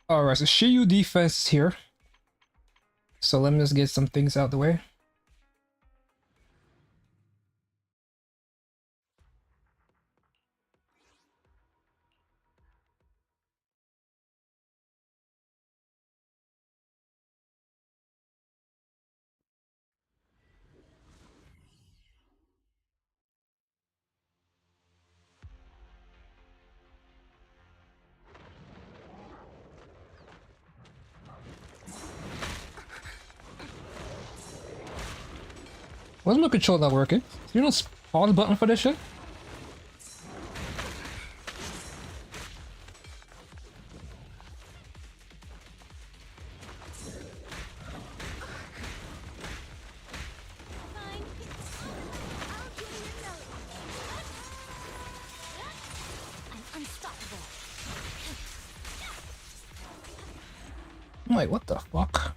Alright, so Shiyu defense is here. So let me just get some things out the way. Why's my control not working? You don't pause button for this shit? I'm like, what the fuck?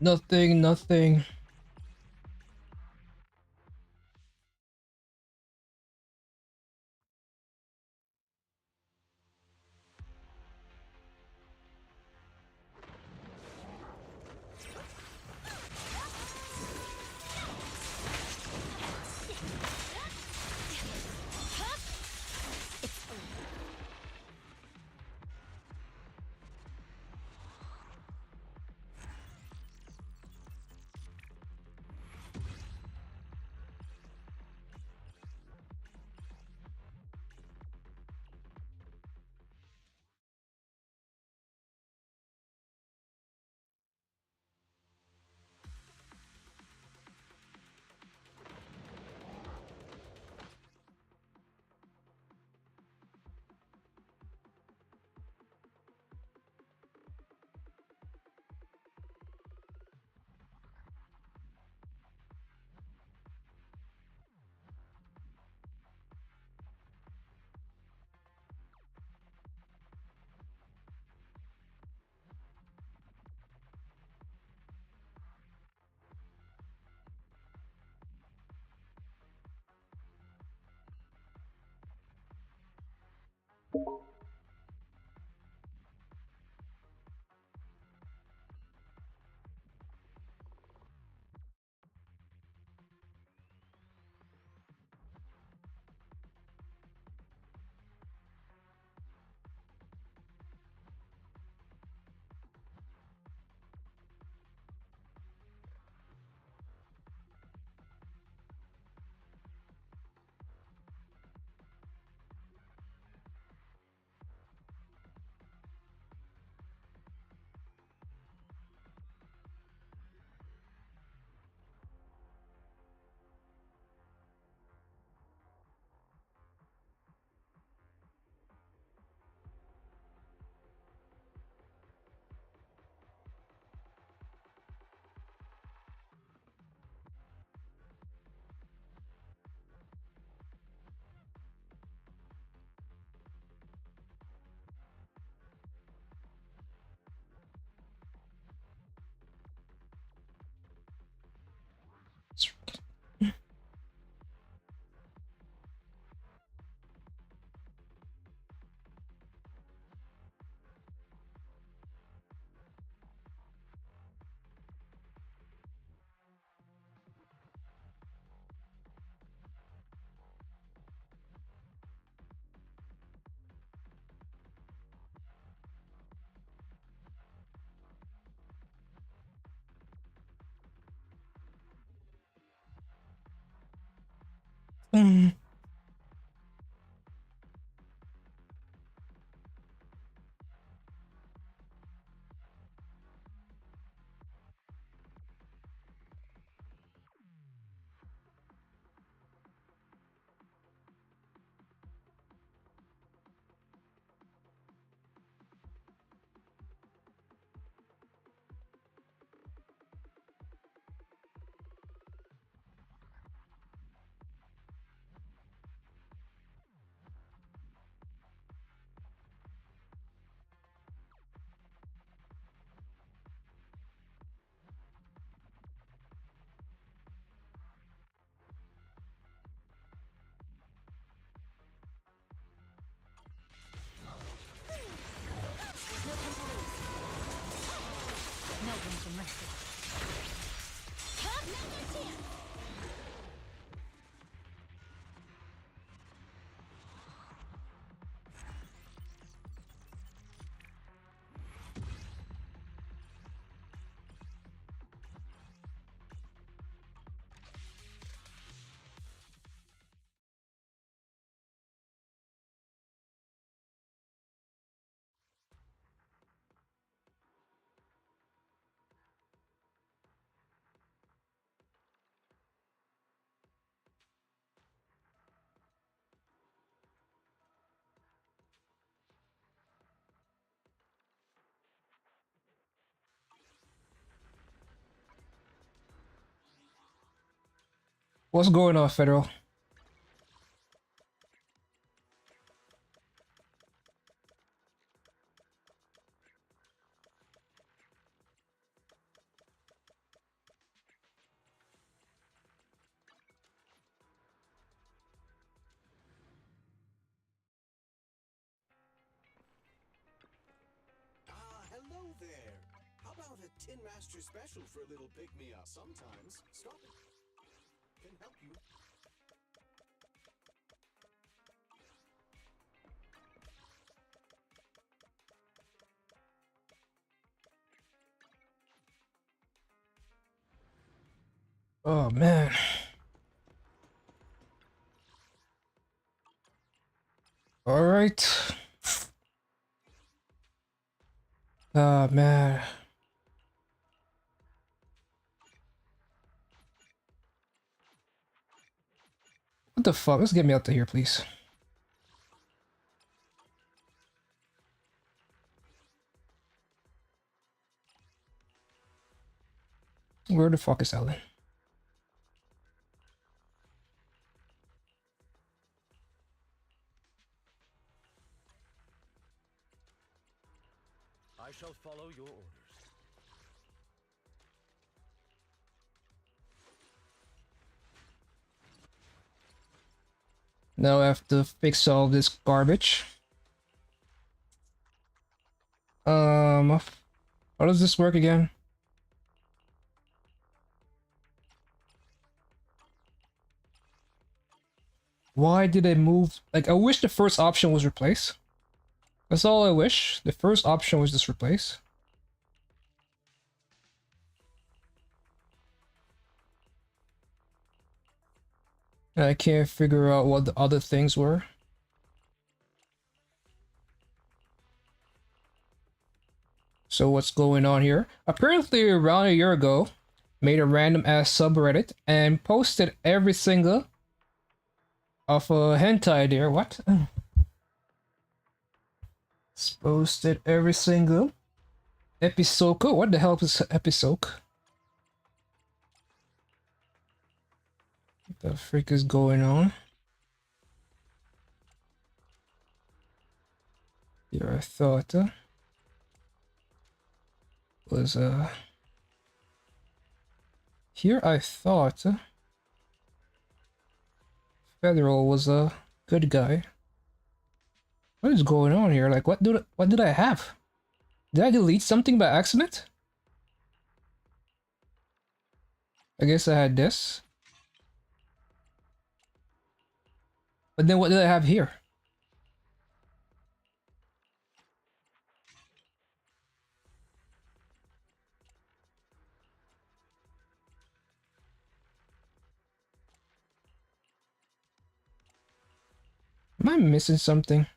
Nothing, nothing. What's going on, Federal? Hello there. How about a Tin Master special for a little pick-me-up? Sometimes, stop it. Can help you. Oh man. All right. Oh man. What the fuck? Let's get me out of here, please. Where the fuck is Ellen? I shall follow your orders. Now I have to fix all this garbage. How does this work again? Why did I move? Like, I wish the first option was replace. That's all I wish. The first option was just replace. And I can't figure out what the other things were. So what's going on here? Apparently around a year ago, made a random ass subreddit and posted every single of a hentai there. What? Posted every single episode. What the hell is episode? What the freak is going on? Here I thought was here I thought Federal was a good guy. What is going on here? Like, what did I have? Did I delete something by accident? I guess I had this. But then what did I have here? Am I missing something?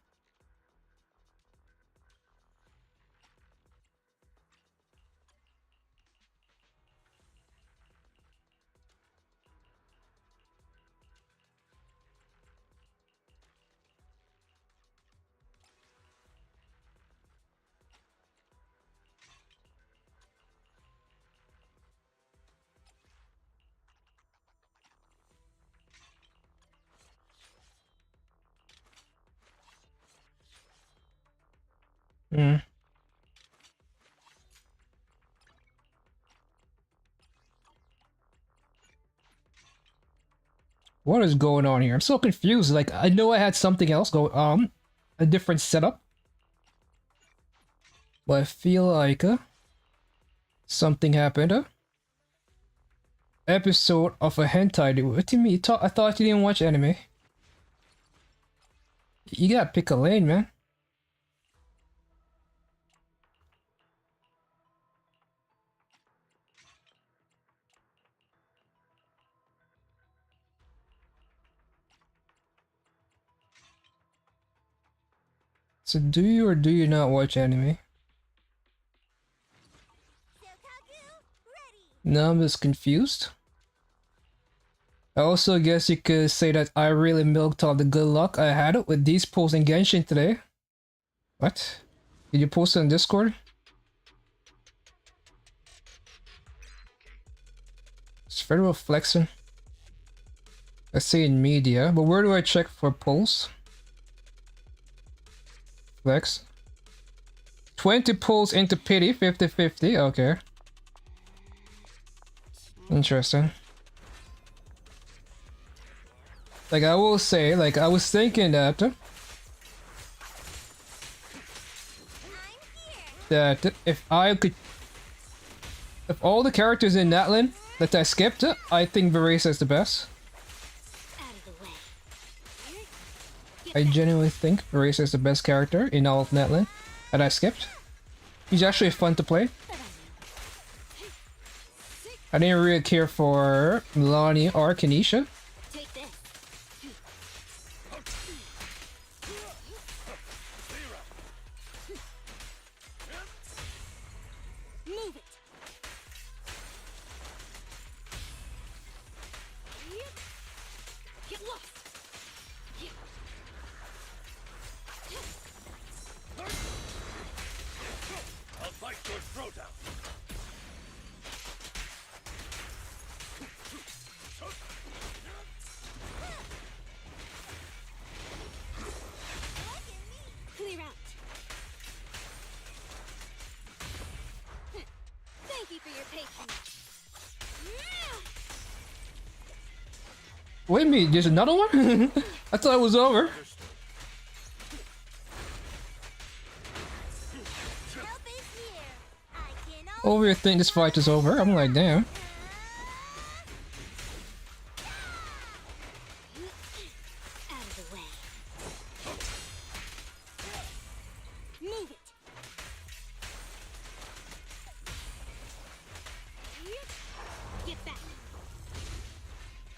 Hmm. What is going on here? I'm so confused. Like, I know I had something else go a different setup. But I feel like something happened. Episode of a hentai dude. What do you mean? I thought you didn't watch anime. You gotta pick a lane, man. So do you or do you not watch anime? No, I'm just confused. I also guess you could say that I really milked all the good luck I had with these posts in Genshin today. What? Did you post it on Discord? It's federal flexing. I see in media, but where do I check for polls? Flex. 20 polls into pity, 50-50, okay. Interesting. Like, I will say, like, I was thinking that if I could, if all the characters in Natlan that I skipped, I think Varesa is the best. I genuinely think Varesa is the best character in all of Natlan that I skipped. He's actually fun to play. I didn't really care for Milani or Kanisha. Wait a minute, there's another one? I thought it was over. Over here think this fight is over. I'm like, damn.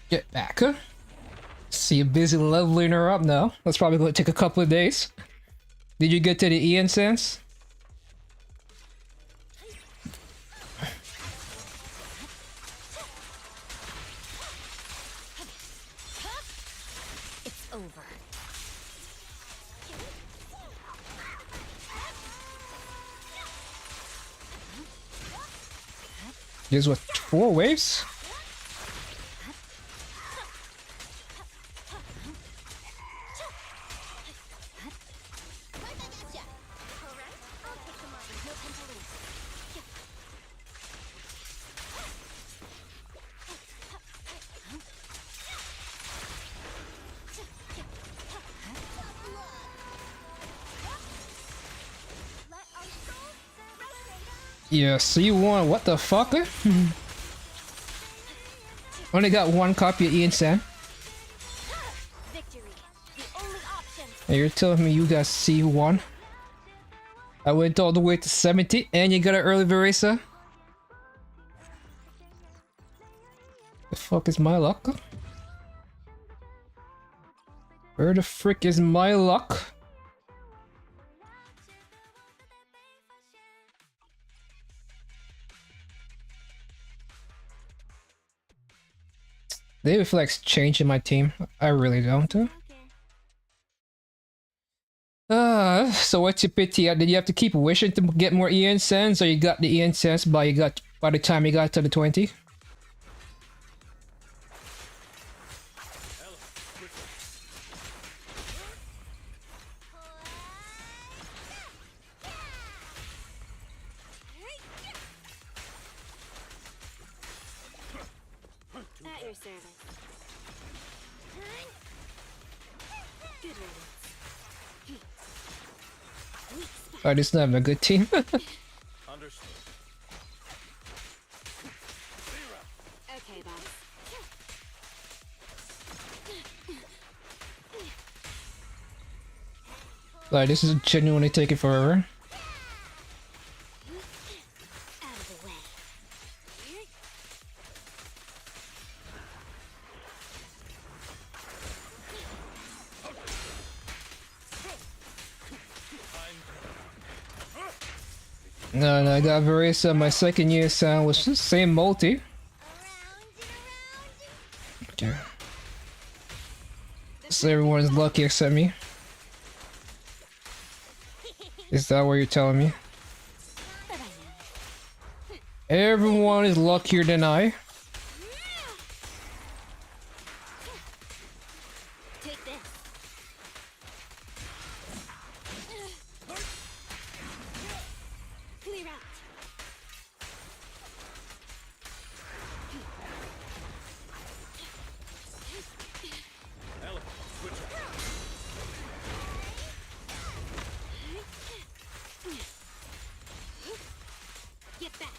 Get back, huh? See you busy leveling her up now. That's probably going to take a couple of days. Did you get to the Ian sense? It's over. There's what, 4 waves? Yeah, C1, what the fuck? Only got 1 copy of Ian San. And you're telling me you got C1? I went all the way to 70 and you got an early Varesa? The fuck is my luck? Where the frick is my luck? They reflect change in my team. I really don't. So what's your pity? Did you have to keep wishing to get more EN cents, or you got the EN cents by the time you got to the 20? At your service. Good riddance. I just not having a good team. Understood. Okay, boss. Like, this is genuinely taking forever. Out of the way. No, I got Varesa. My second year sound was the same multi. Okay. So everyone's lucky except me. Is that what you're telling me? Everyone is luckier than I. Take this. Clear out. Get back.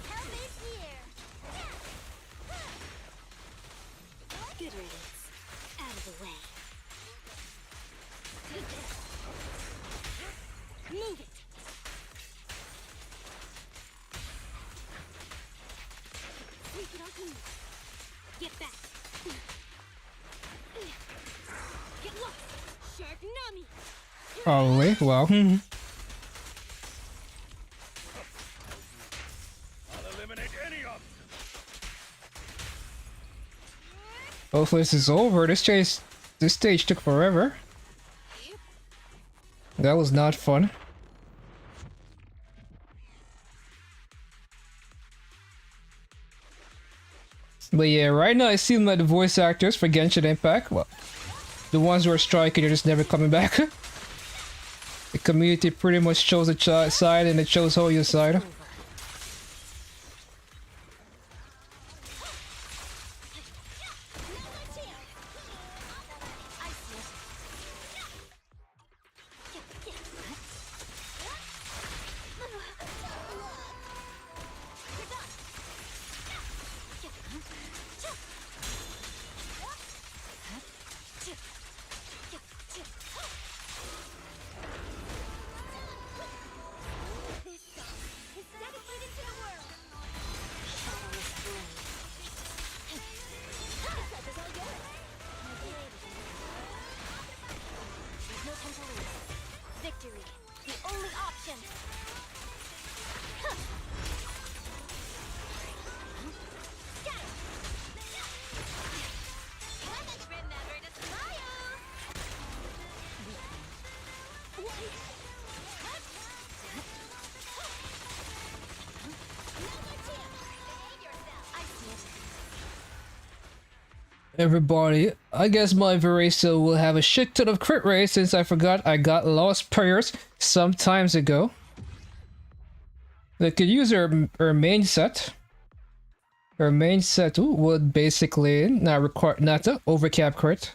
Help is here. Good riddance. Out of the way. Take this. Move it. Sneak it onto me. Get back. Get lost. Shark Nami. Probably. Well, I'll eliminate any of them. hopefully this is over. This stage took forever. That was not fun. But yeah, right now it seems like the voice actors for Genshin Impact, well, the ones who are striking are just never coming back. The community pretty much chose a side and it chose Hoyo's side. Victory, the only option. Remember to smile. Everybody, I guess my Varesa will have a shit ton of crit rate since I forgot I got lost prayers some times ago. They could use her main set. Her main set would basically not require not to overcap crit.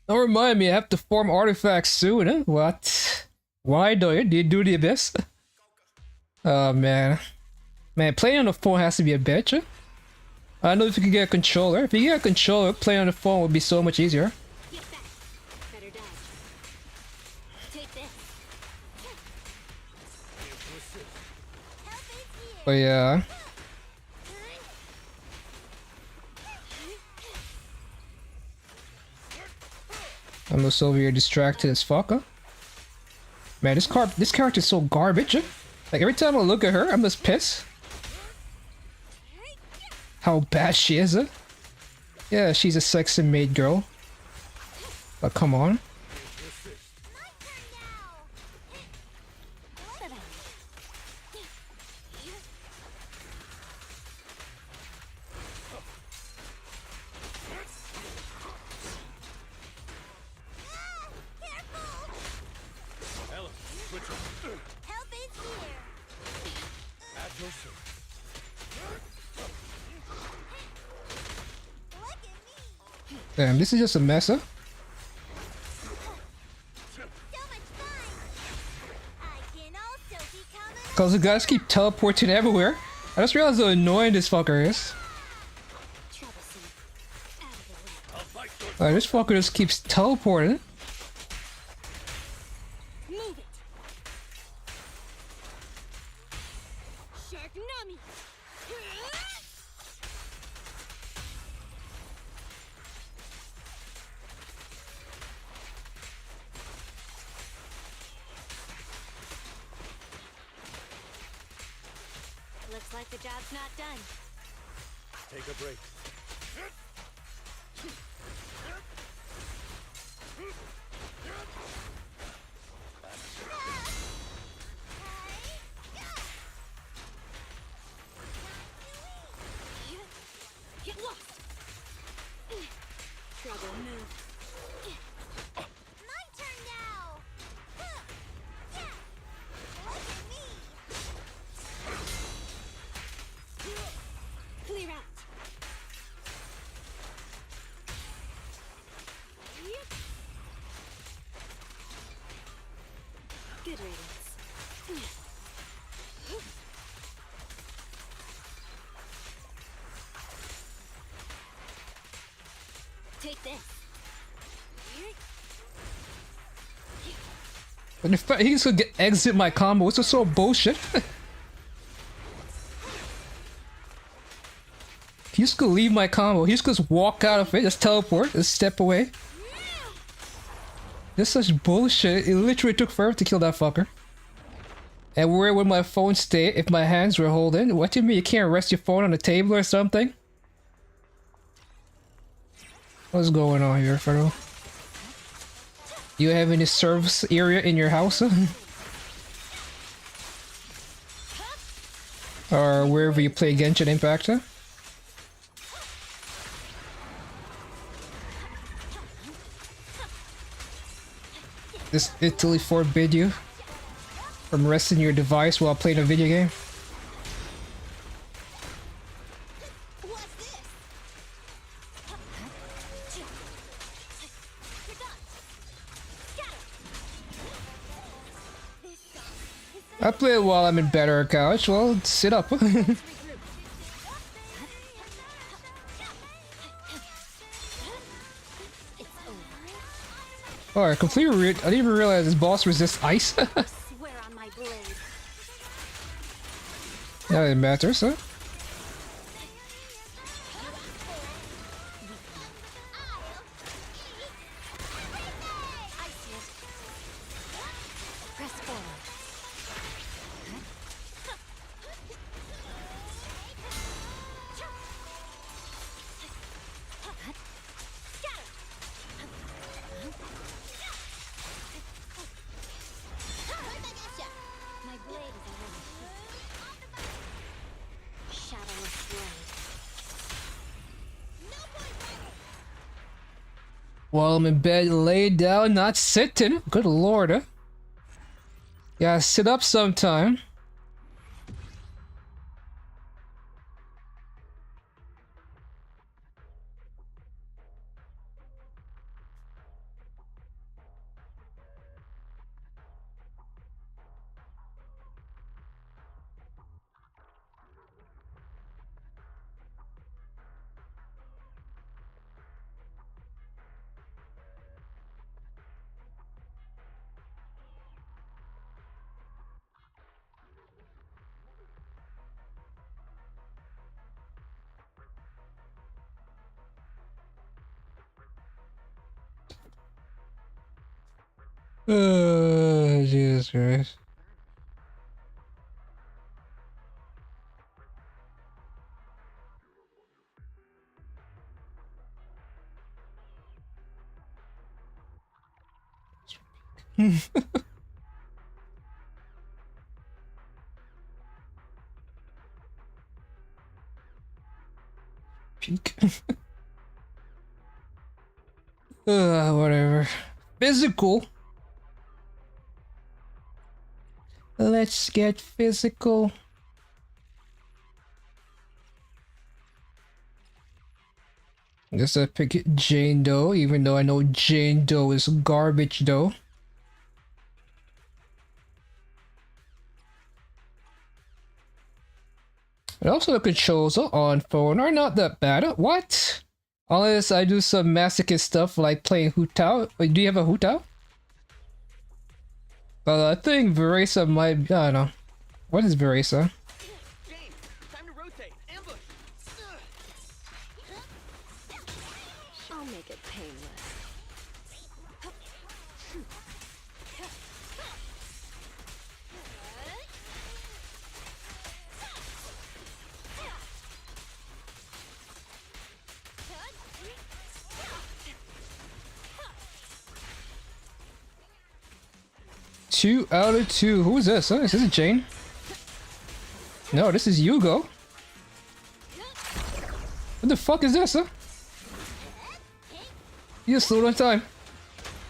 Don't remind me, I have to form artifacts soon. Huh? What? Why do you? Do you do the abyss? Oh man. Man, playing on the phone has to be a bitch. Huh? I don't know if you could get a controller. If you get a controller, playing on the phone would be so much easier. Get back. Better die. Take this. Help is here. But yeah. I'm just over here distracted as fuck, huh? Man, this character is so garbage. Huh? Like every time I look at her, I'm just pissed. How bad she is, huh? Yeah, she's a sexy maid girl. But come on. My turn now. What about Ella, switch up. help is here. Add your suit. Look at me. Damn, this is just a mess, huh? So much fun. I can also become a Cause the guys keep teleporting everywhere. I just realized how annoying this fucker is. troublesome. Out of the way. I'll fight your Like, this fucker just keeps teleporting. Move it. Shark Nami. Looks like the job's not done. take a break. Get lost. Trouble move. My turn now. Look at me. Clear out. Good riddance. Take this. But in fact, he just could exit my combo. It's just so bullshit. He just could leave my combo. He just could walk out of it, just teleport, just step away. This is such bullshit. It literally took forever to kill that fucker. And where would my phone stay if my hands were holding? What do you mean you can't rest your phone on a table or something? What's going on here, Fero? Do you have any service area in your house? Or wherever you play Genshin Impact? Does Italy forbid you from resting your device while playing a video game? What's this? You're done. Scatter. This song is I play it while I'm in bed or couch. Well, sit up. It's over. Oh, I completely I didn't even realize this boss resists ice. Swear on my blade. Yeah, it matters, huh? I see it. Press forward. My blade is ready. Shadowless blade. While I'm in bed, laid down, not sitting. Good lord, huh? Yeah, sit up sometime. Jesus Christ. Peak. Whatever. Physical. Let's get physical. Guess I pick Jane Doe, even though I know Jane Doe is garbage though. And also the controls on phone are not that bad. What? Unless I do some masochist stuff like playing Hutao. Wait, do you have a Hutao? I think Varesa might. I don't know. What is Varesa? James, time to rotate. Ambush. I'll make it painless. Two out of two. Who is this? Huh? Is this Jane? No, this is Yugo. What the fuck is this? Huh? You just slowed on time.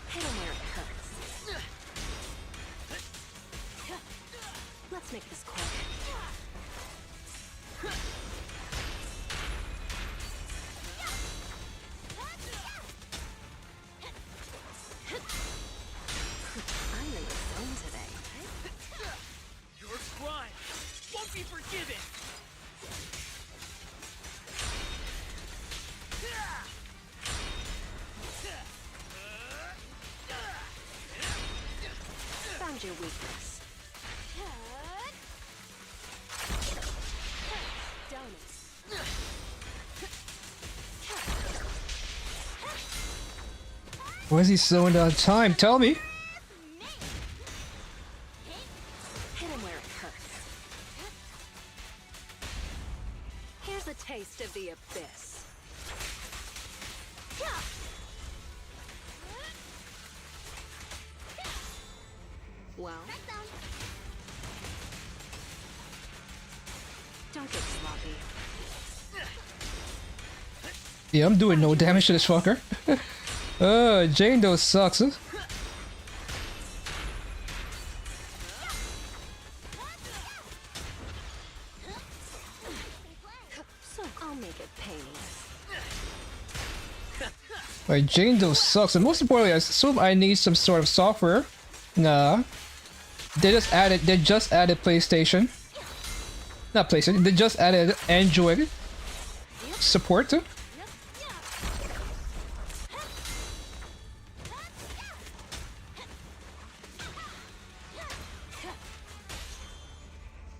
Hit 'em where it hurts. Let's make this quick. I'm in the zone today. Your crime won't be forgiven. Found your weakness. Donuts. Why is he slowing down time? Tell me. Hit 'em where it hurts. Here's a taste of the abyss. Well, don't get sloppy. Yeah, I'm doing no damage to this fucker. Jane Doe sucks. Huh? So I'll make it painless. Like Jane Doe sucks, and most importantly, I assume I need some sort of software. Nah, they just added. They just added PlayStation. Not PlayStation. They just added Android support.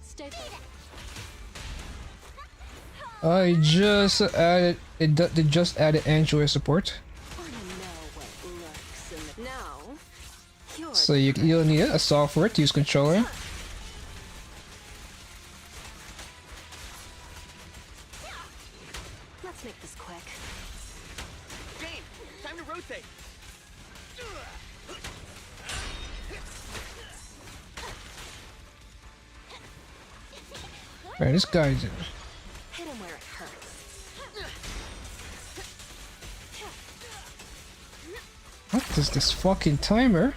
Stay focused. I just added. They just added Android support. Wanna know what lurks in the... No. You're So you'll need a software to use controller. Let's make this quick. James, time to rotate. Right, this guy's. Hit 'em where it hurts. What is this fucking timer?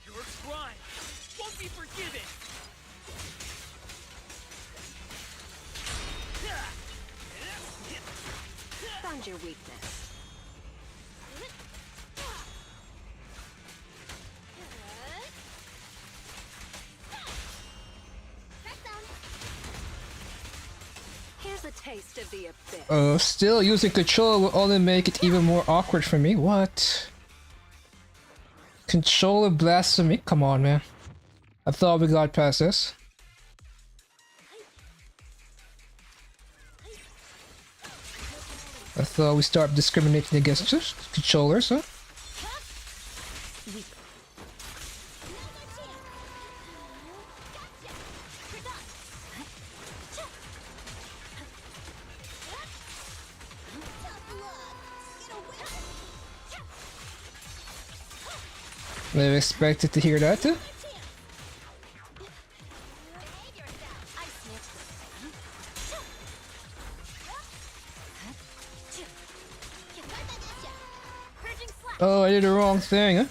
Your crime won't be forgiven. Found your weakness. Here's a taste of the abyss. Still using controller will only make it even more awkward for me. What? Controller blasphemy? Come on, man. I thought we got past this. I thought we start discriminating against controllers, huh? They expected to hear that too. Oh, I did the wrong thing, huh?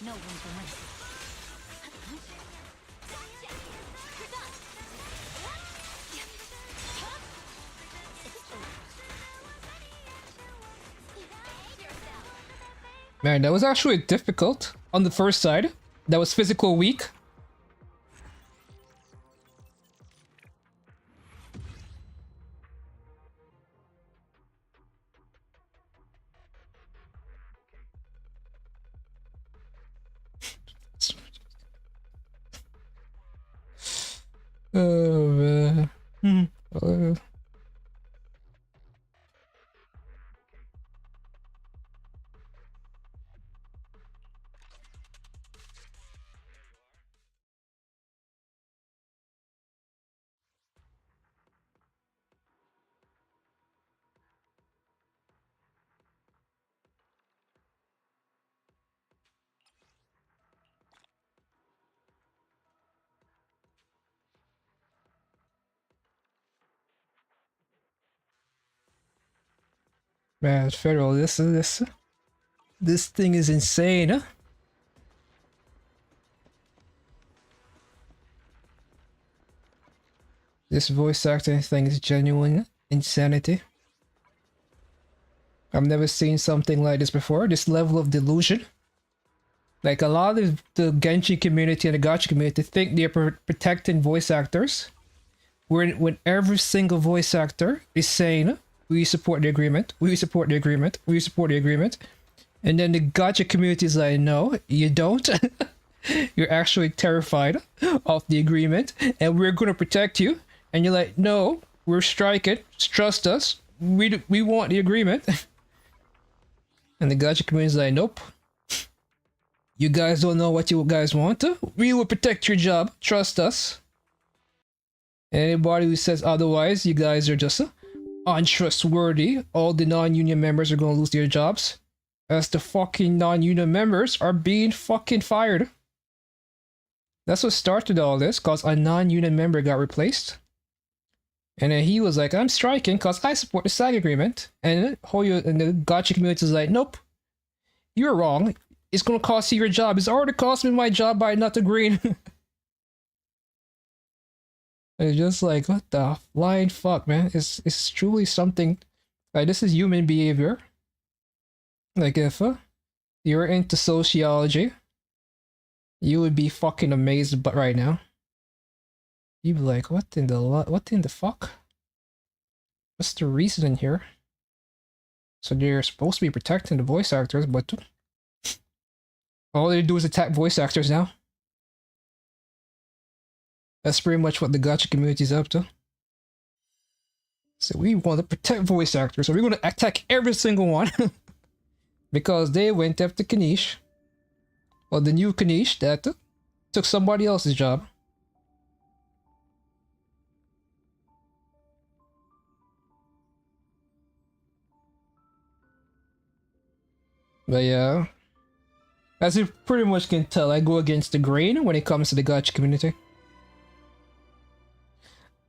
No room for mercy. Man, that was actually difficult on the first side. That was physical weak. Oh man. Man, Federal, this thing is insane, huh? This voice acting thing is genuine insanity. I've never seen something like this before. This level of delusion. Like a lot of the Genji community and the Gacha community think they're protecting voice actors. When every single voice actor is saying, we support the agreement, we support the agreement, we support the agreement. And then the Gacha community is like, no, you don't. You're actually terrified of the agreement and we're going to protect you. And you're like, no, we're striking, trust us, we want the agreement. And the Gacha community is like, nope. You guys don't know what you guys want. We will protect your job. Trust us. And anybody who says otherwise, you guys are just untrustworthy. All the non-union members are going to lose their jobs. As the fucking non-union members are being fucking fired. That's what started all this, because a non-union member got replaced. And then he was like, I'm striking because I support the SAG agreement. And Hoyo and the Gacha community is like, nope. You're wrong. It's gonna cost you your job. It's already cost me my job by not agreeing. It's just like, what the flying fuck, man? It's truly something. Like, this is human behavior. Like, if you're into sociology, you would be fucking amazed but right now. You'd be like, what in the fuck? What's the reason here? So they're supposed to be protecting the voice actors, but all they do is attack voice actors now. That's pretty much what the gacha community is up to. So we want to protect voice actors, so we're going to attack every single one. Because they went after Kanish. Well, the new Kanish that took somebody else's job. But yeah, as you pretty much can tell, I go against the grain when it comes to the gacha community.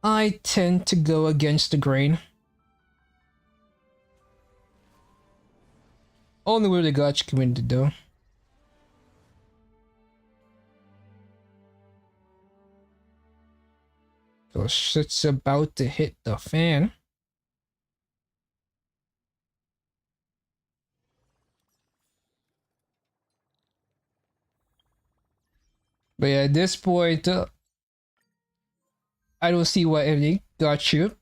I tend to go against the grain. Only with the gacha community though. So shit's about to hit the fan. But yeah, at this point, I don't see why any got you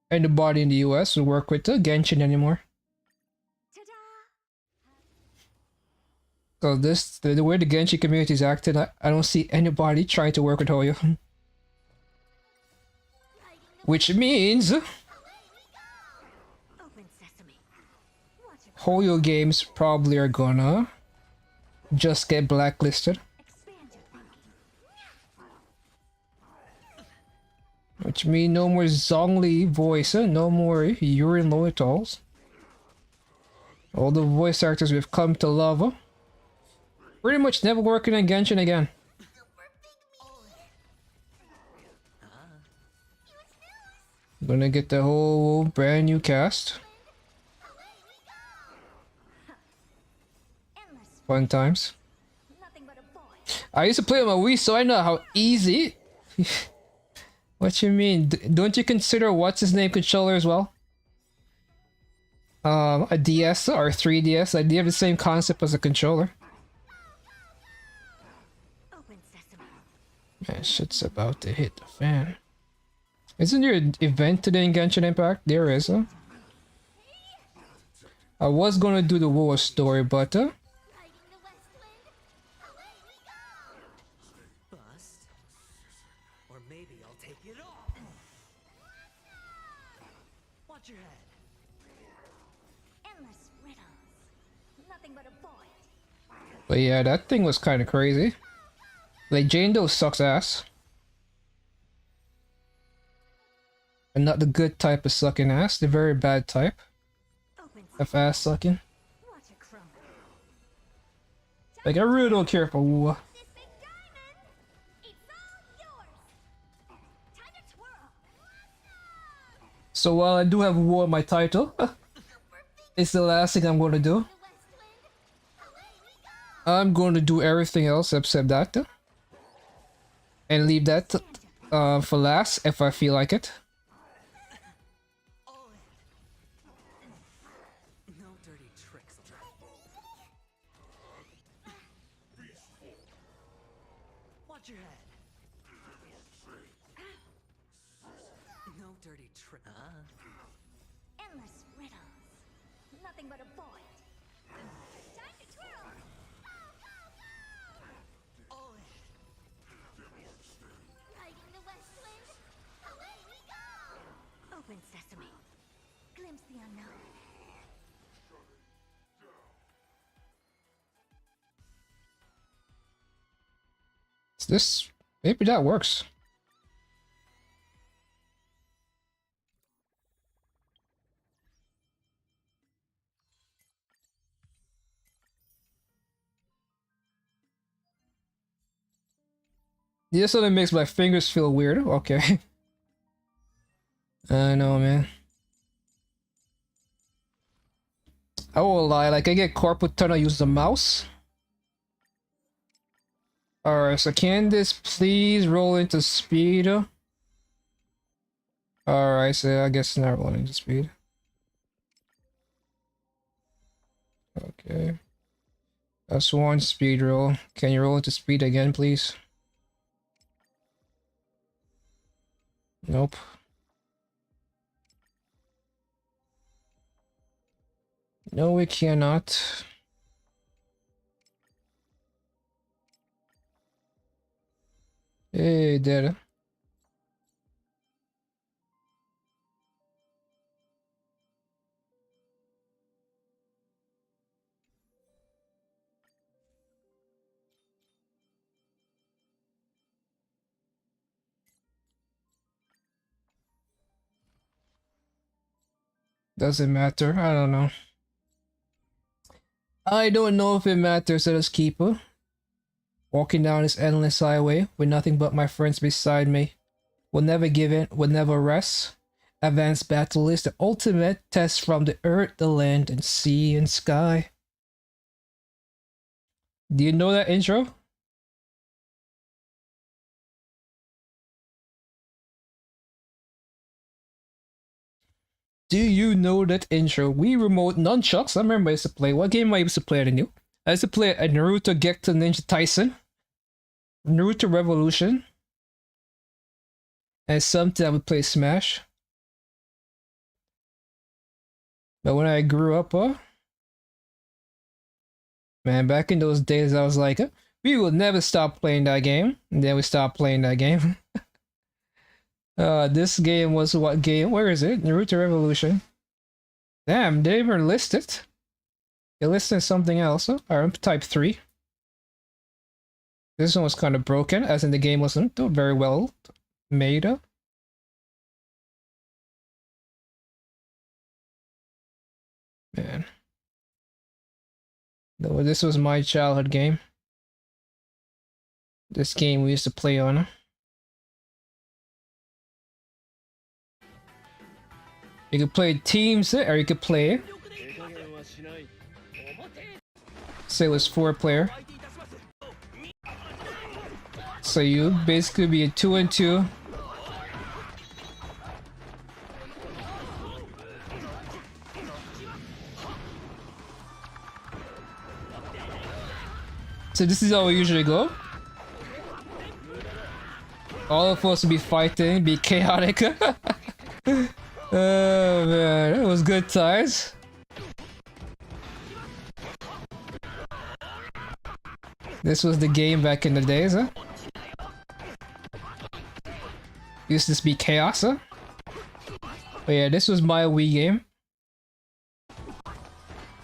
anybody in the US would work with Genshin anymore. Ta-da! So the way the Genshin community is acting, I don't see anybody trying to work with Hoyo. Riding the Which means Open sesame. Watch it Hoyo games probably are gonna just get blacklisted. expand your thinking. Which means no more Zhongli voice, no more Yuri Loitals. All the voice actors we've come to love pretty much never working in Genshin again. Gonna get the whole brand new cast. Endless. Fun times. Nothing but a boy. I used to play on my Wii, so I know how easy. What you mean? Don't you consider what's his name controller as well? A DS or 3DS. Like, they have the same concept as a controller. Open sesame. Man, shit's about to hit the fan. Isn't there an event today in Genshin Impact? There is, huh? I was gonna do the Varesa Story, but Riding the west wind. Away we go. Bust. Or maybe I'll take it all. Watch your head. Endless riddles. Nothing but a boy. but yeah, that thing was kind of crazy. Like, Jane Doe sucks ass. And not the good type of sucking ass, the very bad type Open of ass sucking. Watch it chroma. Like, I really don't care for This big diamond. It's all yours. Time to twirl. So while I do have war on my title, it's the last thing I'm going to do. The west wind. Away we go. I'm going to do everything else except that. And leave that for last if I feel like it. All in. No dirty tricks. Watch your head. No dirty trick. Endless riddles. Nothing but a boy. Time to twirl. All in. Riding the west wind. Away we go. Open sesame. Glimpse the unknown. This maybe that works. This only makes my fingers feel weird. Okay. I know, man. I won't lie, like, I get corporate turn to use the mouse. Alright, so can this please roll into speed? Alright, so I guess not rolling into speed. Okay. That's one speed roll. Can you roll into speed again, please? Nope. No, we cannot. Hey, did. Doesn't matter. I don't know. I don't know if it matters. Let us keep walking down this endless highway with nothing but my friends beside me. We'll never give in, we'll never rest. Advanced battle is the ultimate test from the earth, the land, and sea and sky. Do you know that intro? Do you know that intro? We remote nunchucks. I remember I used to play. What game I used to play? I knew. I used to play a Naruto Gekta Ninja Tyson. Naruto Revolution, and sometimes I would play Smash. But when I grew up, man, back in those days, I was like, we will never stop playing that game. And then we stopped playing that game. This game was what game? Where is it? Naruto Revolution. Damn, they even list it. They listed something else. Or type 3. This one was kind of broken, as in the game wasn't very well made. Man. No, this was my childhood game. This game we used to play on. You could play teams, or you could play. Say it was 4-player. So you basically be a 2-2. So this is how we usually go. All of us will be fighting, be chaotic. Oh man, it was good times. This was the game back in the days, huh? Used to be chaos, huh? But yeah, this was my Wii game.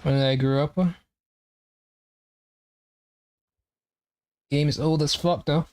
When I grew up. Game is old as fuck though.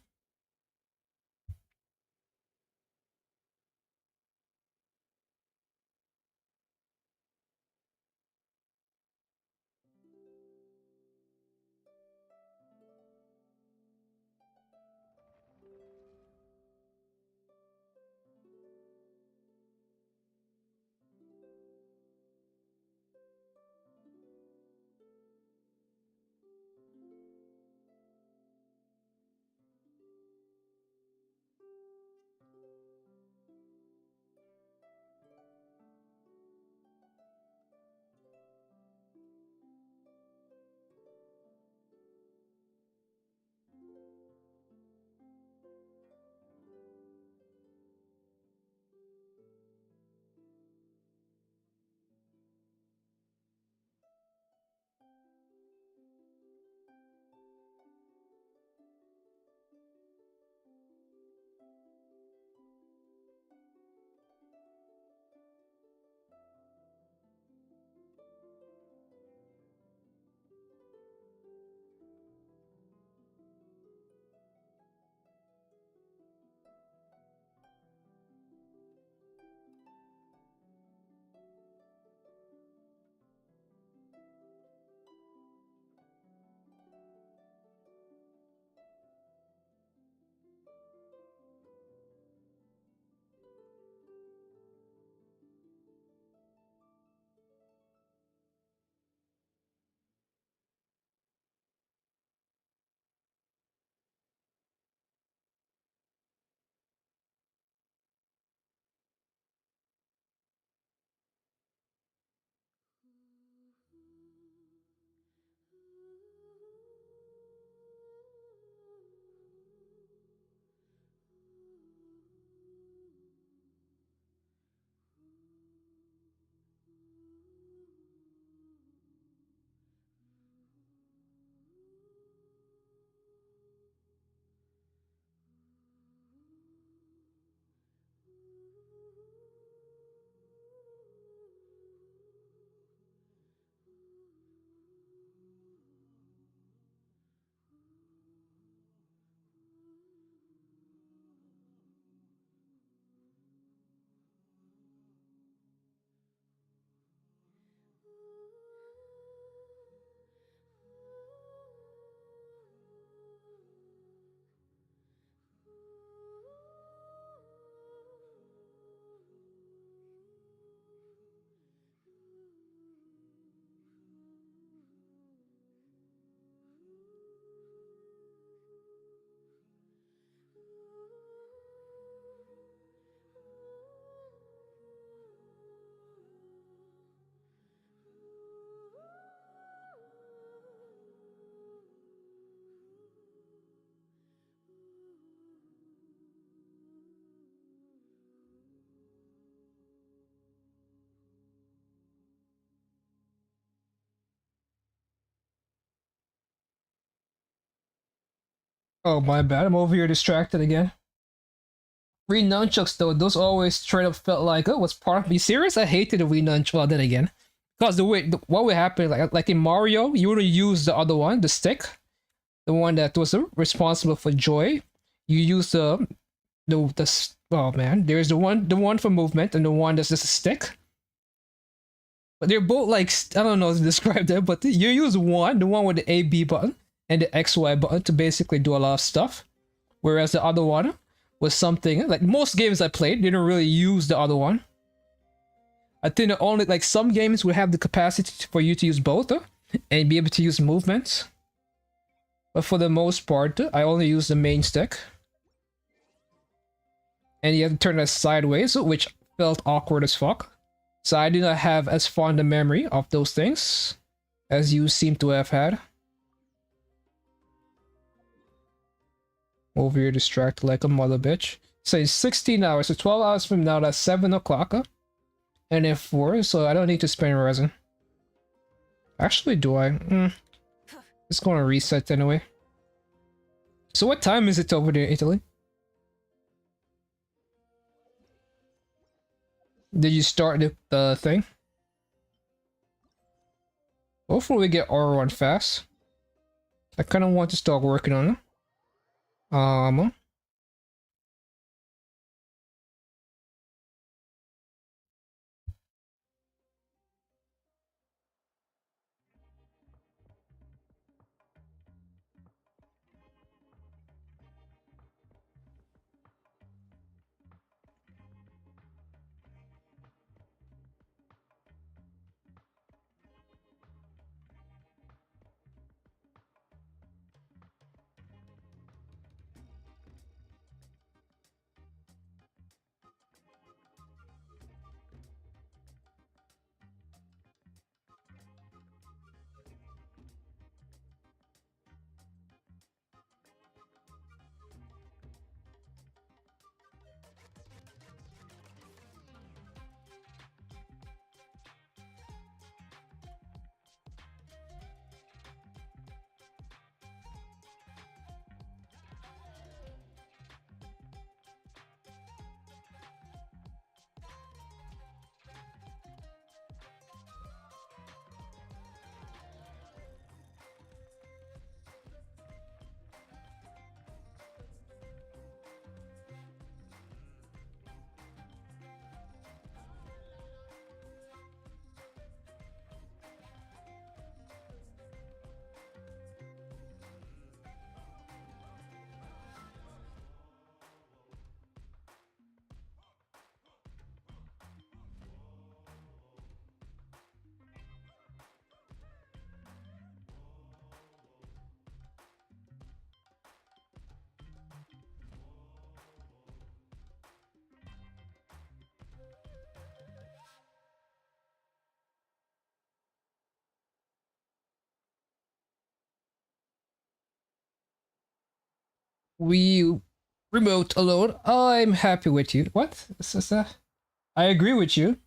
Oh, my bad. I'm over here distracted again. Wii nunchucks though, those always straight up felt like, oh, what's part of me? Serious? I hated the Wii nunchuck. Well, then again, because what would happen, like in Mario, you would use the other one, the stick, the one that was responsible for joy. You use oh man, there's the one for movement and the one that's just a stick. But they're both like, I don't know how to describe them, but you use the one with the A B button and the X Y button to basically do a lot of stuff, whereas the other one was something like most games I played didn't really use the other one. I think that only like some games would have the capacity for you to use both and be able to use movements. But for the most part, I only use the main stick. And you have to turn it sideways, which felt awkward as fuck. So I do not have as fond a memory of those things as you seem to have had. Over here distracted like a mother bitch. Say 16 hours, so 12 hours from now, that's 7 o'clock. And then 4, so I don't need to spend resin. Actually, do I? It's gonna reset anyway. So what time is it over there in Italy? Did you start the thing? Hopefully we get R1 fast. I kind of want to start working on it. We remote alone. I'm happy with you. What? This is I agree with you.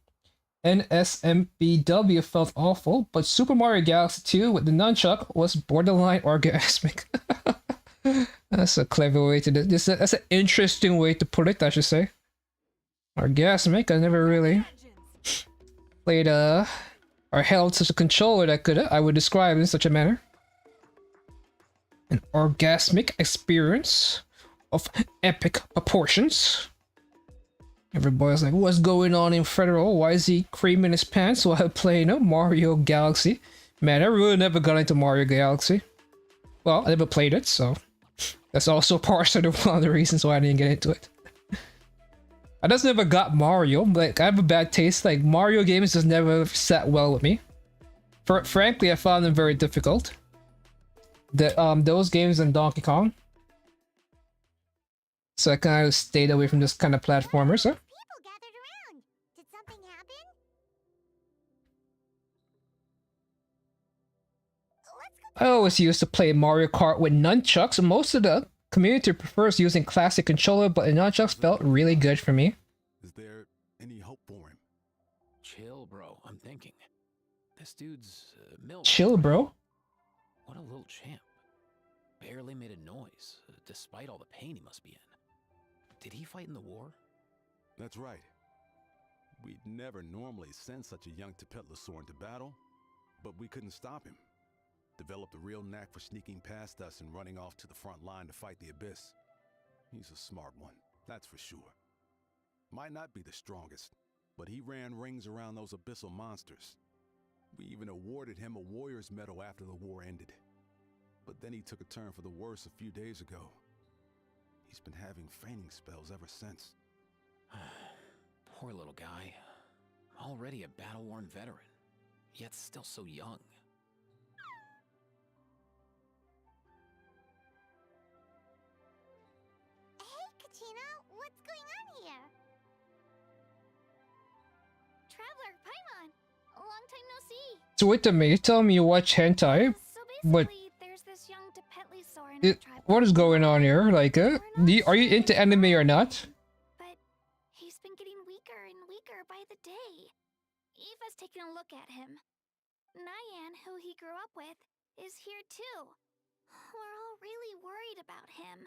NSMBW felt awful, but Super Mario Galaxy 2 with the nunchuck was borderline orgasmic. That's a clever way to do this. That's an interesting way to put it, I should say. Orgasmic. I never really played or held such a controller that I would describe in such a manner. An orgasmic experience of epic proportions. Everybody's like, what's going on in Federal? Why is he creaming his pants while playing Mario Galaxy? Man, I really never got into Mario Galaxy. Well, I never played it, so that's also partially one of the reasons why I didn't get into it. I just never got Mario. Like, I have a bad taste. Like, Mario games just never sat well with me. Frankly, I found them very difficult. Those games and Donkey Kong. So I kind of stayed away from this kind of platformers. Huh? People gathered around. Did something happen? Let's go. I always used to play Mario Kart with nunchucks. Most of the community prefers using classic controller, but the nunchucks felt really good for me. Is there any hope for him? Chill, bro. I'm thinking. This dude's milk. Chill, bro. What a little champ. barely made a noise, despite all the pain he must be in. Did he fight in the war? That's right. We'd never normally send such a young Tepetlosaur into battle, but we couldn't stop him. Developed a real knack for sneaking past us and running off to the front line to fight the Abyss. He's a smart one, that's for sure. Might not be the strongest, but he ran rings around those abyssal monsters. We even awarded him a Warrior's Medal after the war ended. But then he took a turn for the worse a few days ago. He's been having fainting spells ever since. Poor little guy. Already a battle-worn veteran, yet still so young. Hey, Katina, what's going on here? Traveler, Paimon, long time no see. So wait a minute, you tell me you watch hentai, So but basically, there's this young Tepetlosaur in our tribe. what is going on here? Like, are you into anime or not? But he's been getting weaker and weaker by the day. Eva's taking a look at him. Nyan, who he grew up with, is here too. We're all really worried about him.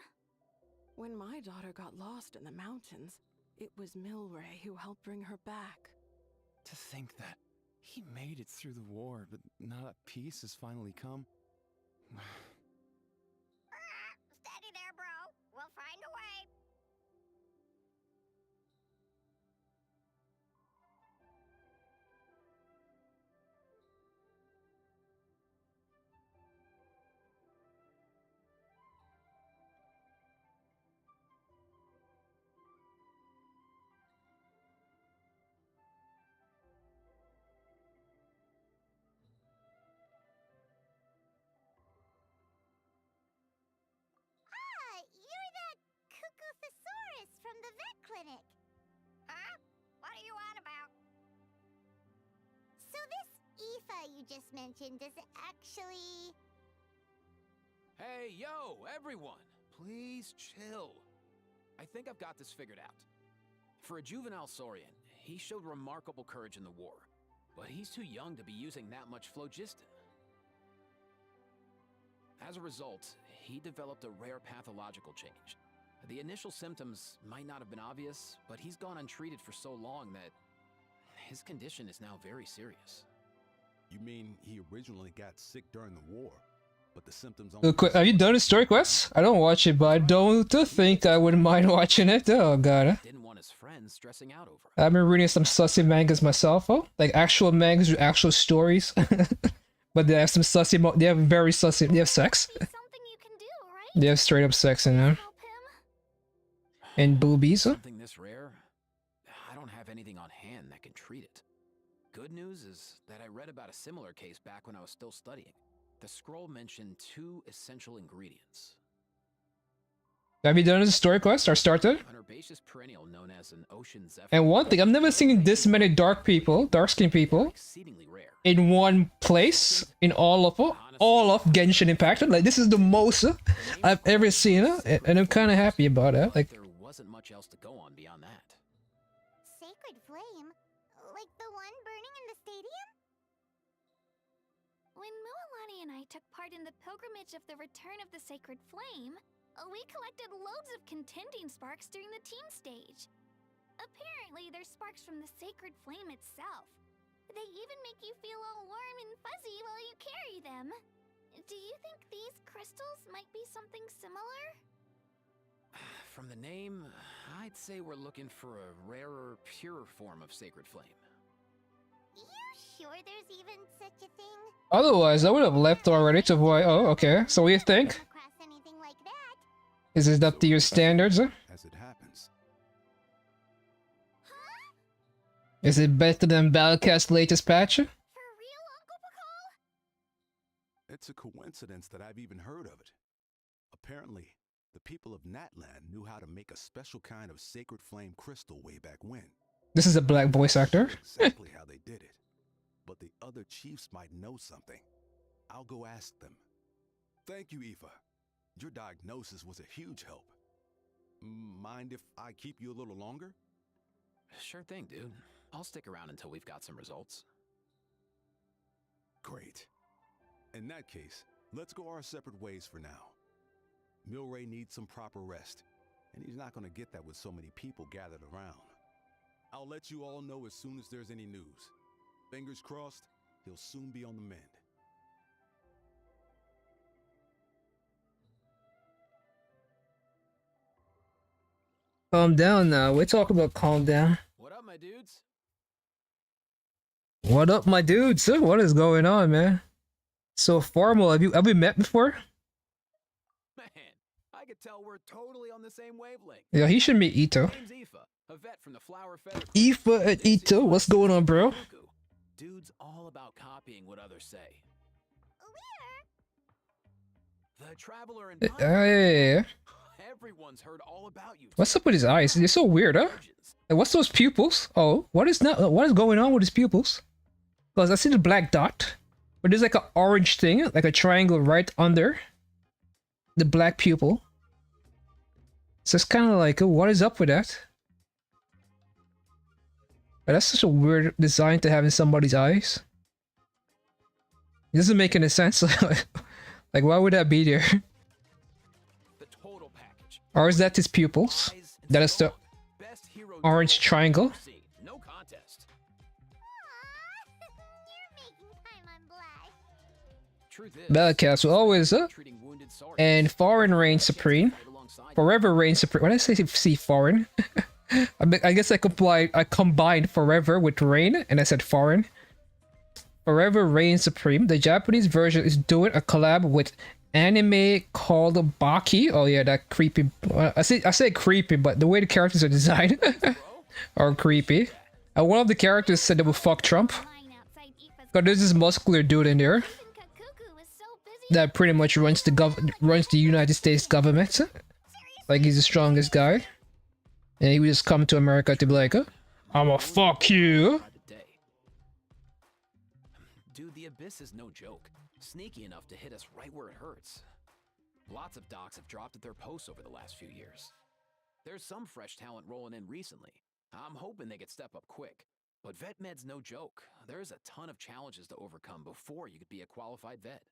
When my daughter got lost in the mountains, it was Milray who helped bring her back. To think that he made it through the war, but now that peace has finally come. Steady there, bro. We'll find a way. You're that Cuckoo-thesaurus from the vet clinic. Huh? What are you on about? So this Aoife you just mentioned is actually... Hey, yo, everyone! Please chill. I think I've got this figured out. For a juvenile saurian, he showed remarkable courage in the war, but he's too young to be using that much phlogiston. As a result, he developed a rare pathological change. The initial symptoms might not have been obvious, but he's gone untreated for so long that his condition is now very serious. You mean he originally got sick during the war, but the symptoms Have you done the story quest? I don't watch it, but I don't think I wouldn't mind watching it. Oh god. Didn't want his friends stressing out over it. I've been reading some sussy mangas myself, like actual mangas with actual stories. But they have some sussy, they have very sussy, they have sex. Be something you can do, right? They have straight up sex in them. Help him? And boobies. Something this rare? I don't have anything on hand that can treat it. Good news is that I read about a similar case back when I was still studying. The scroll mentioned 2 essential ingredients. Have you done the story quest or started? An herbaceous perennial known as an ocean zephyr. And one thing, I've never seen this many dark-skinned people, Exceedingly rare. in one place in all of Genshin Impact. Like, this is the most I've ever seen, and I'm kind of happy about it. Like, There wasn't much else to go on beyond that. Sacred flame? Like the one burning in the stadium? When Mualani and I took part in the pilgrimage of the Return of the Sacred Flame, we collected loads of contending sparks during the team stage. Apparently, they're sparks from the Sacred Flame itself. They even make you feel all warm and fuzzy while you carry them. Do you think these crystals might be something similar? From the name, I'd say we're looking for a rarer, purer form of sacred flame. You sure there's even such a thing? otherwise, I would have left already to avoid. Oh, okay. So what do you think? Come across anything like that? Is it up to your standards? As it happens. Huh? Is it better than Balcast's latest patch? For real, Uncle Pakal? It's a coincidence that I've even heard of it. Apparently, the people of Natlan knew how to make a special kind of sacred flame crystal way back when. This is a black voice actor. Exactly how they did it. But the other chiefs might know something. I'll go ask them. Thank you, Aoife. Your diagnosis was a huge help. Mind if I keep you a little longer? Sure thing, dude. I'll stick around until we've got some results. Great. In that case, let's go our separate ways for now. Milray needs some proper rest, and he's not going to get that with so many people gathered around. I'll let you all know as soon as there's any news. Fingers crossed, he'll soon be on the mend. Calm down now. We're talking about calm down. What up, my dudes? What up, my dudes? What is going on, man? So formal. Have we met before? Man, I could tell we're totally on the same wavelength. Yeah, he should meet Ito. Name's Aoife, a vet from the Flower Feather. Aoife and Ito, what's going on, bro? Dude's all about copying what others say. The Traveler and Yeah. Everyone's heard all about you. What's up with his eyes? They're so weird, huh? And what's those pupils? Oh, what is going on with his pupils? Because I see the black dot, but there's like an orange thing, like a triangle right under the black pupil. So it's kind of like, what is up with that? But that's such a weird design to have in somebody's eyes. It doesn't make any sense. Like, why would that be there? The total package. Or is that his pupils? That is the orange triangle. No contest. You're making Paimon blush. Truth is, Bellcats will always, treating wounded Saurians. and foreign reigns supreme. Forever reigns supreme. When I say foreign, I guess I combined forever with reign, and I said foreign. Forever reigns supreme. The Japanese version is doing a collab with anime called Baki. Oh yeah, that creepy. I say creepy, but the way the characters are designed are creepy. And one of the characters said they would fuck Trump. Cause there's this muscular dude in there that pretty much runs the United States government. Like he's the strongest guy, and he would just come to America to be like, "I'ma fuck you." Dude, the Abyss is no joke. Sneaky enough to hit us right where it hurts. Lots of docs have dropped at their posts over the last few years. There's some fresh talent rolling in recently. I'm hoping they could step up quick. But vet med's no joke. There's a ton of challenges to overcome before you could be a qualified vet.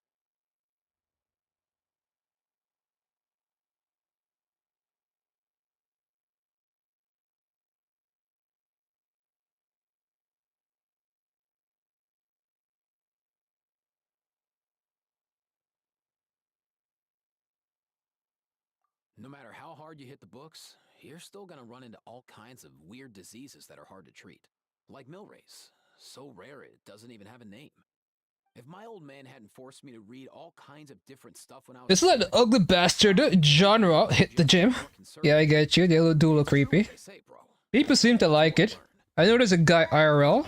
No matter how hard you hit the books, you're still gonna run into all kinds of weird diseases that are hard to treat. Like Milray's. So rare it doesn't even have a name. If my old man hadn't forced me to read all kinds of different stuff when I was... It's like the ugly bastard genre hit the gym. Yeah, I get you. They do look creepy. People seem to like it. I know there's a guy IRL.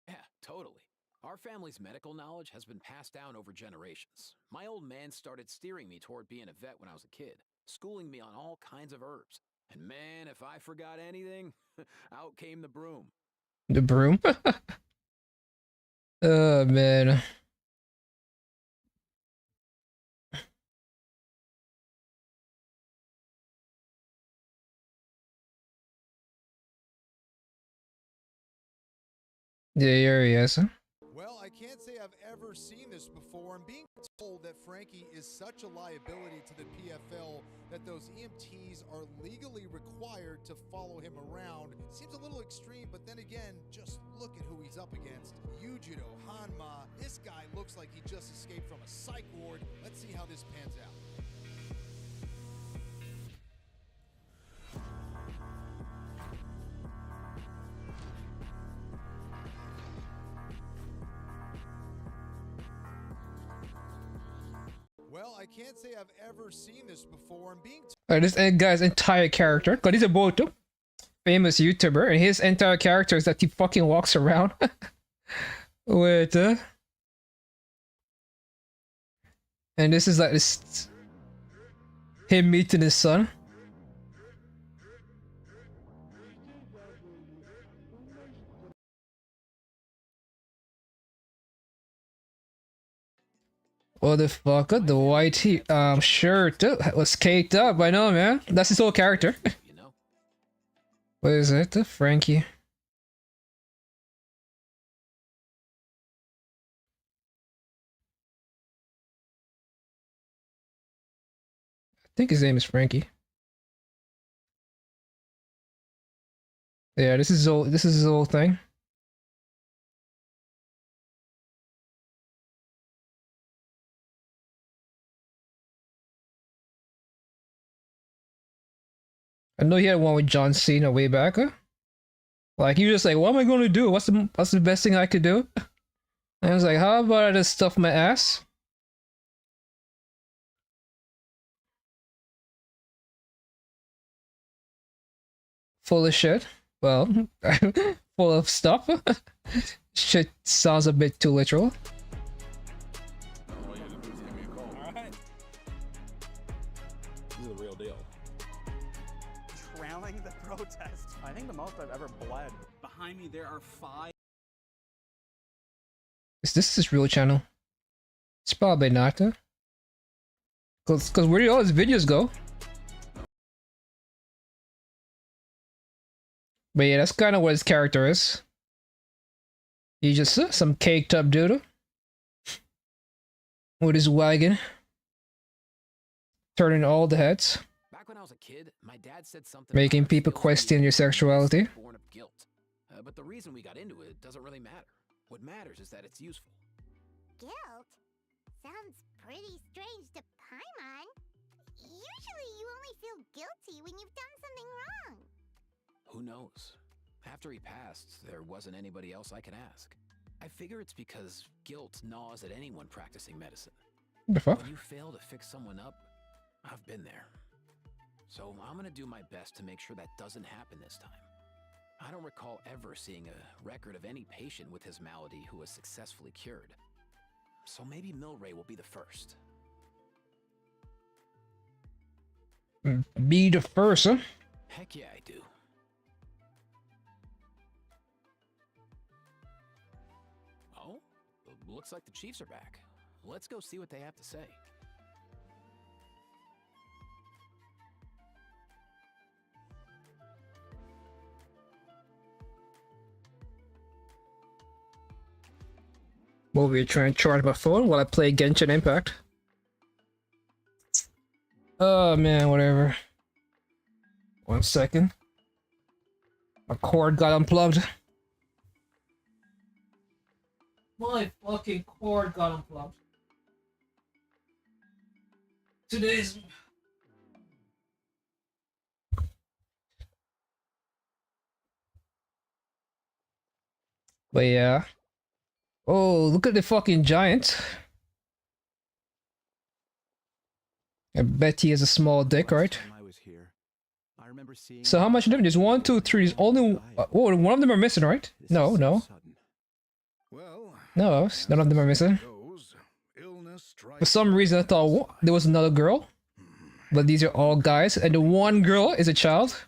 Yeah, totally. Our family's medical knowledge has been passed down over generations. My old man started steering me toward being a vet when I was a kid, schooling me on all kinds of herbs. And man, if I forgot anything, out came the broom. The broom? Oh, man. Yeah, here he is. Well, I can't say I've ever seen this before. I'm being told that Frankie is such a liability to the PFL that those EMTs are legally required to follow him around. Seems a little extreme, but then again, just look at who he's up against. Yujiro Hanma. This guy looks like he just escaped from a psych ward. Let's see how this pans out. Well, I can't say I've ever seen this before. I'm being This guy's entire character, because he's a Boto, famous YouTuber, and his entire character is that he fucking walks around with and this is like this him meeting his son. What the fuck? The white shirt was caked up. I know, man. That's his whole character. What is it? Frankie. think his name is Frankie. Yeah, this is his old thing. I know he had one with John Cena way back. Huh? Like he was just like, what am I gonna do? What's the best thing I could do? And I was like, how about I just stuff my ass? Full of shit. Well, full of stuff. Shit sounds a bit too literal. All you have to do is give me a call. All right. This is the real deal. Drowning the protest. I think the most I've ever bled. Behind me, there are 5. Is this his real channel? It's probably not, huh? Cause where do all his videos go? But yeah, that's kind of what his character is. He's just some caked up dude with his wagon, turning all the heads, Back when I was a kid, my dad said something making about people skills question being your sexuality. born of guilt. But the reason we got into it doesn't really matter. What matters is that it's useful. Guilt? Sounds pretty strange to Paimon. Usually you only feel guilty when you've done something wrong. Who knows? After he passed, there wasn't anybody else I could ask. I figure it's because guilt gnaws at anyone practicing medicine. What the fuck? When you fail to fix someone up, I've been there. So I'm gonna do my best to make sure that doesn't happen this time. I don't recall ever seeing a record of any patient with his malady who was successfully cured. So maybe Milray will be the first. Be the first, huh? Heck yeah, I do. Oh, looks like the Chiefs are back. Let's go see what they have to say. What were you trying to charge my phone while I play Genshin Impact? Oh man, whatever. 1 second. My cord got unplugged. My fucking cord got unplugged. Today's... But yeah. Oh, look at the fucking giant. I bet he has a small dick, right? So how much of them? There's 1, 2, 3. There's only... oh, one of them are missing, right? No, no. No, none of them are missing. For some reason I thought there was another girl. But these are all guys, and the one girl is a child.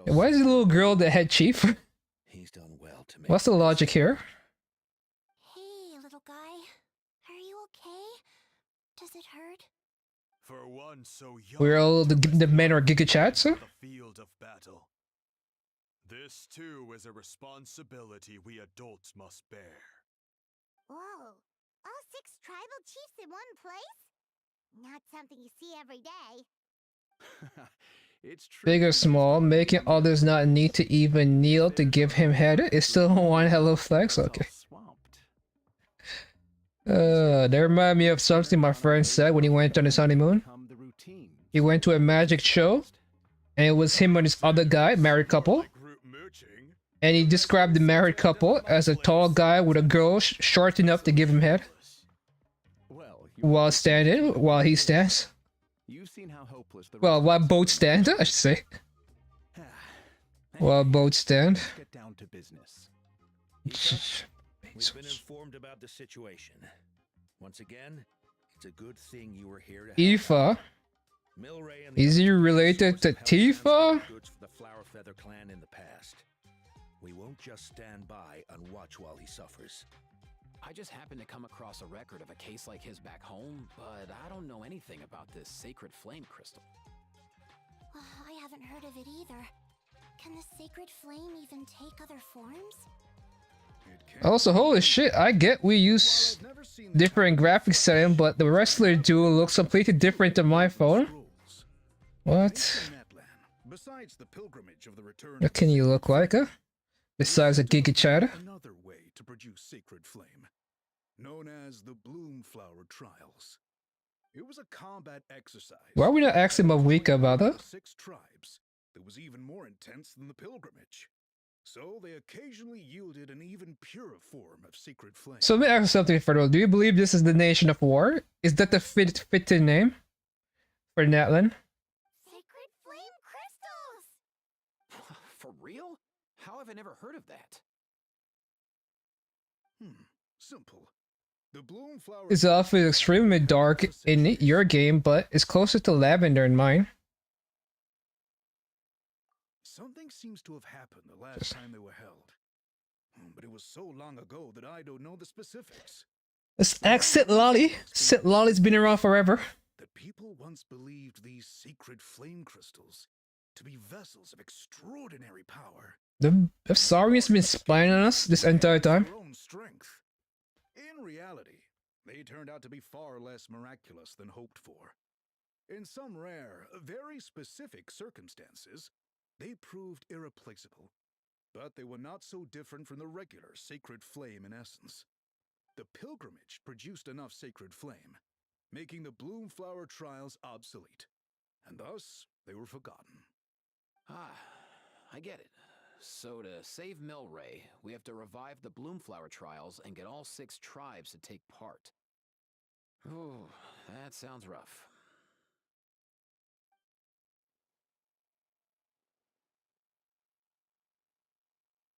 And why is the little girl the head chief? What's the logic here? Hey, little guy. Are you okay? Does it hurt? For one so young, We're all the men are Giga Chats, huh? the field of battle. This too is a responsibility we adults must bear. Whoa. All 6 tribal chiefs in one place? Not something you see every day. It's true. Big or small, making others not need to even kneel to give him head is still one hell of a flex. Okay. They remind me of something my friend said when he went on his honeymoon. He went to a magic show, and it was him and his other guy, married couple. And he described the married couple as a tall guy with a girl short enough to give him head. While he stands. You've seen how hopeless the Well, while both stand, I should say. While both stand. get down to business. We've been informed about the situation. Once again, it's a good thing you were here to help. Aoife. Milray and the Is he other related to source of Tifa? help goods for the Flower Feather clan in the past. We won't just stand by and watch while he suffers. I just happened to come across a record of a case like his back home, but I don't know anything about this sacred flame crystal. I haven't heard of it either. Can the sacred flame even take other forms? Also, holy shit, I get we use seen the different graphics setting, but the wrestler duel looks completely different to my phone. What? Besides the pilgrimage of the return What can you look like, huh? Besides a Giga Chad? Another way to produce sacred flame, known as the Bloomflower Trials. It was a combat exercise. Why are we not asking Mavika about that? 6 tribes that was even more intense than the pilgrimage. So they occasionally yielded an even purer form of sacred flame. So let me ask you something further. Do you believe this is the Nation of War? Is that the fitting name for Natlan? Sacred flame crystals! For real? How have I never heard of that? Simple. The Bloomflower It's often extremely dark in your game, but it's closer to lavender in mine. Something seems to have happened the last time they were held. But it was so long ago that I don't know the specifics. Let's ask Sit Lolly. Sit Lolly's been around forever. That people once believed these secret flame crystals to be vessels of extraordinary power. The Saurian's been spying on us this entire time. Their own strength. In reality, they turned out to be far less miraculous than hoped for. In some rare, very specific circumstances, they proved irreplaceable, but they were not so different from the regular sacred flame in essence. The pilgrimage produced enough sacred flame, making the Bloomflower Trials obsolete, and thus they were forgotten. Ah, I get it. So to save Milray, we have to revive the Bloomflower Trials and get all 6 tribes to take part. Ooh, that sounds rough.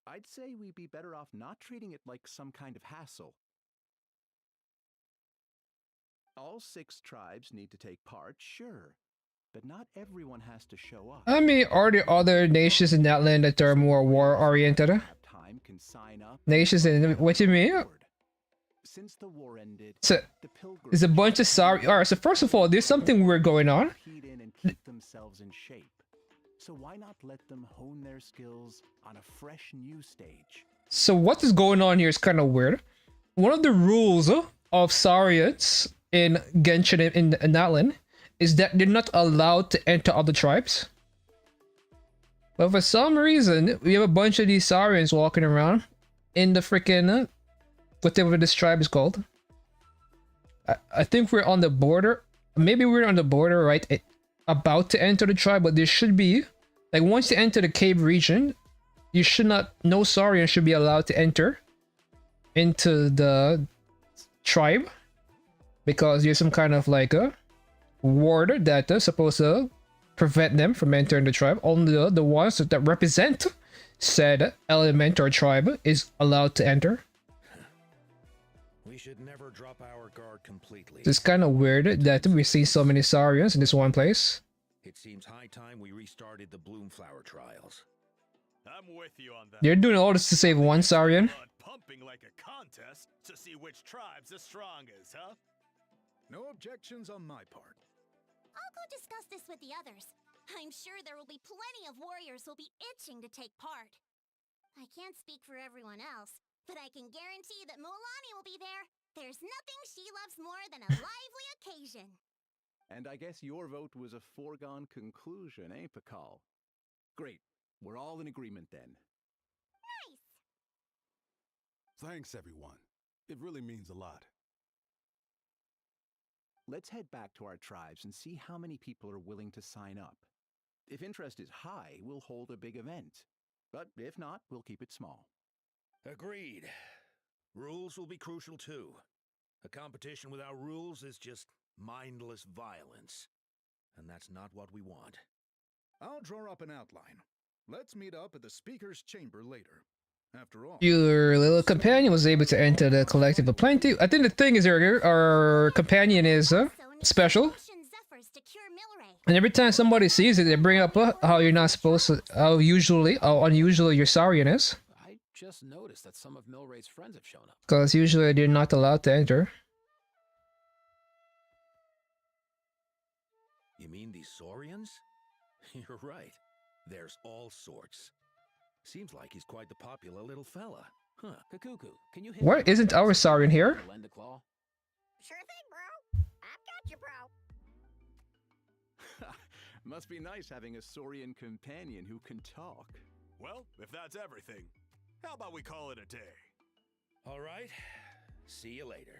I'd say we'd be better off not treating it like some kind of hassle. All 6 tribes need to take part, sure, but not everyone has to show up. I mean, are there other nations in that land that are more war-oriented? Time can sign up. Nations in... What do you mean? Since the war ended, So, there's a bunch of sorry... Alright, so first of all, there's something weird going on. And keep themselves in shape. So why not let them hone their skills on a fresh new stage? So what is going on here is kind of weird. One of the rules of Saurians in Genshin in Natlan is that they're not allowed to enter other tribes. But for some reason, we have a bunch of these Saurians walking around in the freaking whatever this tribe is called. I think we're on the border. Maybe we're on the border, right? About to enter the tribe, but there should be, like, once you enter the cave region, you should not, no Saurian should be allowed to enter into the tribe because there's some kind of like a ward that is supposed to prevent them from entering the tribe. Only the ones that represent said element or tribe is allowed to enter. We should never drop our guard completely. It's kind of weird that we see so many Saurians in this one place. It seems high time we restarted the Bloomflower Trials. I'm with you on that. They're doing all this to save one Saurian. Pumping like a contest to see which tribe's the strongest, huh? No objections on my part. I'll go discuss this with the others. I'm sure there will be plenty of warriors who'll be itching to take part. I can't speak for everyone else, but I can guarantee that Mualani will be there. There's nothing she loves more than a lively occasion. And I guess your vote was a foregone conclusion, eh, Pakal? Great. We're all in agreement then. Nice! Thanks, everyone. It really means a lot. Let's head back to our tribes and see how many people are willing to sign up. If interest is high, we'll hold a big event. But if not, we'll keep it small. Agreed. Rules will be crucial too. A competition without rules is just mindless violence. And that's not what we want. I'll draw up an outline. Let's meet up at the speaker's chamber later. After all, Your little companion was able to enter the collective of plenty. I think the thing is our companion is special. And every time somebody sees it, they bring up how you're not supposed to, how unusual your Saurian is. I just noticed that some of Milray's friends have shown up. Because usually they're not allowed to enter. You mean these Saurians? You're right. There's all sorts. Seems like he's quite the popular little fella. Huh. Kakuku, can you hit Why isn't our Saurian here? Lend a claw? Sure thing, bro. I've got you, bro. Must be nice having a Saurian companion who can talk. Well, if that's everything, how about we call it a day? All right. See you later.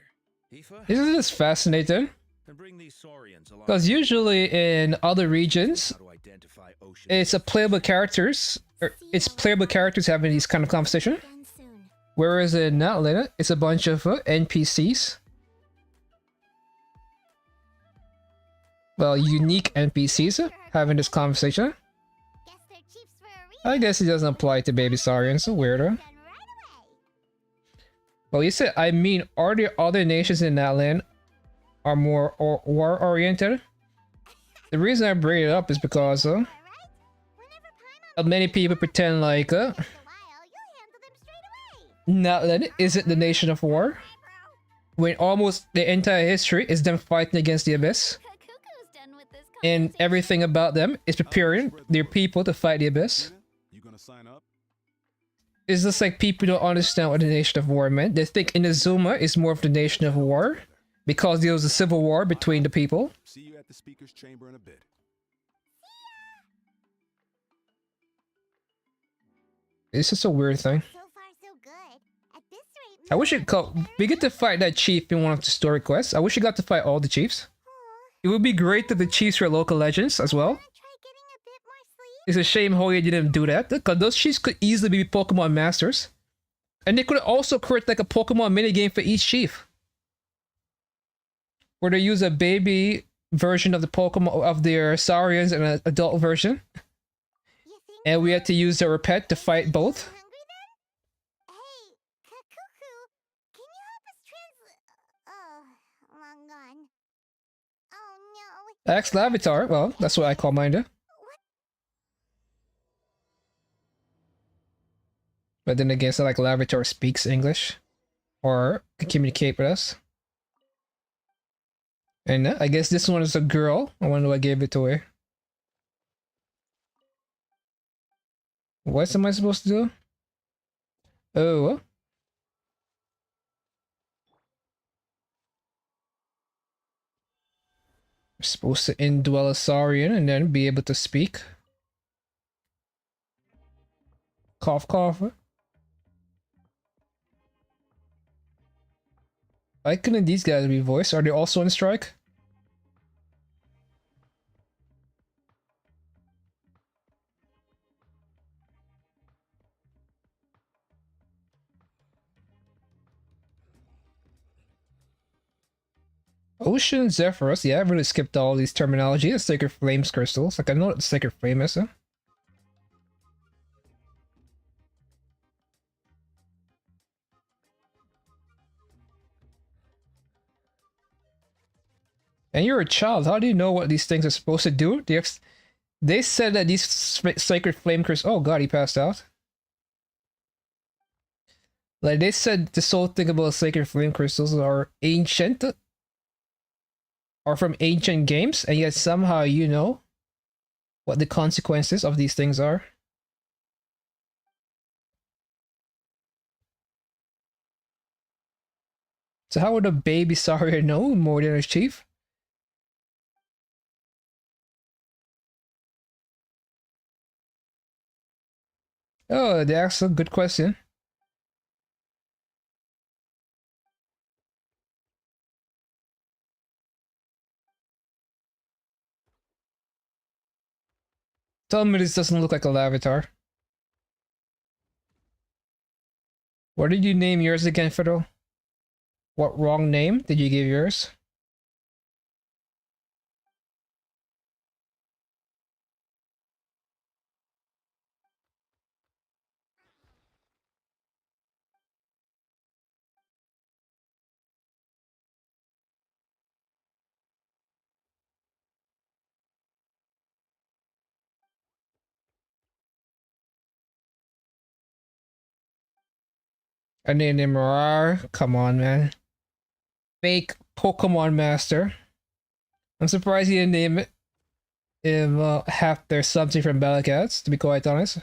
Aoife, Isn't this fascinating? and bring these Saurians along. Because usually in other regions, How to identify ocean. it's a playable characters, or it's playable characters having these kind of conversation. Again soon. Whereas in Atlanta, it's a bunch of NPCs. Well, unique NPCs having this conversation. Guess they're chiefs for a reason. I guess it doesn't apply to Baby Saurians, so weirdo. Done right away. Well, you said, I mean, are there other nations in that land are more war-oriented? The reason I bring it up is because All right. Whenever Paimon many people pretend like takes a while, you'll handle them straight away. Natlan isn't the nation of war, Hi, bro. when almost the entire history is them fighting against the Abyss, Kakuku's done with this and conversation. everything about them is preparing their people to fight the Abyss. Gina, you gonna sign up? It's just like people don't understand what the nation of war meant. They think Inazuma is more of the nation of war because there was a civil war between the people. See you at the speaker's chamber in a bit. It's just a weird thing. So far, so good. At this rate, I wish it we get to fight that chief in one of the story quests. I wish you got to fight all the chiefs. It would be great that the chiefs were local legends as well. try getting a bit more sleep. It's a shame Hoya didn't do that, because those chiefs could easily be Pokemon masters. And they could also create like a Pokemon minigame for each chief, where they use a baby version of the Pokemon of their Saurians and an adult version. You think And we had to use their pet to fight both. hungry then? Hey, Kakuku, can you help us translate? Oh, long gone. Oh no. Ask Lavatar, well, that's what I call mine. What? But then again, it's not like Lavatar speaks English or can communicate with us. And I guess this one is a girl. I wonder why I gave it to her. What am I supposed to do? Oh. I'm supposed to indwell a Saurian and then be able to speak. Cough, cough. Why couldn't these guys be voiced? Are they also on strike? Ocean Zephyrus, yeah, I've really skipped all these terminology. The Sacred Flames crystals. Like, I know what the Sacred Flame is, huh? And you're a child. How do you know what these things are supposed to do? They said that these Sacred Flame crystals... Oh god, he passed out. Like, they said this whole thing about Sacred Flame crystals are ancient. Are from ancient games, and yet somehow you know what the consequences of these things are. So how would a baby Saria know more than a chief? Oh, that's a good question. Tell me this doesn't look like a Lavatar. What did you name yours again, Fiddle? What wrong name did you give yours? I named him Rar. Come on, man. Fake Pokemon Master. I'm surprised he didn't name it. If half there's something from Bellacats, to be quite honest.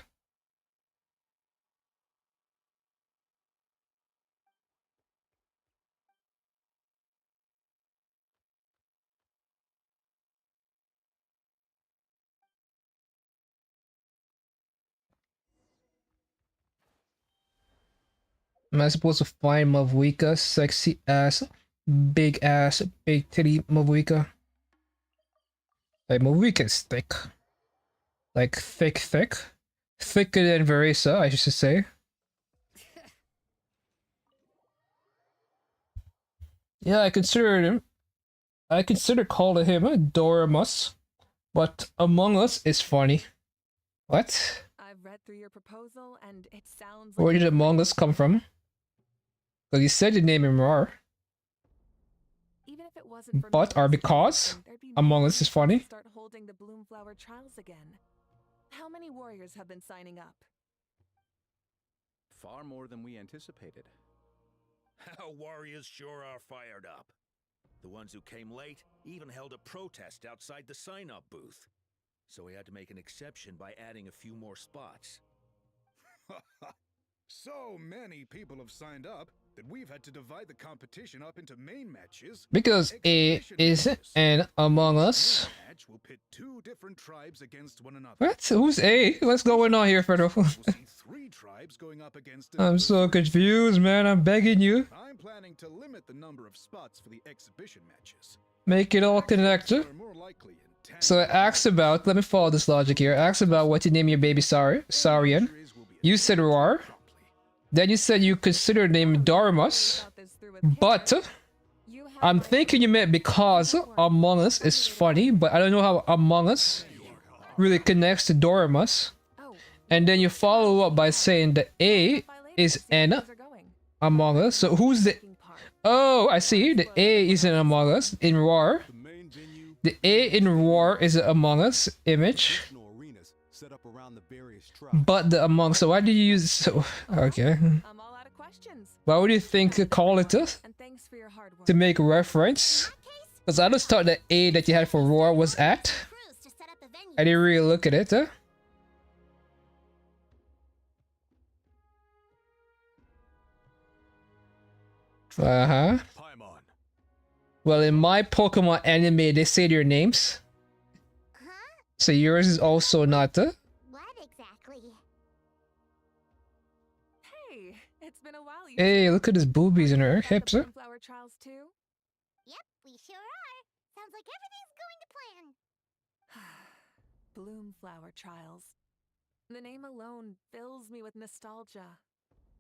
Am I supposed to find Mavuika? Sexy ass, big titty Mavuika. Like Mavuika is thick. Like thick. Thicker than Varesa, I should say. Yeah, I consider calling him Doramus, but Among Us is funny. What? I've read through your proposal and it sounds Where like did Among Us come from? Because you said you name him Rar. even if it wasn't for But or because there'd be Among no Us is reason to funny. start holding the Bloomflower trials again. How many warriors have been signing up? Far more than we anticipated. Our warriors sure are fired up. The ones who came late even held a protest outside the sign-up booth. So we had to make an exception by adding a few more spots. So many people have signed up that we've had to divide the competition up into main matches. Because A is an Among Us. Match will pit two different tribes against one another. What? Who's A? What's going on here, Federal? We'll see three tribes going up against I'm so confused, man. I'm begging you. I'm planning to limit the number of spots for the exhibition matches. Make it all connected. So I asked about, let me follow this logic here. I asked about what you name your baby Saurian. You said Rar. Then you said you consider name Daramus. But I'm thinking you meant because Among Us is funny, but I don't know how Among Us really connects to Doramus. And then you follow up by saying the A is an Among Us. So who's the... Oh, I see. The A is an Among Us in Rar. The A in War is an Among Us image. But the Among Us, so why do you use... So, okay. Why would you think call it to make reference? Because I just thought the A that you had for Roar was at. I didn't really look at it. Uh-huh. Well, in my Pokemon anime, they say their names. So yours is also not What exactly? Hey, it's been a while. Hey, look at his boobies and her hips. Bloomflower trials too? Yep, we sure are. Sounds like everything's going to plan. Bloomflower trials. The name alone fills me with nostalgia.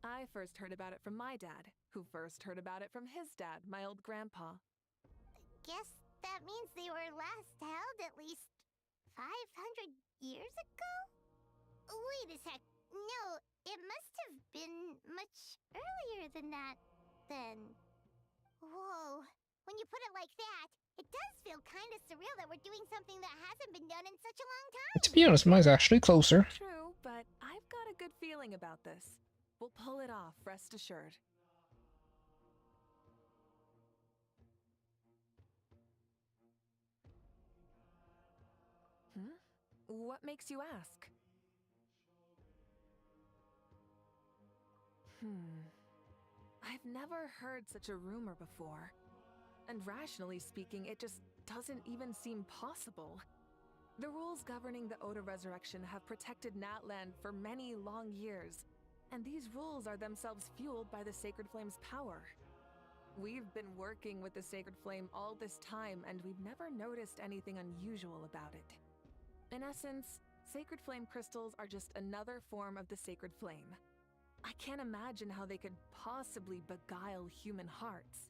I first heard about it from my dad, who first heard about it from his dad, my old grandpa. Guess that means they were last held at least 500 years ago? Wait a sec. No, it must have been much earlier than that, then. Whoa. When you put it like that, it does feel kind of surreal that we're doing something that hasn't been done in such a long time. To be honest, mine's actually closer. True, but I've got a good feeling about this. We'll pull it off, rest assured. What makes you ask? I've never heard such a rumor before. And rationally speaking, it just doesn't even seem possible. The rules governing the Oda Resurrection have protected Natland for many long years, and these rules are themselves fueled by the Sacred Flame's power. We've been working with the Sacred Flame all this time, and we've never noticed anything unusual about it. In essence, Sacred Flame crystals are just another form of the Sacred Flame. I can't imagine how they could possibly beguile human hearts.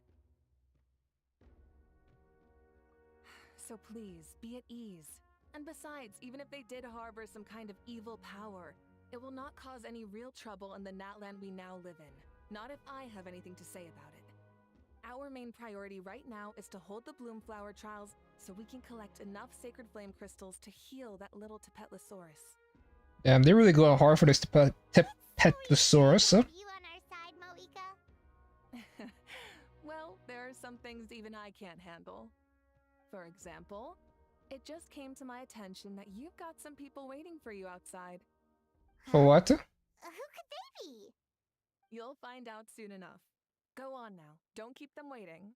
So please, be at ease. And besides, even if they did harbor some kind of evil power, it will not cause any real trouble in the Natland we now live in. Not if I have anything to say about it. Our main priority right now is to hold the Bloomflower trials so we can collect enough Sacred Flame crystals to heal that little Tepetlosaurus. Damn, they're really going hard for this Tepetlosaurus, huh? You on our side, Moika? Well, there are some things even I can't handle. For example, it just came to my attention that you've got some people waiting for you outside. For what? Who could they be? You'll find out soon enough. Go on now. Don't keep them waiting.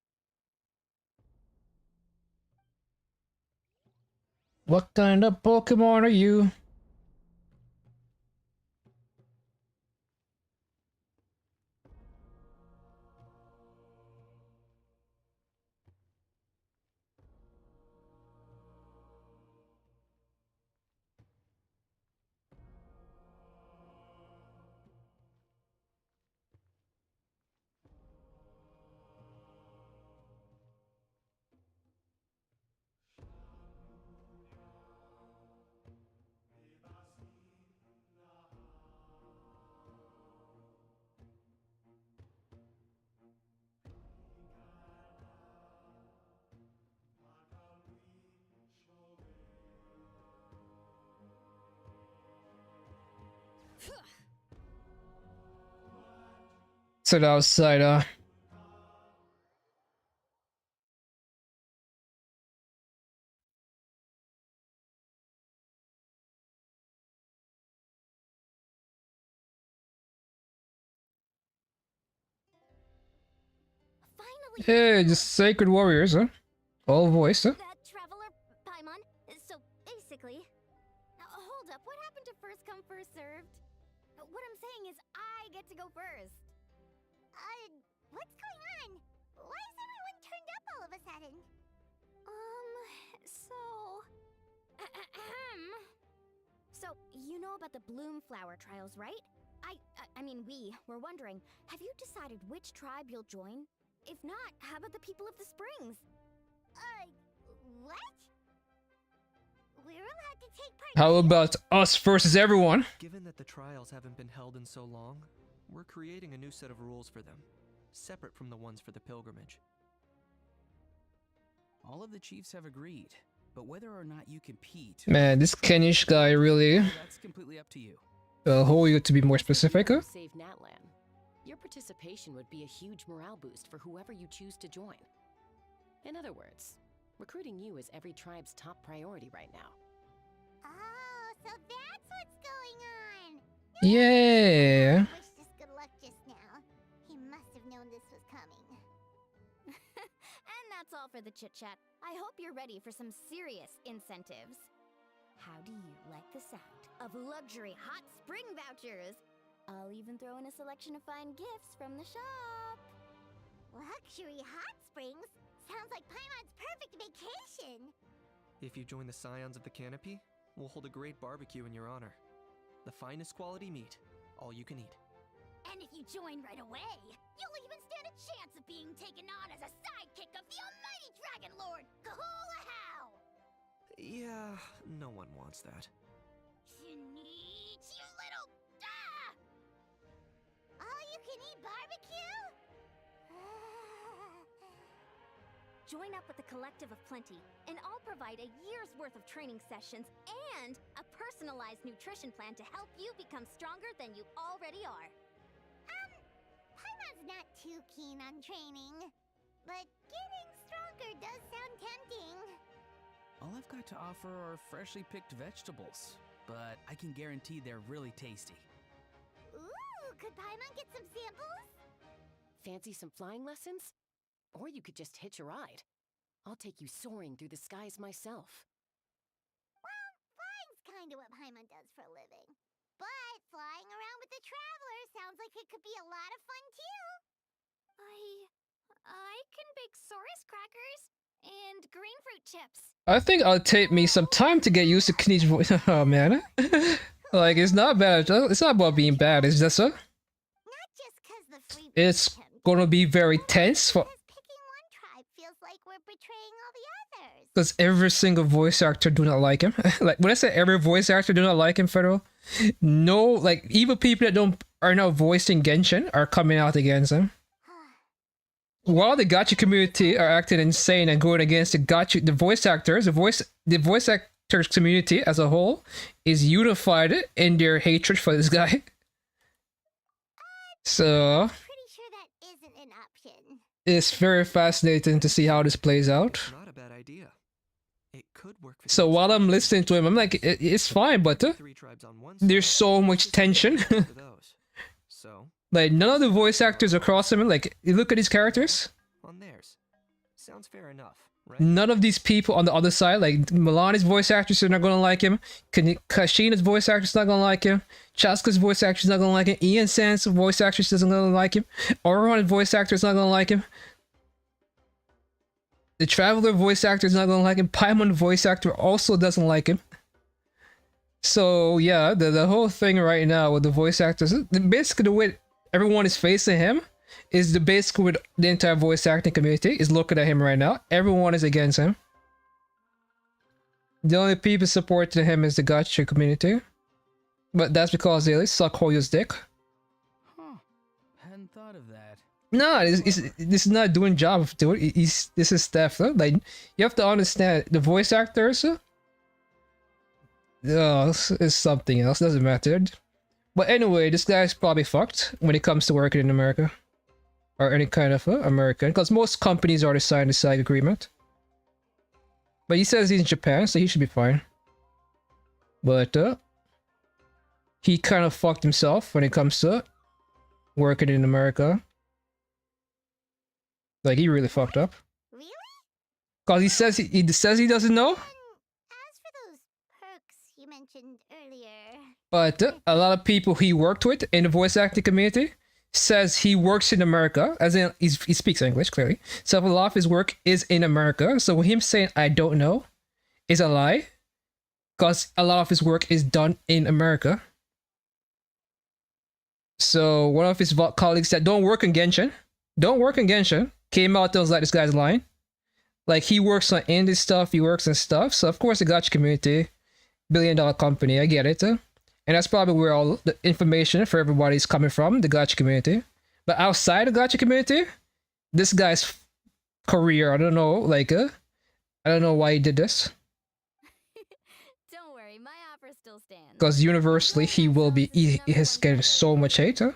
What kind of Pokemon are you? Sit outside, Hey, just sacred warriors, huh? All voice, huh? That traveler, Paimon. So basically, hold up. What happened to first come, first served? What I'm saying is, I get to go first. What's going on? Why is everyone turned up all of a sudden? So, so you know about the bloom flower trials, right? I mean, we were wondering. Have you decided which tribe you'll join? If not, how about the people of the springs? What? We're allowed to take part. How about us versus everyone? Given that the trials haven't been held in so long, we're creating a new set of rules for them, separate from the ones for the pilgrimage. All of the chiefs have agreed, but whether or not you compete... Man, this Kenish guy really... That's completely up to you. Who you to be more specific, huh? Save Natlan. Your participation would be a huge morale boost for whoever you choose to join. In other words, recruiting you is every tribe's top priority right now. Oh, so that's what's going on. Yeah. Wished us good luck just now. He must have known this was coming. And that's all for the chit-chat. I hope you're ready for some serious incentives. How do you like the sound of luxury hot spring vouchers? I'll even throw in a selection of fine gifts from the shop. Luxury hot springs? Sounds like Paimon's perfect vacation. If you join the Scions of the Canopy, we'll hold a great barbecue in your honor. The finest quality meat, all you can eat. And if you join right away, you'll even stand a chance of being taken on as a sidekick of the almighty Dragon Lord, Kahulahau! Yeah, no one wants that. Sneech, you little... All-you-can-eat barbecue? Join up with the Collective of Plenty, and I'll provide a year's worth of training sessions and a personalized nutrition plan to help you become stronger than you already are. Paimon's not too keen on training, but getting stronger does sound tempting. All I've got to offer are freshly picked vegetables, but I can guarantee they're really tasty. Ooh, could Paimon get some samples? Fancy some flying lessons? Or you could just hitch a ride. I'll take you soaring through the skies myself. Well, flying's kind of what Paimon does for a living. But flying around with the Traveler sounds like it could be a lot of fun too. I can bake Saurus crackers and green fruit chips. I think I'll take me some time to get used to Kenich's voice. Oh man. Like, it's not bad. It's not about being bad. It's just Not just 'cause the free it's gonna be very tense for... picking one tribe feels like we're betraying all the others. Because every single voice actor do not like him. Like, when I say every voice actor do not like him, Federal, no, like, even people that are not voicing Genshin are coming out against him. While the gacha community are acting insane and going against the voice actors, the voice actors community as a whole is unified in their hatred for this guy. So Pretty sure that isn't an option. it's very fascinating to see how this plays out. Not a bad idea. It could work for So while I'm listening to him, I'm like, it's fine, but there's so much tension. So Like, none of the voice actors across him, like, you look at these characters, on theirs. Sounds fair enough, right? none of these people on the other side, like, Milani's voice actress are not gonna like him, Kashina's voice actress not gonna like him, Chaska's voice actress not gonna like him, Ian San's voice actress isn't gonna like him, Auron's voice actor is not gonna like him, the Traveler voice actor is not gonna like him, Paimon voice actor also doesn't like him. So, yeah, the whole thing right now with the voice actors, basically the way everyone is facing him is basically with the entire voice acting community is looking at him right now. Everyone is against him. The only people supporting him is the gacha community. But that's because they suck Hoyo's dick. Huh. Hadn't thought of that. No, this is not doing job, dude. This is stuff. Like, you have to understand, the voice actors, it's something else. Doesn't matter. But anyway, this guy's probably fucked when it comes to working in America. Or any kind of American. Because most companies already signed a side agreement. But he says he's in Japan, so he should be fine. But he kind of fucked himself when it comes to working in America. Like, he really fucked up. Really? Because he says he doesn't know. As for those perks you mentioned earlier. But a lot of people he worked with in the voice acting community says he works in America, as in he speaks English, clearly. So a lot of his work is in America. So him saying, I don't know, is a lie. Because a lot of his work is done in America. So one of his colleagues that don't work in Genshin, came out and was like, this guy's lying. Like, he works on indie stuff, he works on stuff. So of course the gacha community, billion-dollar company, I get it. And that's probably where all the information for everybody is coming from, the gacha community. But outside the gacha community, this guy's career, I don't know, like, I don't know why he did this. Don't worry, my offer still stands. Because universally, he is getting so much hate, huh?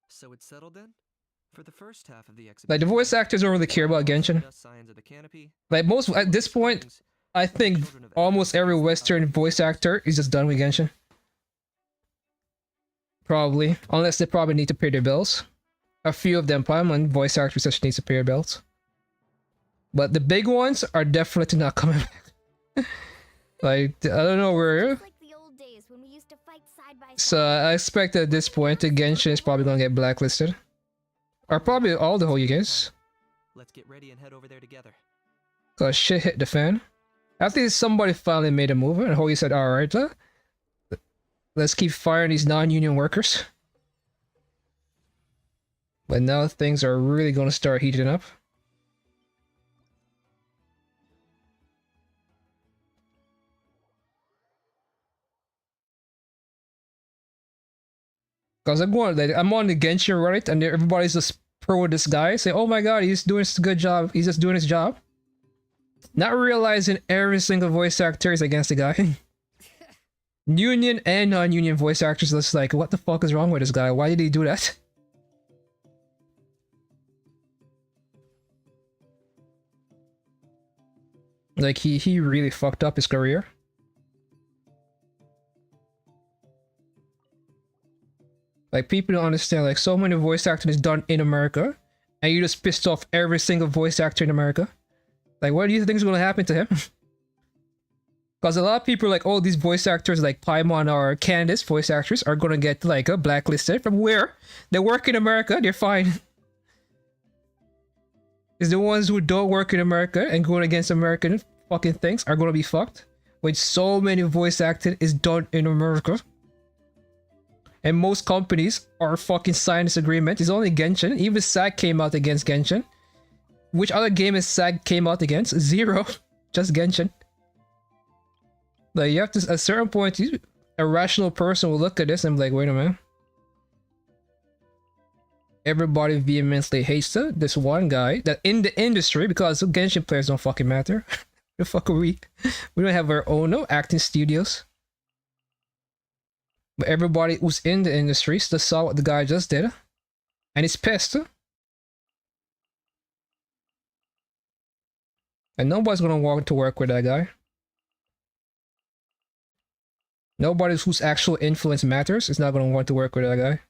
So it's settled then? For the first half of the exhibition, like, the voice actors don't really care about Genshin. Like, most, at this point, I think almost every Western voice actor is just done with Genshin. Probably. Unless they probably need to pay their bills. A few of them, probably, voice actors just need to pay their bills. But the big ones are definitely not coming back. Like, I don't know where. So I expect at this point, the Genshin is probably gonna get blacklisted. Or probably all the Hoyugans. Let's get ready and head over there together. Cause shit hit the fan. After somebody finally made a move, and Hoyu said, alright, let's keep firing these non-union workers. But now things are really gonna start heating up. Cause I'm on the Genshin Reddit and everybody's just pro this guy. Say, oh my god, he's doing a good job. He's just doing his job. Not realizing every single voice actor is against the guy. Union and non-union voice actors just like, what the fuck is wrong with this guy? Why did he do that? Like, he really fucked up his career. Like, people don't understand, like, so many voice acting is done in America, and you just pissed off every single voice actor in America. Like, what do you think is gonna happen to him? Because a lot of people are like, oh, these voice actors like Paimon or Candice voice actors are gonna get, like, blacklisted. From where? They work in America, they're fine. It's the ones who don't work in America and going against American fucking things are gonna be fucked. When so many voice acting is done in America. And most companies are fucking signed this agreement. It's only Genshin. Even SAG came out against Genshin. Which other game is SAG came out against? Zero. Just Genshin. Like, you have to, at a certain point, a rational person will look at this and be like, wait a minute. Everybody vehemently hates this one guy that in the industry, because Genshin players don't fucking matter. The fuck are we? We don't have our own acting studios. But everybody who's in the industry still saw what the guy just did. And he's pissed. And nobody's gonna want to work with that guy. Nobody whose actual influence matters is not gonna want to work with that guy.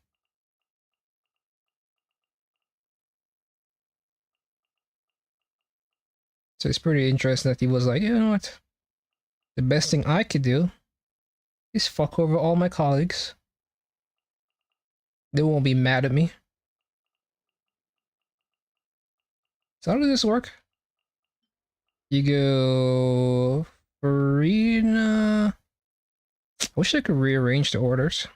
So it's pretty interesting that he was like, you know what? The best thing I could do is fuck over all my colleagues. They won't be mad at me. So how does this work? You go... Arena... I wish I could rearrange the orders.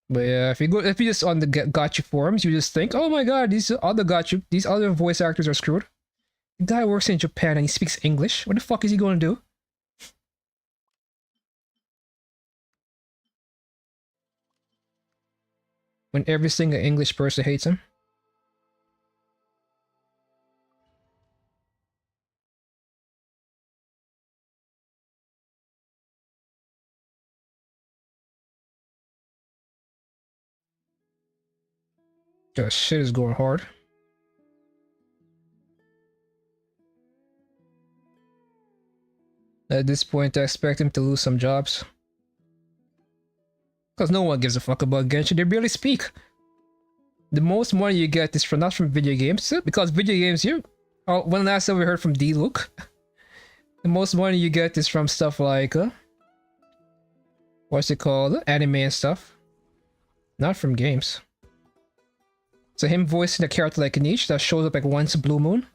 But yeah, if you just on the gacha forums, you just think, oh my god, these other voice actors are screwed. The guy works in Japan and he speaks English. What the fuck is he going to do? When every single English person hates him. That shit is going hard. At this point, I expect him to lose some jobs. Because no one gives a fuck about Genshin, they barely speak. The most money you get is from not from video games, because video games here. Oh, when last time we heard from D-Luke, the most money you get is from stuff like what's it called? Anime and stuff. Not from games. So him voicing a character like Niche that shows up like once a blue moon.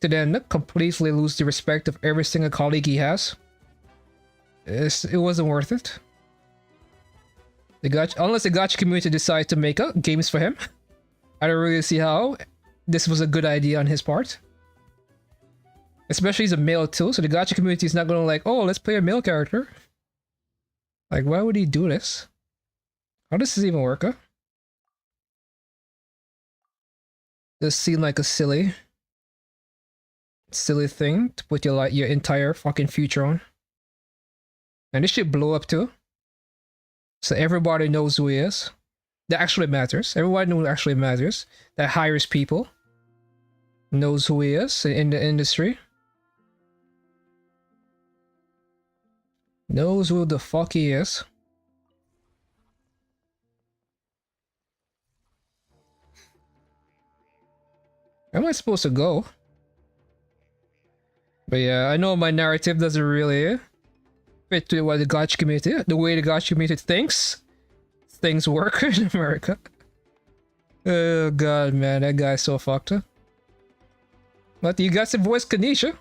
To then completely lose the respect of every single colleague he has. It wasn't worth it. Unless the gacha community decides to make games for him. I don't really see how this was a good idea on his part. Especially he's a male too, so the gacha community is not gonna like, oh, let's play a male character. Like, why would he do this? How does this even work, huh? This seemed like a silly thing to put your entire fucking future on. And this should blow up too. So everybody knows who he is. That actually matters. Everybody knows actually matters. That hires people. Knows who he is in the industry. Knows who the fuck he is. Where am I supposed to go? But yeah, I know my narrative doesn't really fit to what the gacha community, the way the gacha community thinks things work in America. Oh god, man, that guy's so fucked up. But you got to voice Kanisha.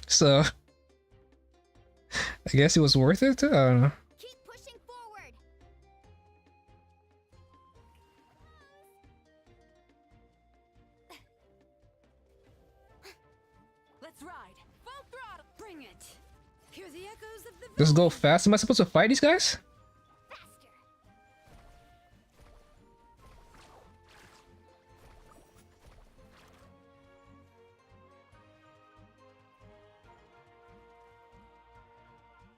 So I guess it was worth it? I don't know. Keep pushing forward. Let's ride. Full throttle. Bring it. Hear the echoes of the Just go fast. Am I supposed to fight these guys?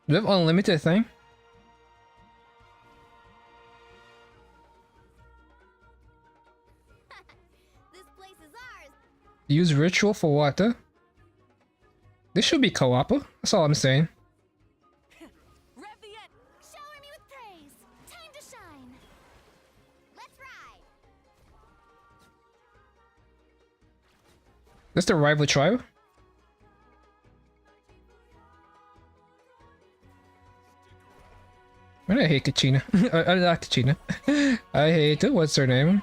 Do you have unlimited thing? This place is ours. Use ritual for what? This should be co-op. That's all I'm saying. Shower me with praise. Time to shine. Let's ride. This the rival tribe? I hate Kachina. I like Kachina. I hate it. What's her name?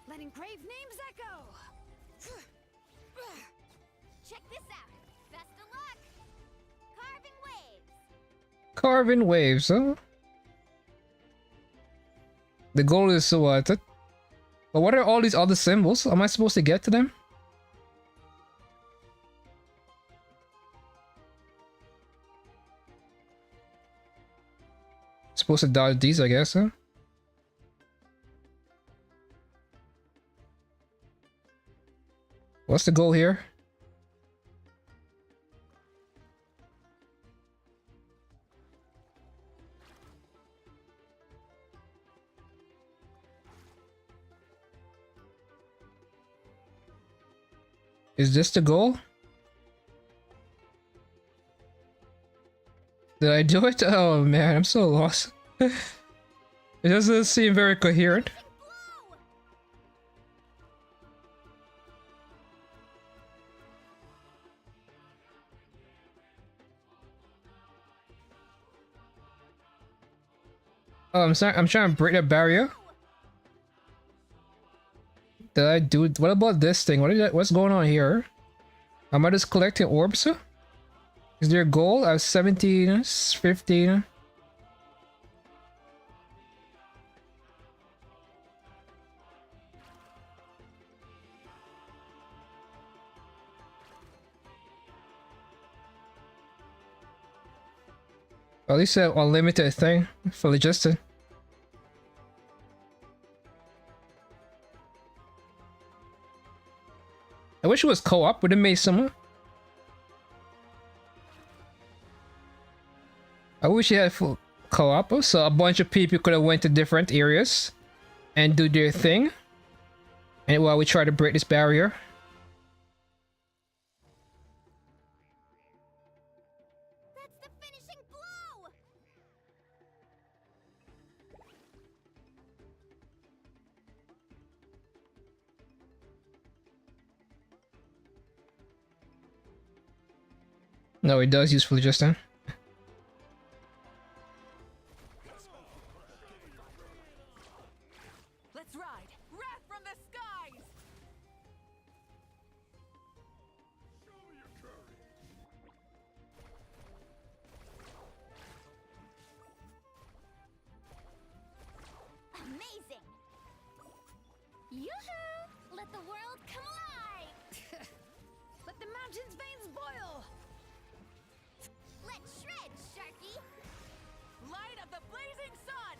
letting grave names echo. Check this out. Best of luck. Carving waves. Carving waves, huh? The goal is what? But what are all these other symbols? Am I supposed to get to them? Supposed to dodge these, I guess, huh? What's the goal here? Is this the goal? Did I do it? Oh man, I'm so lost. It doesn't seem very coherent. Oh, I'm sorry. I'm trying to break that barrier. Did I do it? What about this thing? What's going on here? Am I just collecting orbs? Is there a goal? I have 17, 15. At least an unlimited thing for logistics. I wish it was co-op, would have made some. I wish you had co-op, so a bunch of people could have went to different areas and do their thing. And while we try to break this barrier. That's the finishing blow! No, it does use phlogiston. Let's ride! Wrath from the skies! Amazing! Yoo-hoo! Let the world come alive! Let the mountain's veins boil! Let's shred, Sharky! Light of the blazing sun!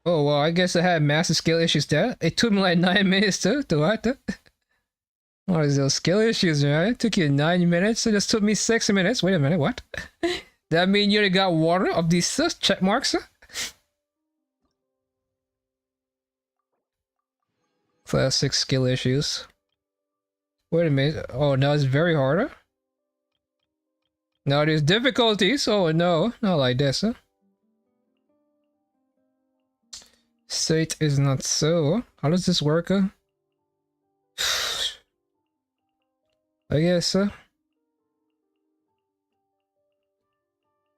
Oh, well, I guess I had massive skill issues there. It took me like 9 minutes to what? What is those skill issues, man? It took you 9 minutes, it just took me 6 minutes. Wait a minute, what? That mean you already got water of these check marks? Classic skill issues. Wait a minute. Oh, now it's very harder? Now there's difficulties. Oh no, not like this, huh? State is not so. How does this work? I guess.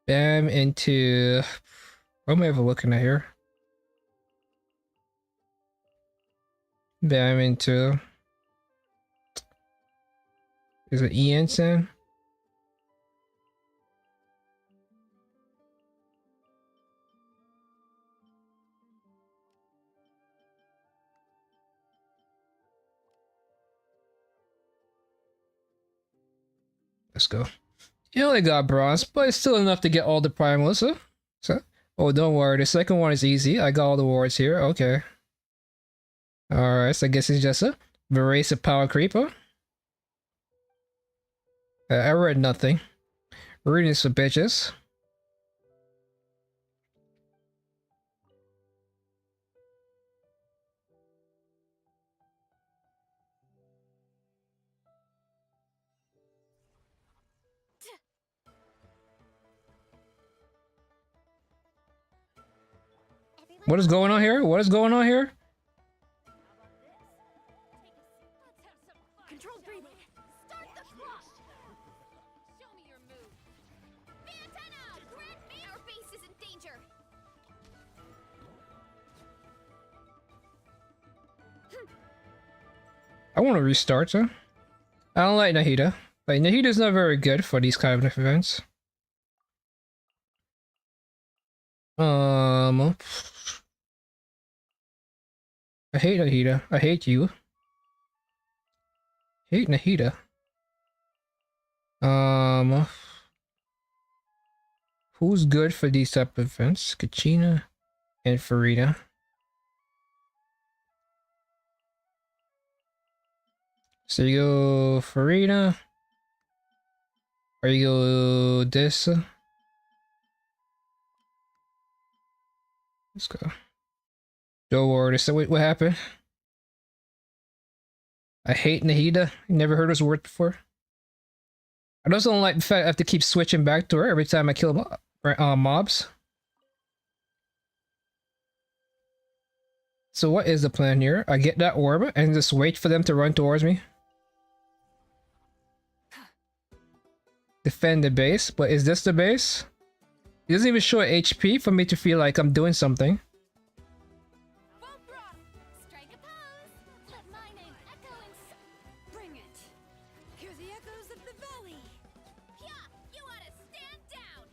Bam into. What am I ever looking at here? Bam into. Is it Ensign? Let's go. You only got bronze, but it's still enough to get all the primals, huh? So, oh, don't worry. The second one is easy. I got all the wards here. Okay. Alright, so I guess it's just a Varesa power creeper. I read nothing. Reading this for bitches. What is going on here? What is going on here? Controlled breathing. Start the clock! Show me your move. Vantana! Grant me! Our base is in danger! I want to restart, huh? I don't like Nahida. Like, Nahida's not very good for these kind of events. I hate Nahida. I hate you. Hate Nahida. Who's good for these type of events? Kachina and Farida. So you go Farida. Or you go this. Let's go. Don't worry. So wait, what happened? I hate Nahida. Never heard this word before. I just don't like the fact I have to keep switching back to her every time I kill mobs. So what is the plan here? I get that orb and just wait for them to run towards me. Defend the base, but is this the base? It doesn't even show HP for me to feel like I'm doing something. Strike a pose! Let my name echo in Bring it! Hear the echoes of the valley! Yeah, you ought to stand down!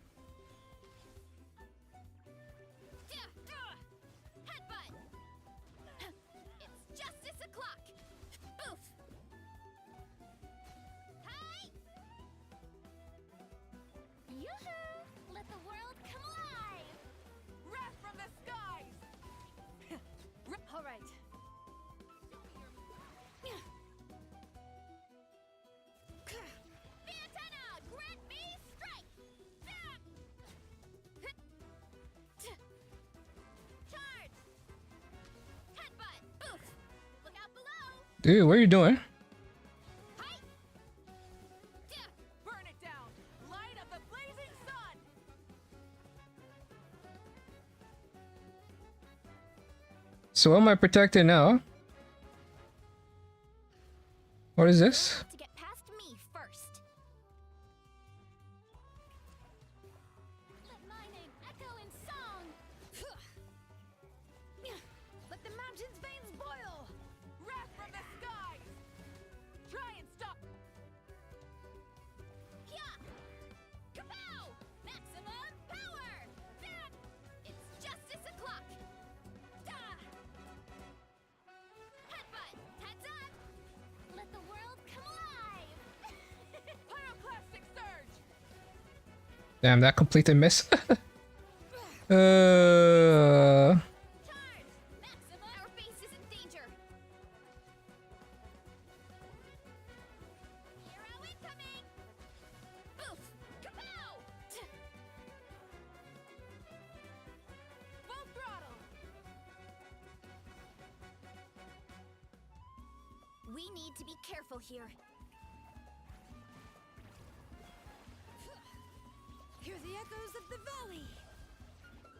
Headbutt! It's justice o'clock! Boof! Hi! Yoo-hoo! Let the world come alive! Wrath from the skies! All right. Dude, what are you doing? Burn it down! Light of the blazing sun! So what am I protecting now? What is this? To get past me first. Let my name echo in song. Let the mountain's veins boil! Wrath from the skies! Try and stop! Yeah! Kapow! Maximum power! Then it's justice o'clock. Da! Headbutt! Heads up! Let the world come alive! Pyroclastic surge! Damn, that completed miss. Maxima, our base is in danger. Hero incoming! Oof! Kapow! Full throttle! We need to be careful here. Hear the echoes of the valley.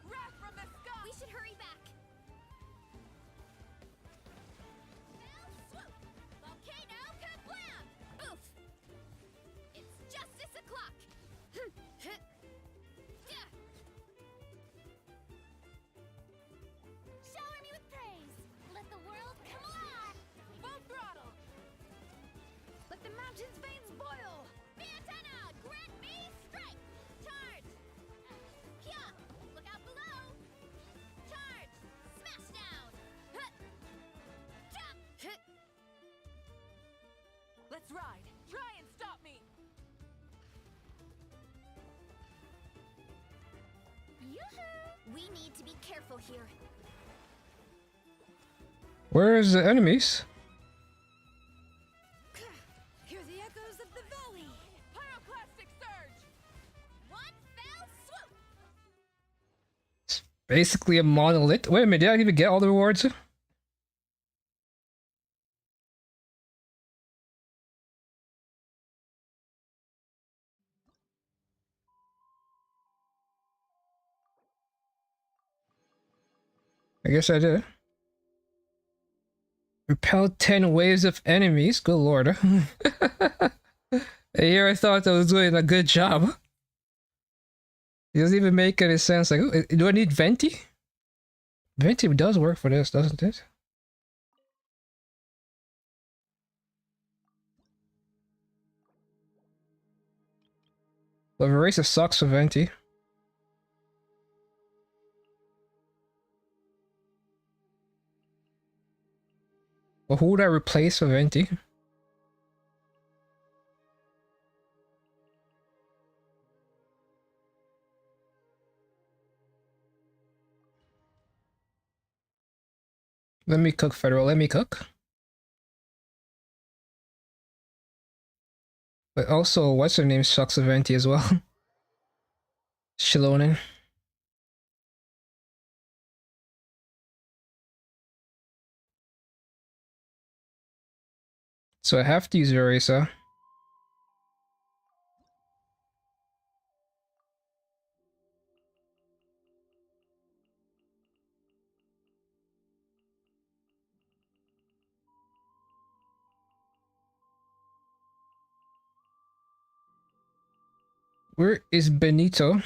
Wrath from the sky! We should hurry back. Fell swoop! Volcano kablam! Oof! It's justice o'clock. Shower me with praise. Let the world come alive. Full throttle! Let the mountain's veins boil! Antenna, grant me strength. Charge! Kia! Look out below! Charge! Smash down! Jump! Let's ride! Try and stop me! Yoo-hoo! We need to be careful here. Where's the enemies? Hear the echoes of the valley. Pyroclastic surge! One fell swoop! It's basically a monolith. Wait a minute, did I even get all the rewards? I guess I did. Repel 10 waves of enemies. Good lord. Here I thought I was doing a good job. It doesn't even make any sense. Like, oh, do I need Venti? Venti does work for this, doesn't it? But Varesa sucks for Venti. Well, who would I replace for Venti? Let me cook, Federal. Let me cook. But also, what's her name sucks for Venti as well. Shilonen. So I have to use Varesa. Where is Benito?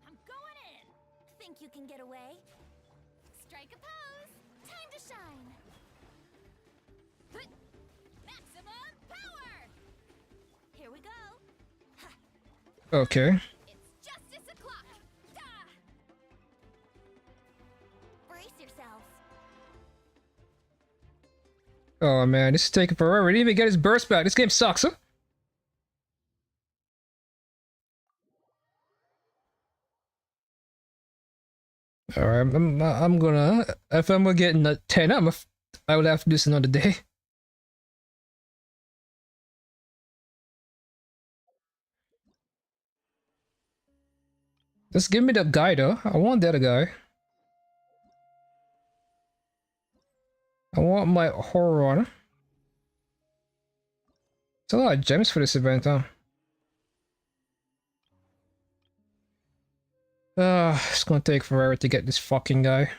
I'm going in. Think you can get away? Strike a pose. Time to shine. Maximum power. Here we go. Okay. It's justice o'clock. Brace yourselves. Oh man, this is taking forever. He didn't even get his burst back. This game sucks, huh? Alright, I'm gonna, if I'm gonna get a 10, I would have to do this another day. Just give me that guy though. I want that guy. I want my horror on. It's a lot of gems for this event, huh? It's gonna take forever to get this fucking guy.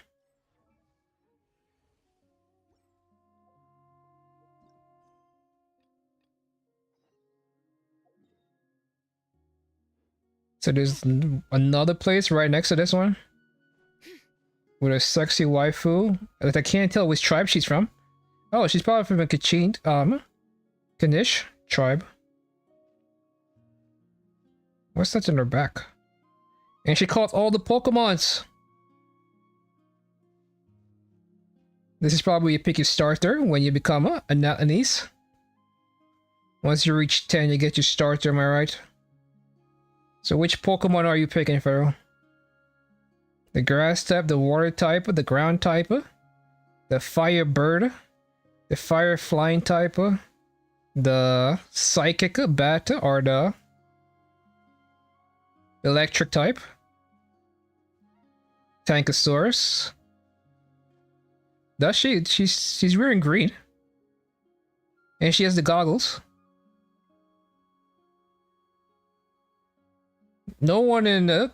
So there's another place right next to this one with a sexy waifu that I can't tell which tribe she's from. Oh, she's probably from a Kanish tribe. What's that in her back? And she caught all the Pokemons. This is probably a picky starter when you become a niece. Once you reach 10, you get your starter, am I right? So which Pokemon are you picking, Pharaoh? The grass type, the water type, the ground type, the fire bird, the fire flying type, the psychic bat, or the electric type, Tankosaurus. Does she? She's wearing green. And she has the goggles. No one in the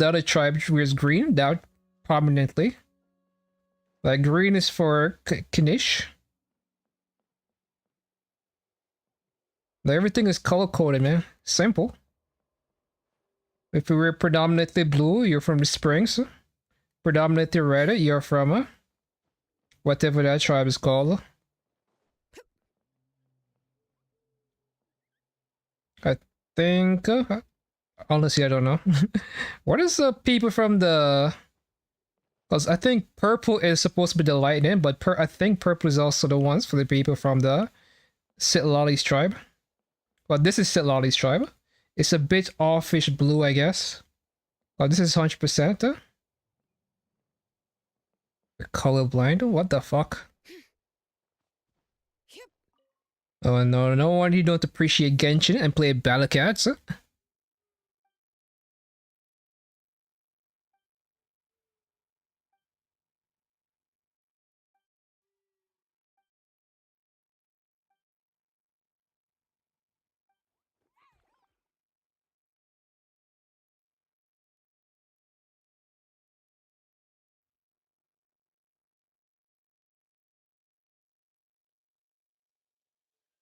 other tribe wears green that prominently. Like green is for Kanish. Like, everything is color coded, man. Simple. If you were predominantly blue, you're from the Springs. Predominantly red, you're from whatever that tribe is called. I think honestly, I don't know. What is the people from the... Because I think purple is supposed to be the lightning, but I think purple is also the ones for the people from the Sitlali's tribe. Well, this is Sitlali's tribe. It's a bit offish blue, I guess. Oh, this is 100%. Colorblind? What the fuck? Oh no, no wonder you don't appreciate Genshin and play Battle Cats.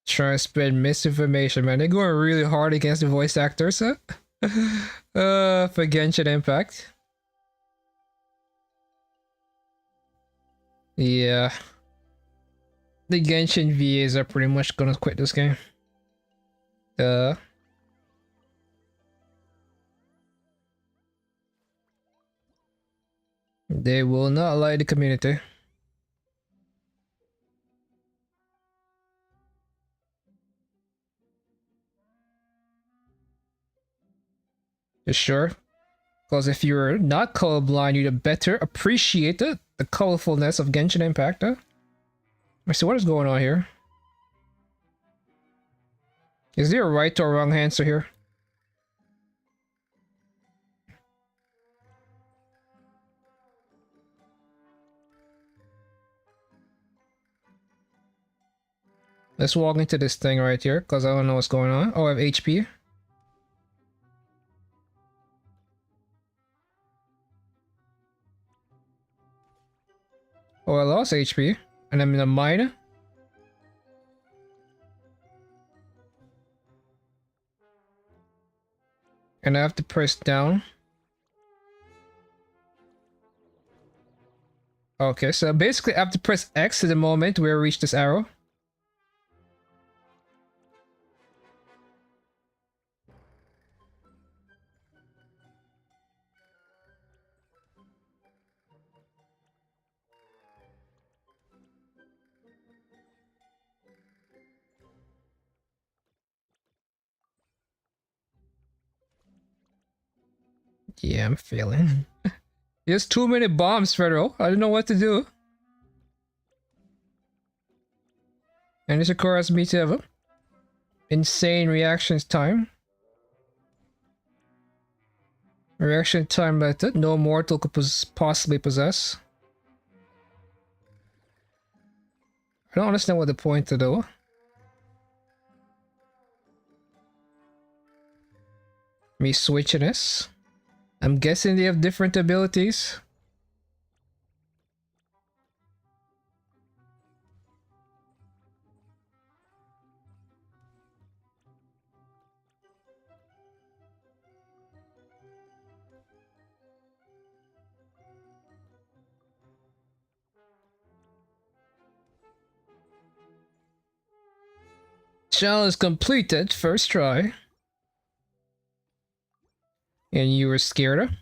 Trying to spread misinformation, man. They're going really hard against the voice actors, for Genshin Impact. Yeah. The Genshin VAs are pretty much gonna quit this game. They will not lie to the community. You sure? Because if you're not colorblind, you'd better appreciate the colorfulness of Genshin Impact. I see what is going on here. Is there a right or wrong answer here? Let's walk into this thing right here, because I don't know what's going on. Oh, I have HP. Oh, I lost HP. And I'm in a mine. And I have to press down. Okay, so basically I have to press X at the moment where I reach this arrow. Yeah, I'm failing. There's too many bombs, Federal. I don't know what to do. And this requires me to have a insane reactions time. Reaction time method. No mortal could possibly possess. I don't understand what the point is though. Me switching this. I'm guessing they have different abilities. Challenge completed. First try. And you were scared?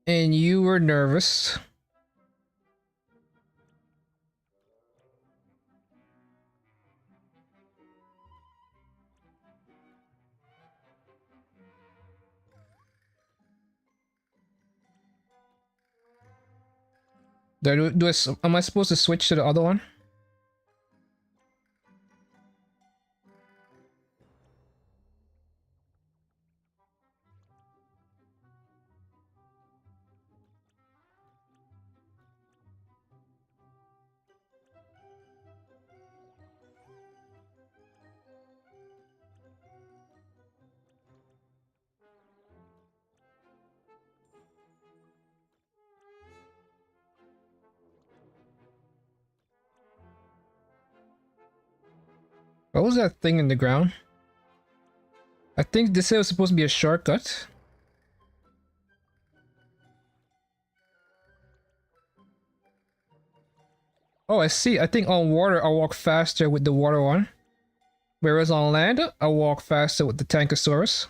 And you were nervous. Am I supposed to switch to the other one? What was that thing in the ground? I think this was supposed to be a shortcut. Oh, I see. I think on water, I walk faster with the water one. Whereas on land, I walk faster with the Tankosaurus.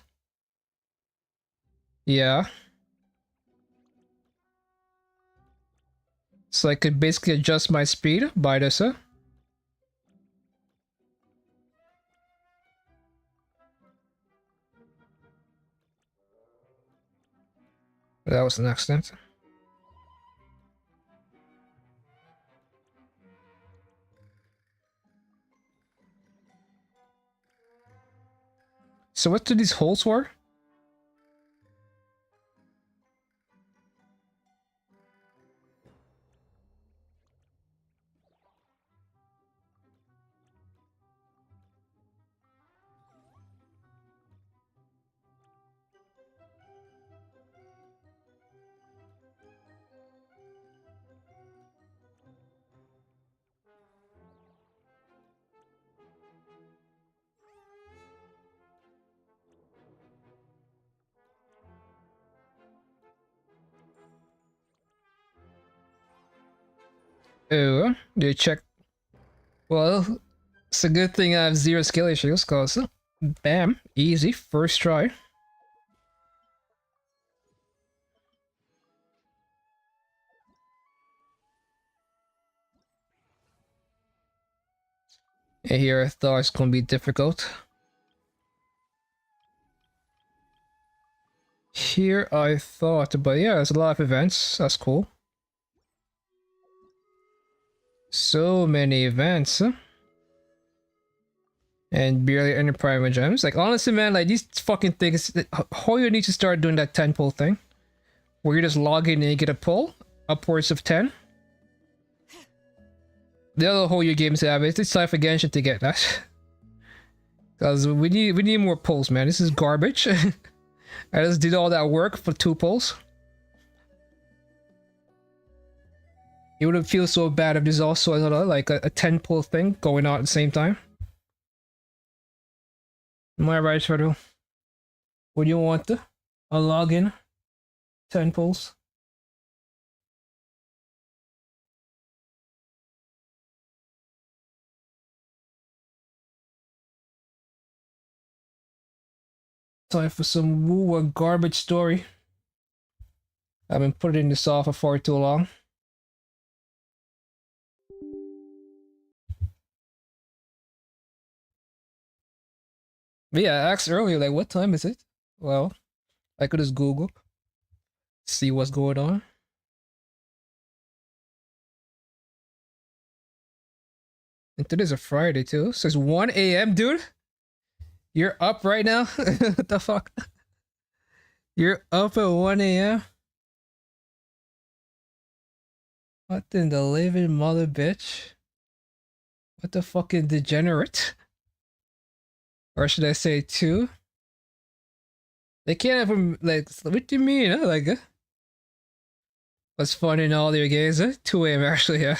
Yeah. So I could basically adjust my speed by this, huh? That was an accident. So what do these holes for? Oh, do you check? Well, it's a good thing I have 0 skill issues, cause bam, easy, first try. And here I thought it's gonna be difficult. Here I thought, but yeah, there's a lot of events, that's cool. So many events, huh? And barely any private gems. Like, honestly, man, like, these fucking things, Hoyo needs to start doing that 10 pull thing. Where you just log in and you get a pull, upwards of 10. The other Hoyo games have it. It's time for Genshin to get that. Because we need more pulls, man. This is garbage. I just did all that work for 2 pulls. It wouldn't feel so bad if there's also another, like, a 10 pull thing going on at the same time. Am I right, Shadow? Would you want to log in 10 pulls? Time for some woo garbage story. I've been putting this off for far too long. But yeah, I asked earlier, like, what time is it? Well, I could just Google, see what's going on. And today's a Friday too. So it's 1 a.m., dude. You're up right now? What the fuck? You're up at 1 a.m.? What in the living mother bitch? What the fucking degenerate? Or should I say 2? They can't even, like, what do you mean? Huh? Like, what's fun in all their games? 2 a.m. actually, yeah.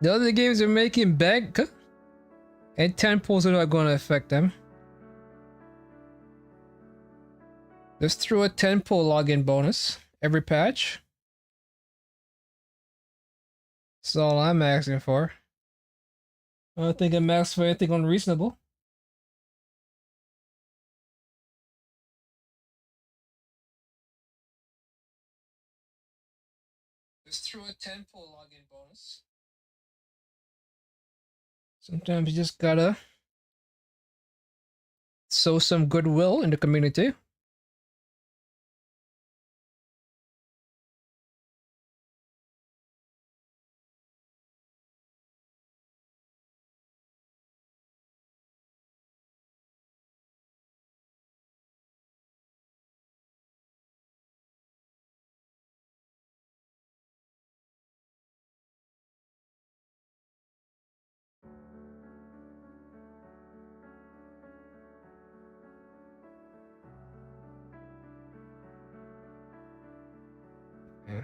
The other games are making bank, and 10 pulls are not going to affect them. Just throw a 10 pull login bonus every patch. That's all I'm asking for. I don't think I'm asking for anything unreasonable. Just throw a 10 pull login bonus. Sometimes you just gotta sow some goodwill in the community. Yeah.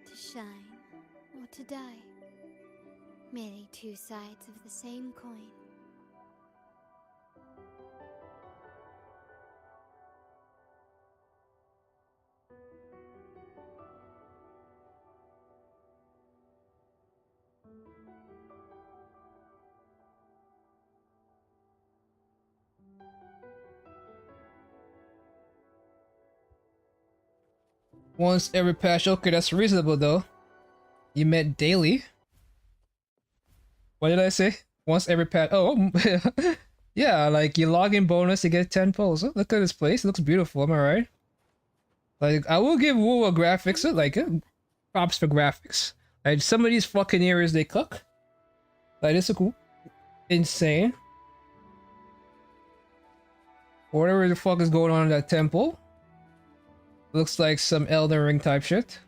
To shine or to die. Merely two sides of the same coin. Once every patch. Okay, that's reasonable though. You meant daily. What did I say? Once every patch. Oh, yeah, like you log in bonus, you get 10 pulls. Oh, look at this place. It looks beautiful. Am I right? Like, I will give Wu graphics, like, props for graphics. Like, some of these fucking areas they cook. Like, this look insane. Whatever the fuck is going on in that temple. Looks like some Elden Ring type shit.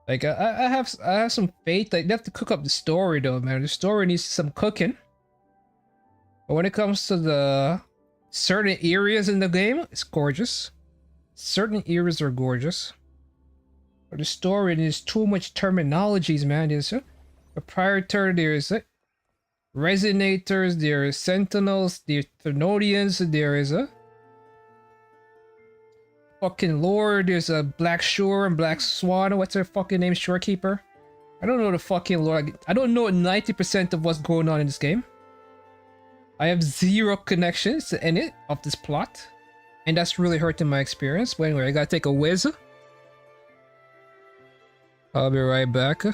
Like, I have some faith. Like, they have to cook up the story though, man. The story needs some cooking. But when it comes to the certain areas in the game, it's gorgeous. Certain areas are gorgeous. But the story needs too much terminologies, man. There's proprietary, there's resonators, there is sentinels, there's Thenodians, there is fucking lore. There's a Black Shore and Black Swan. What's their fucking name? Shorekeeper. I don't know the fucking lore. I don't know 90% of what's going on in this game. I have zero connections in it of this plot, and that's really hurting my experience. But anyway, I gotta take a whiz. I'll be right back.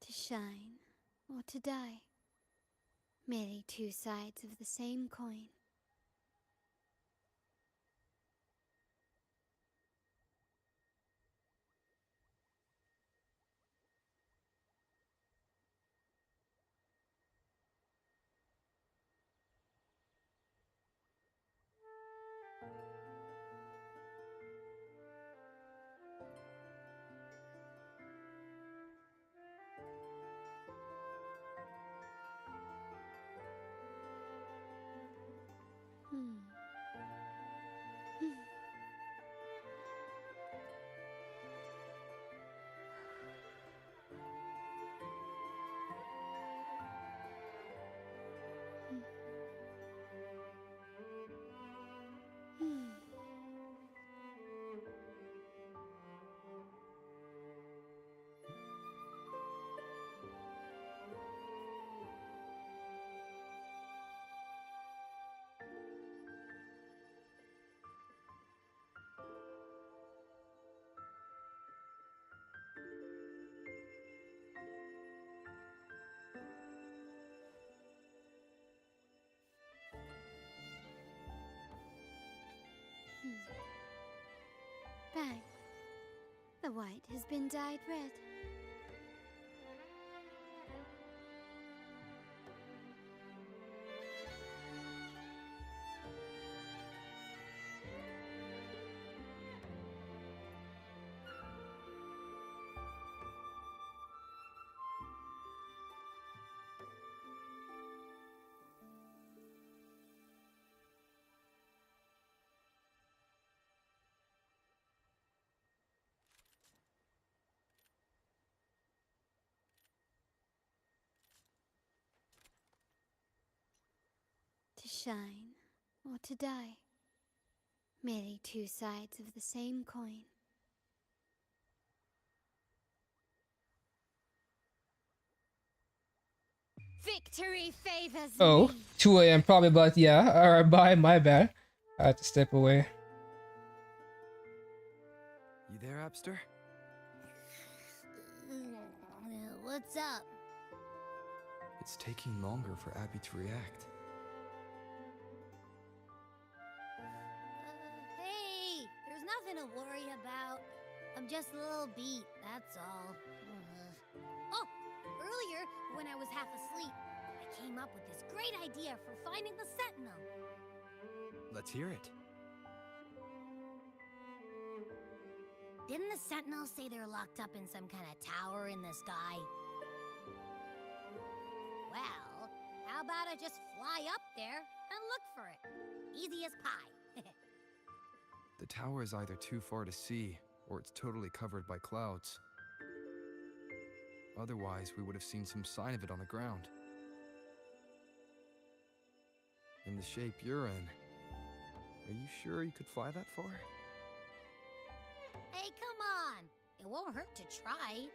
To shine or to die. Merely two sides of the same coin. Bang. The white has been dyed red. To shine or to die. Merely two sides of the same coin. Victory favors Oh, me. 2 a.m. probably, but yeah. Alright, bye. My bad. I had to step away. You there, Abster? What's up? It's taking longer for Abby to react. Hey, there's nothing to worry about. I'm just a little beat, that's all. Oh, earlier, when I was half asleep, I came up with this great idea for finding the Sentinel. Let's hear it. Didn't the Sentinels say they're locked up in some kind of tower in the sky? Well, how about I just fly up there and look for it? Easy as pie. The tower is either too far to see, or it's totally covered by clouds. Otherwise, we would have seen some sign of it on the ground. In the shape you're in, are you sure you could fly that far? It won't hurt to try.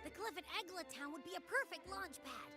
The cliff at Egla Town would be a perfect launch pad.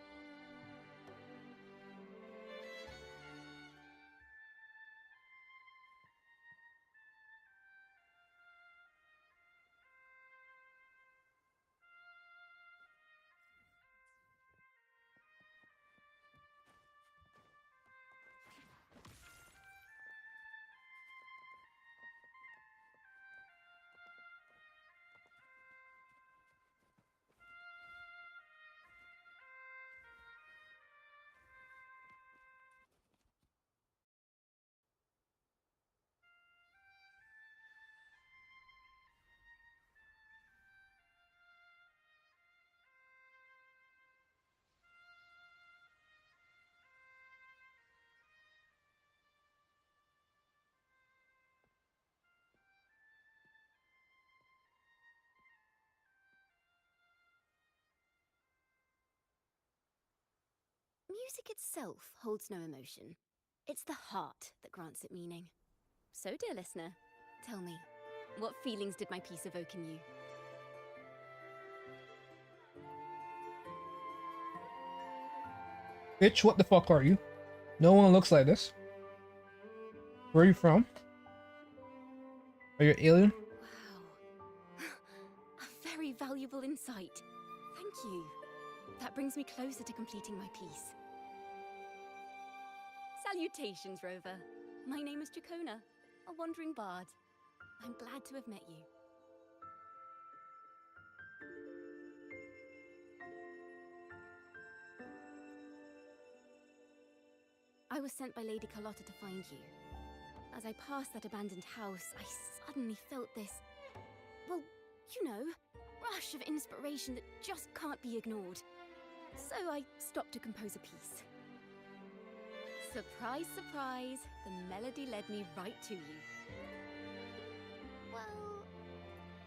Music itself holds no emotion. It's the heart that grants it meaning. So, dear listener, tell me, what feelings did my piece evoke in you? Bitch, what the fuck are you? No one looks like this. Where are you from? Are you an alien? Wow. A very valuable insight. Thank you. That brings me closer to completing my piece. Salutations, Rover. My name is Dracona, a wandering bard. I'm glad to have met you. I was sent by Lady Carlotta to find you. As I passed that abandoned house, I suddenly felt this, well, you know, rush of inspiration that just can't be ignored. So I stopped to compose a piece. Surprise, surprise, the melody led me right to you. Well,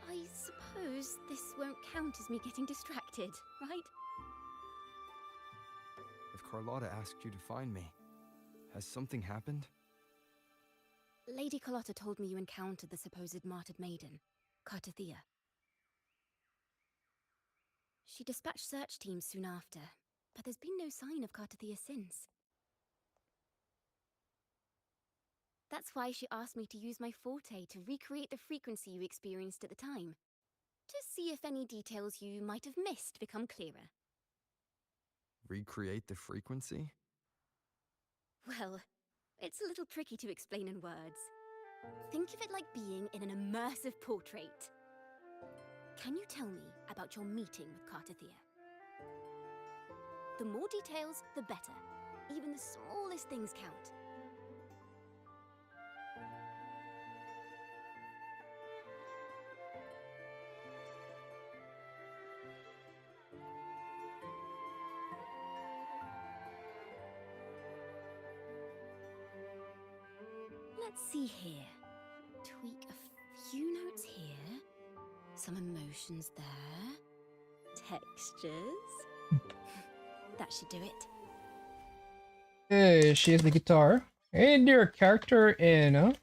I suppose this won't count as me getting distracted, right? If Carlotta asked you to find me, has something happened? Lady Carlotta told me you encountered the supposed martyred maiden, Cartathea. She dispatched search teams soon after, but there's been no sign of Cartathea since. That's why she asked me to use my forte to recreate the frequency you experienced at the time, to see if any details you might have missed become clearer. Recreate the frequency? Well, it's a little tricky to explain in words. Think of it like being in an immersive portrait. Can you tell me about your meeting with Cartathea? The more details, the better. Even the smallest things count. Let's see here. Tweak a few notes here. Some emotions there. Textures. That should do it. Hey, she has the guitar. And you're a character in, huh?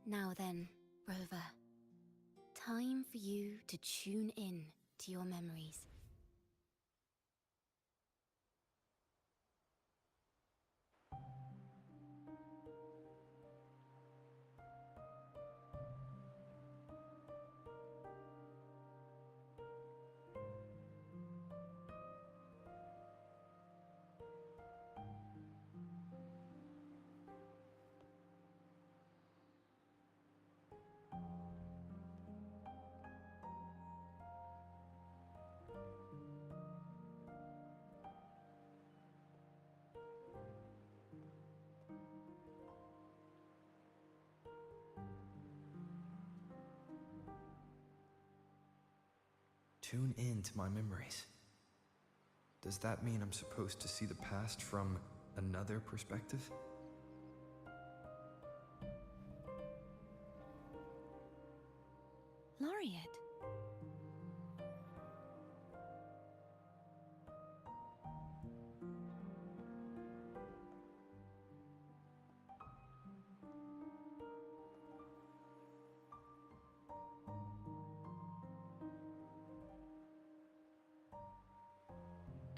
Now then, Rover. Time for you to tune in to your memories. Tune in to my memories. Does that mean I'm supposed to see the past from another perspective? Laureate.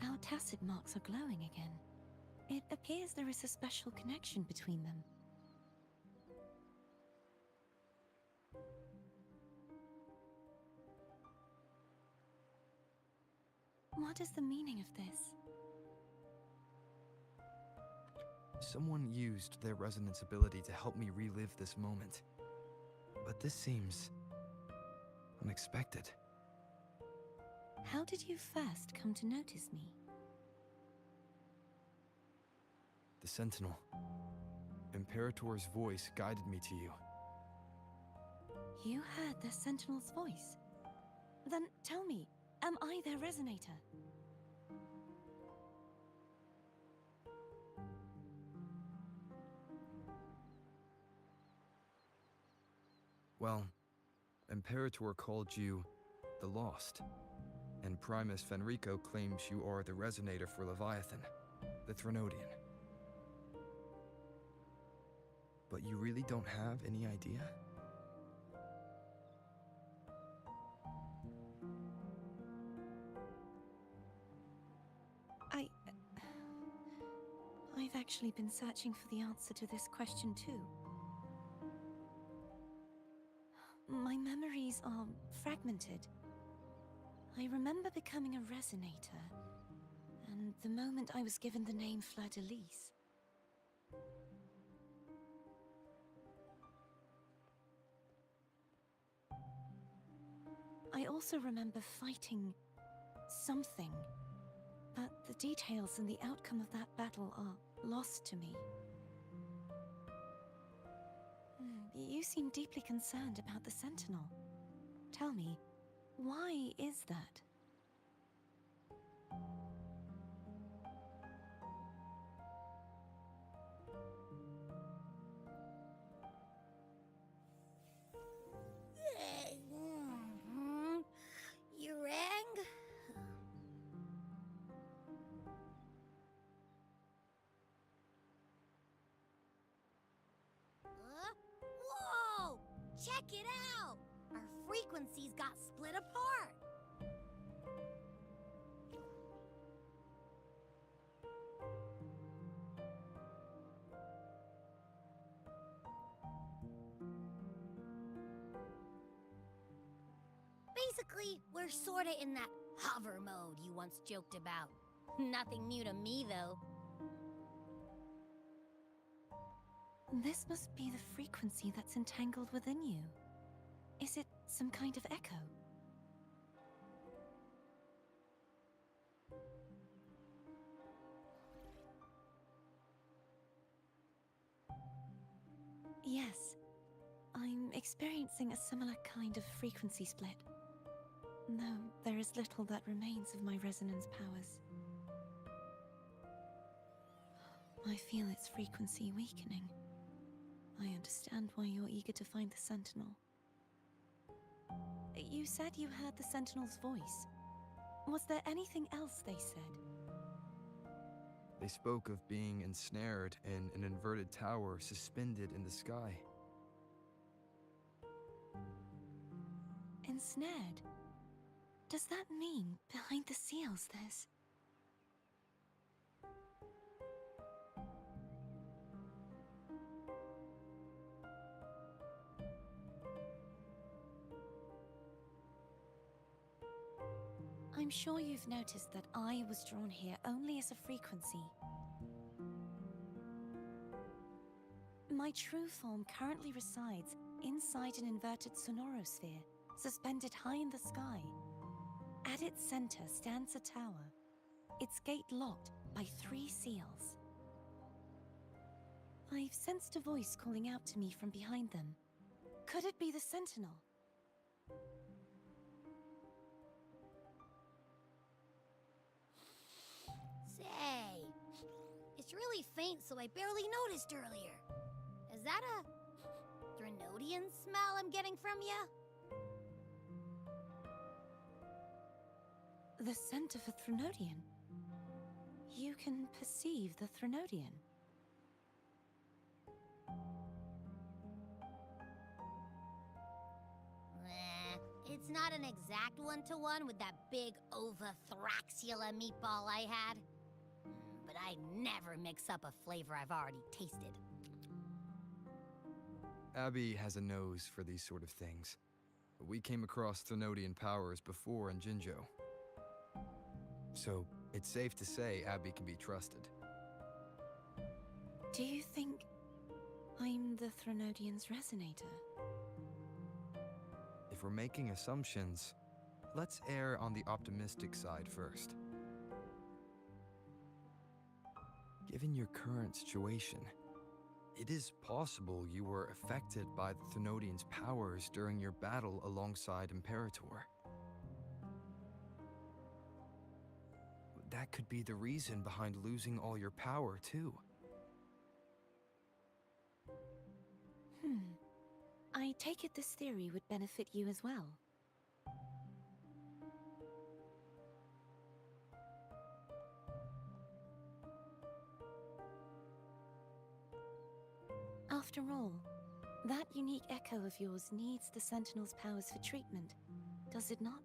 Our tacit marks are glowing again. It appears there is a special connection between them. What is the meaning of this? Someone used their resonance ability to help me relive this moment. But this seems unexpected. How did you first come to notice me? The Sentinel. Imperator's voice guided me to you. You heard the Sentinel's voice? Then tell me, am I their resonator? Well, Imperator called you the Lost, and Primus Fenrico claims you are the resonator for Leviathan, the Threnodian. But you really don't have any idea? I've actually been searching for the answer to this question too. My memories are fragmented. I remember becoming a resonator, and the moment I was given the name Fleur-de-Lis. I also remember fighting something, but the details and the outcome of that battle are lost to me. You seem deeply concerned about the Sentinel. Tell me, why is that? You rang? Whoa! Check it out! Our frequencies got split apart! Basically, we're sorta in that hover mode you once joked about. Nothing new to me, though. This must be the frequency that's entangled within you. Is it some kind of echo? Yes, I'm experiencing a similar kind of frequency split. Though there is little that remains of my resonance powers. I feel its frequency weakening. I understand why you're eager to find the Sentinel. You said you heard the Sentinel's voice. Was there anything else they said? They spoke of being ensnared in an inverted tower suspended in the sky. Ensnared? Does that mean behind the seals there's... I'm sure you've noticed that I was drawn here only as a frequency. My true form currently resides inside an inverted sonorosphere, suspended high in the sky. At its center stands a tower, its gate locked by 3 seals. I've sensed a voice calling out to me from behind them. Could it be the Sentinel? Say, is really faint, so I barely noticed earlier. Is that a Threnodian smell I'm getting from ya? The scent of a Threnodian. You can perceive the Threnodian. It's not an exact one-to-one with that big Ovathraxula meatball I had. But I never mix up a flavor I've already tasted. Abby has a nose for these sort of things. We came across Threnodian powers before in Jinzhou. So, it's safe to say Abby can be trusted. Do you think I'm the Threnodian's resonator? If we're making assumptions, let's err on the optimistic side first. Given your current situation, it is possible you were affected by the Threnodian's powers during your battle alongside Imperator. That could be the reason behind losing all your power, too. I take it this theory would benefit you as well. After all, that unique echo of yours needs the Sentinel's powers for treatment, does it not?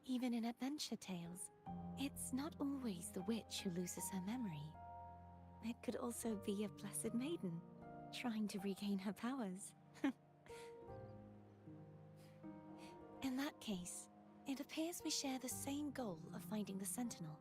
Even in adventure tales, it's not always the witch who loses her memory. It could also be a blessed maiden, trying to regain her powers. In that case, it appears we share the same goal of finding the Sentinel.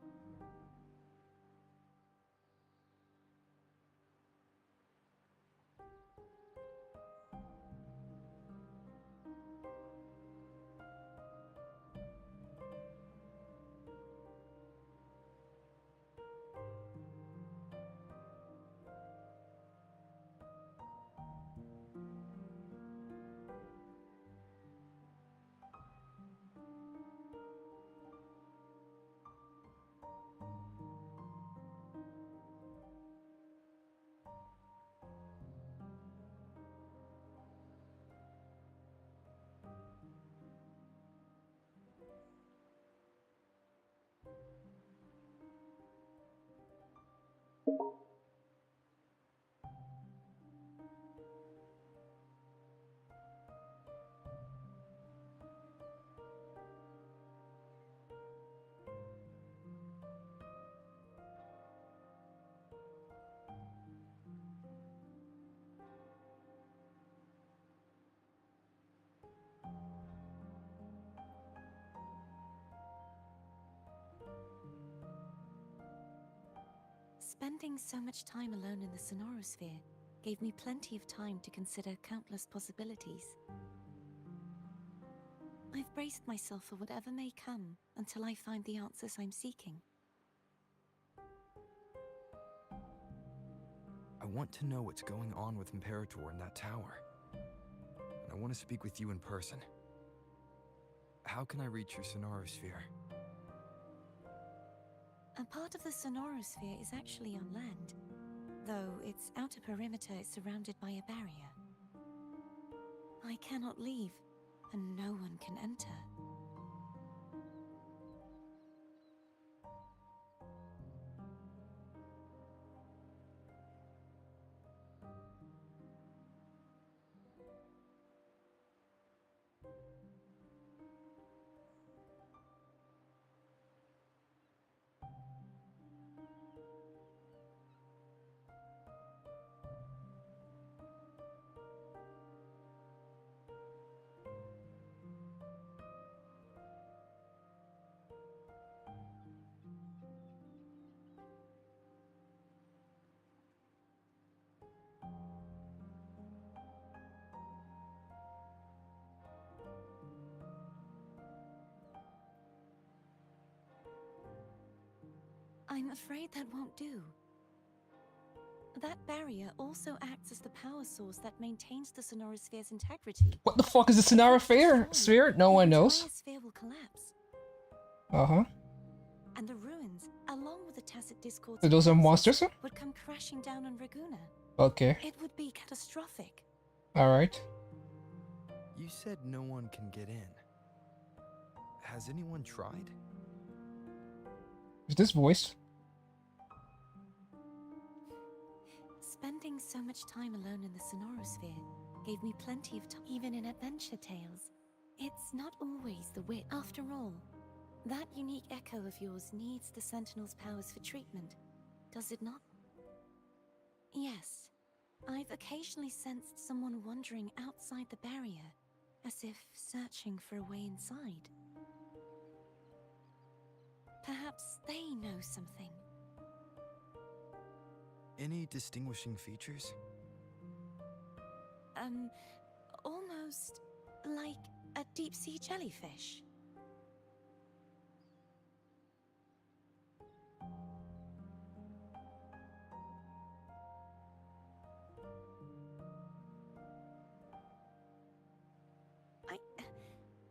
Spending so much time alone in the Sonorosphere gave me plenty of time to consider countless possibilities. I've braced myself for whatever may come until I find the answers I'm seeking. I want to know what's going on with Imperator in that tower. And I want to speak with you in person. How can I reach your Sonorosphere? A part of the Sonorosphere is actually on land, though its outer perimeter is surrounded by a barrier. I cannot leave, and no one can enter. I'm afraid that won't do. That barrier also acts as the power source that maintains the Sonorosphere's integrity. What the fuck is the Sonorosphere? No one knows. The entire sphere will collapse. Uh-huh. And the ruins, along along with the tacit discords So of those are forces, monsters, huh? would come crashing down on Raguna. Okay. It would be catastrophic. Alright. You said no one can get in. Has anyone tried? Is this voice? Spending so much time alone in the Sonorosphere gave me plenty of time, even in adventure tales. It's not always the wit. After all, that unique echo of yours needs the Sentinel's powers for treatment, does it not? Yes. I've occasionally sensed someone wandering outside the barrier, as if searching for a way inside. Perhaps they know something. Any distinguishing features? Almost like a deep-sea jellyfish.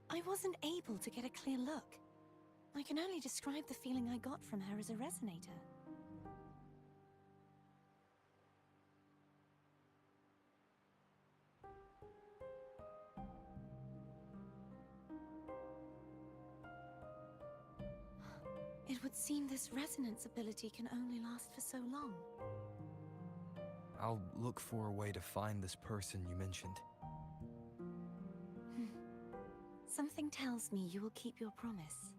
I wasn't able to get a clear look. I can only describe the feeling I got from her as a resonator. It would seem this resonance ability can only last for so long. I'll look for a way to find this person you mentioned. Something tells me you will keep your promise.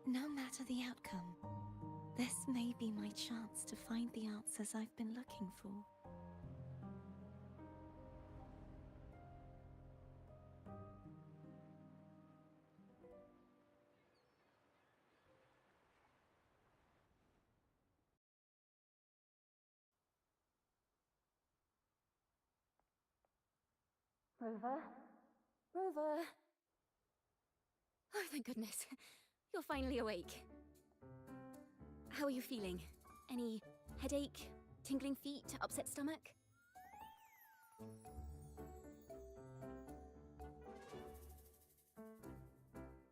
No matter the outcome, this may be my chance to find the answers I've been looking for. Rover? Rover? Oh, thank goodness. You're finally awake. How are you feeling? Any headache, tingling feet, upset stomach?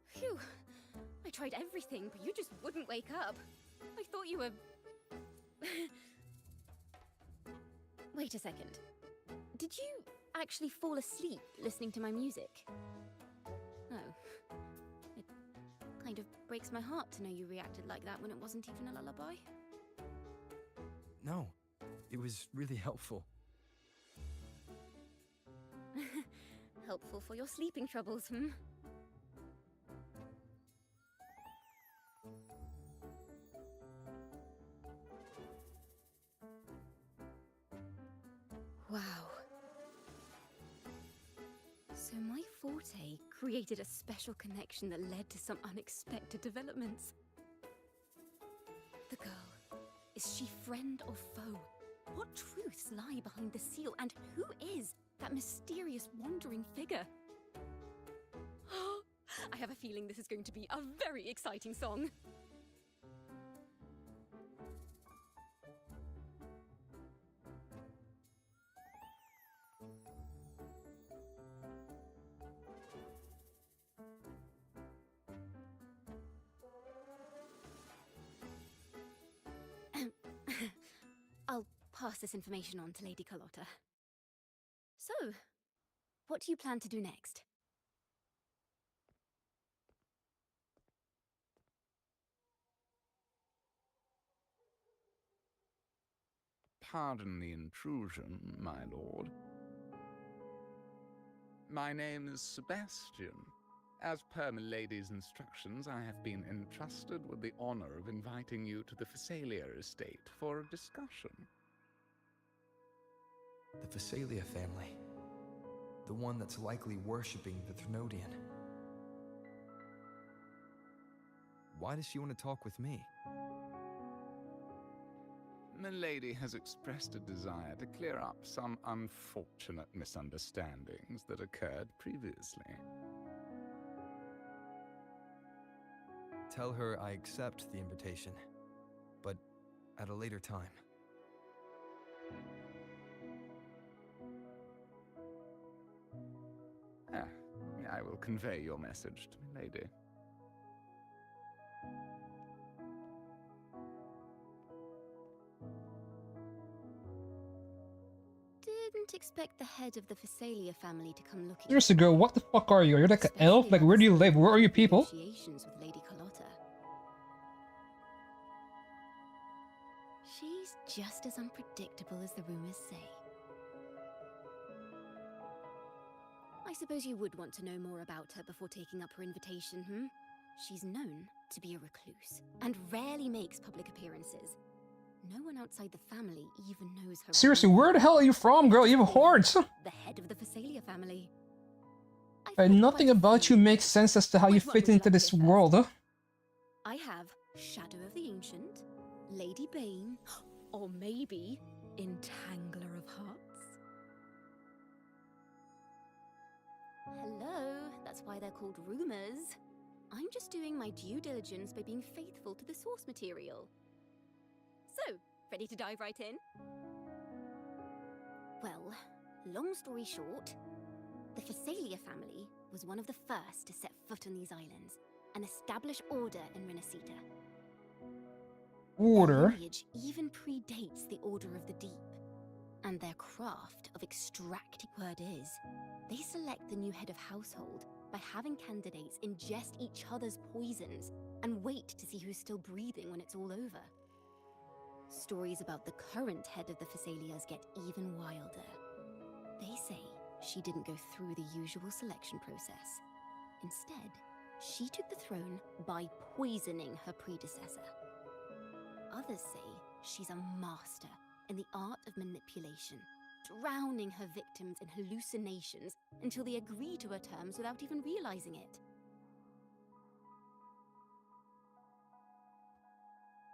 Phew. I tried everything, but you just wouldn't wake up. I thought you were... Wait a second. Did you actually fall asleep listening to my music? Oh. It kind of breaks my heart to know you reacted like that when it wasn't even a lullaby. No, it was really helpful. Helpful for your sleeping troubles, hmm? Wow. So my forte created a special connection that led to some unexpected developments. The girl, is she friend or foe? What truths lie behind the seal, and who is that mysterious wandering figure? I have a feeling this is going to be a very exciting song. I'll pass this information on to Lady Carlotta. So, what do you plan to do next? Pardon the intrusion, my lord. My name is Sebastian. As per milady's instructions, I have been entrusted with the honor of inviting you to the Phasalia estate for a discussion. The Phasalia family. The one that's likely worshipping the Thrnodian. Why does she want to talk with me? Milady has expressed a desire to clear up some unfortunate misunderstandings that occurred previously. Tell her I accept the invitation, but at a later time. I will convey your message to Milady. Didn't expect the head of the Phasalia family to come looking. Seriously, girl, what the fuck are you? You're like an elf? Like, where do you live? Where are you people? Negotiations with Lady Carlotta. She's just as unpredictable as the rumors say. I suppose you would want to know more about her before taking up her invitation, hmm? She's known to be a recluse, and rarely makes public appearances. No one outside the family even knows her. Seriously, where the hell are you from, girl? You have horns. The head of the Phasalia family. And nothing about you makes sense as to how you fit into this world, huh? I have Shadow of the Ancient, Lady Bane, or maybe Entangler of Hearts. Hello, that's why they're called rumors. I'm just doing my due diligence by being faithful to the source material. So, ready to dive right in? Well, long story short, the Phasalia family was one of the first to set foot on these islands and establish order in Renacita. Order? Their lineage even predates the Order of the Deep, and their craft of extracting word is, they select the new head of household by having candidates ingest each other's poisons and wait to see who's still breathing when it's all over. Stories about the current head of the Phasalias get even wilder. They say she didn't go through the usual selection process. Instead, she took the throne by poisoning her predecessor. Others say she's a master in the art of manipulation, drowning her victims in hallucinations until they agree to her terms without even realizing it.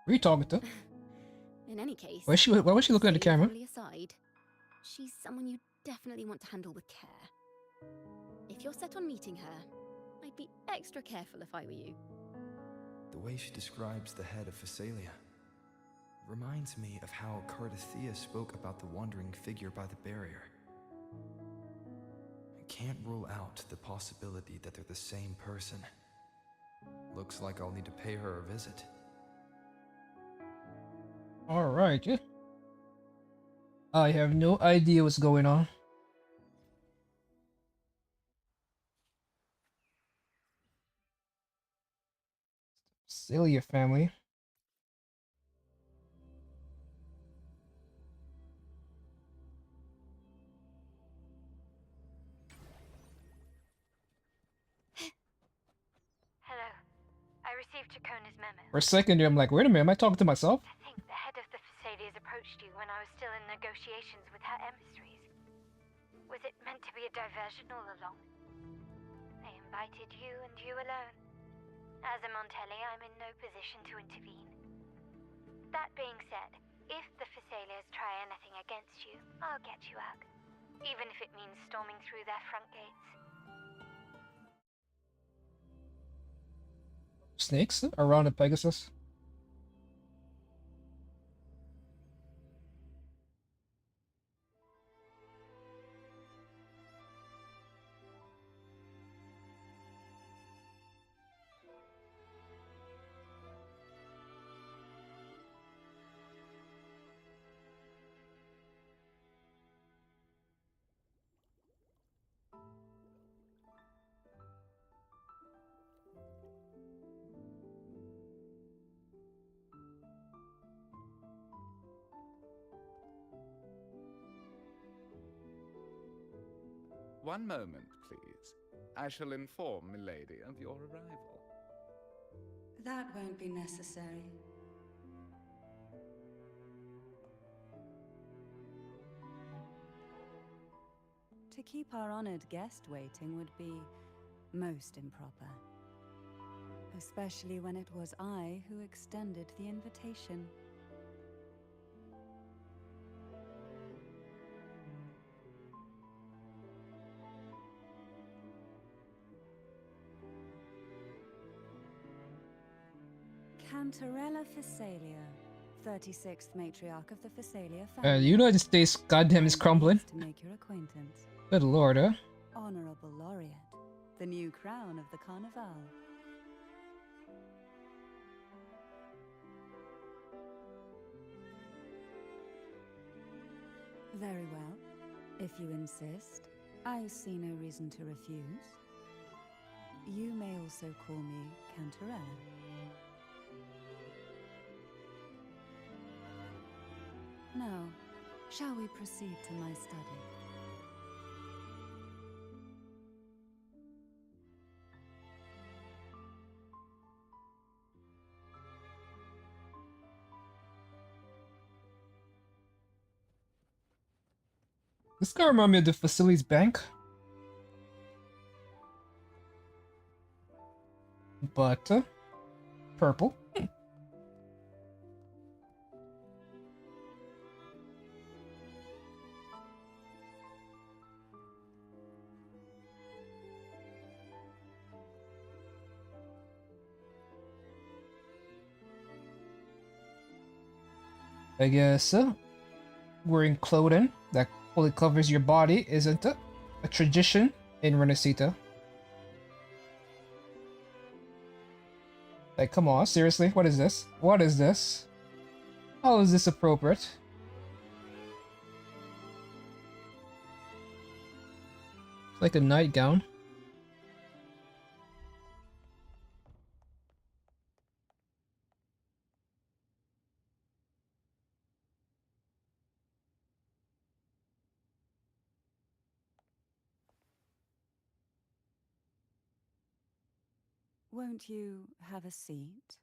Who are you talking to? In any case, Why was she looking at the camera? Aside, she's someone you definitely want to handle with care. If you're set on meeting her, I'd be extra careful if I were you. The way she describes the head of Phasalia reminds me of how Cardathea spoke about the wandering figure by the barrier. I can't rule out the possibility that they're the same person. Looks like I'll need to pay her a visit. Alright, yeah. I have no idea what's going on. Celia family. Hello. I received Chacona's memo. For a second there, I'm like, wait a minute, am I talking to myself? I think the head of the Phasalias approached you when I was still in negotiations with her emissaries. Was it meant to be a diversion all along? They invited you and you alone. As a Montelli, I'm in no position to intervene. That being said, if the Phasalias try anything against you, I'll get you out. Even if it means storming through their front gates. Snakes around a Pegasus? One moment, please. I shall inform Milady of your arrival. That won't be necessary. To keep our honored guest waiting would be most improper. Especially when it was I who extended the invitation. Cantarella Phasalia, 36th matriarch of the Phasalia family. The United States goddamn is crumbling. To make your acquaintance. Good lord, huh? Honorable laureate, the new crown of the Carnival. Very well. If you insist, I see no reason to refuse. You may also call me Cantarella. Now, shall we proceed to my study? This guy reminds me of the Facilities Bank. But, purple. I guess, wearing clothing that fully covers your body isn't a tradition in Renacita. Like, come on, seriously? What is this? What is this? How is this appropriate? It's like a nightgown. Won't you have a seat?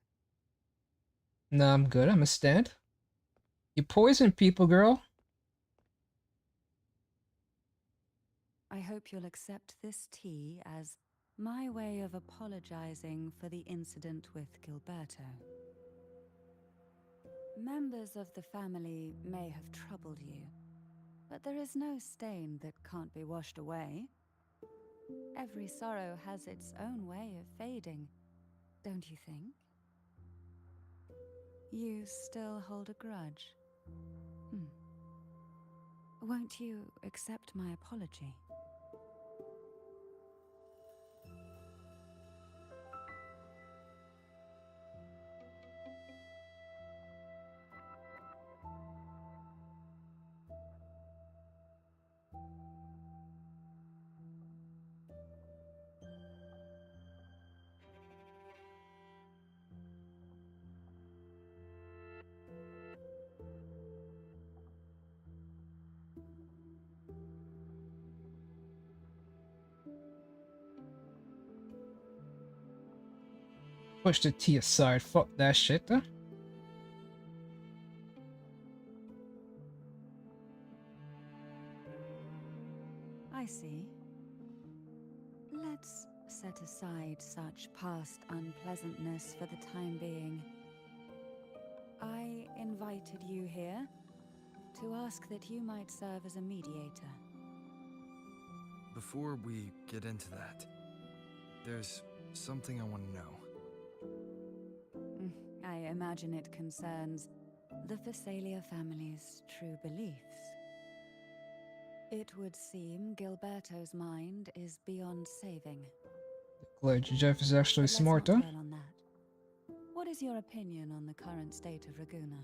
Nah, I'm good. I'm a stand. You poison people, girl. I hope you'll accept this tea as my way of apologizing for the incident with Gilberto. Members of the family may have troubled you, but there is no stain that can't be washed away. Every sorrow has its own way of fading, don't you think? You still hold a grudge? Won't you accept my apology? Push the tea aside. Fuck that shit. I see. Let's set aside such past unpleasantness for the time being. I invited you here to ask that you might serve as a mediator. Before we get into that, there's something I want to know. I imagine it concerns the Phasalia family's true beliefs. It would seem Gilberto's mind is beyond saving. Glad Jeff is actually But smart, let's not huh? dwell on that. What is your opinion on the current state of Raguna?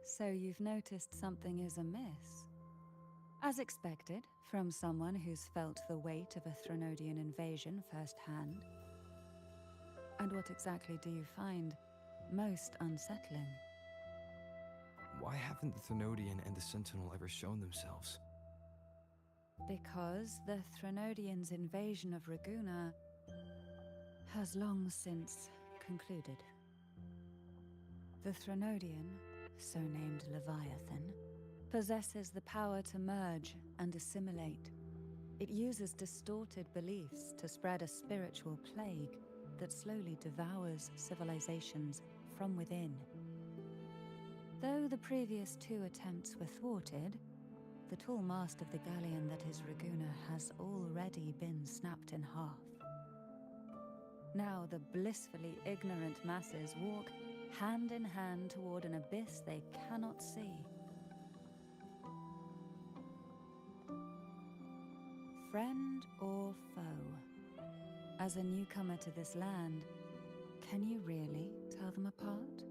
So you've noticed something is amiss. As expected, from someone who's felt the weight of a Threnodian invasion firsthand. And what exactly do you find most unsettling? Why haven't the Thenodian and the Sentinel ever shown themselves? Because the Threnodians' invasion of Raguna has long since concluded. The Threnodian, so named Leviathan, possesses the power to merge and assimilate. It uses distorted beliefs to spread a spiritual plague that slowly devours civilizations from within. Though the previous 2 attempts were thwarted, the tall mast of the galleon that is Raguna has already been snapped in half. Now the blissfully ignorant masses walk hand in hand toward an abyss they cannot see. Friend or foe? As a newcomer to this land, can you really tell them apart?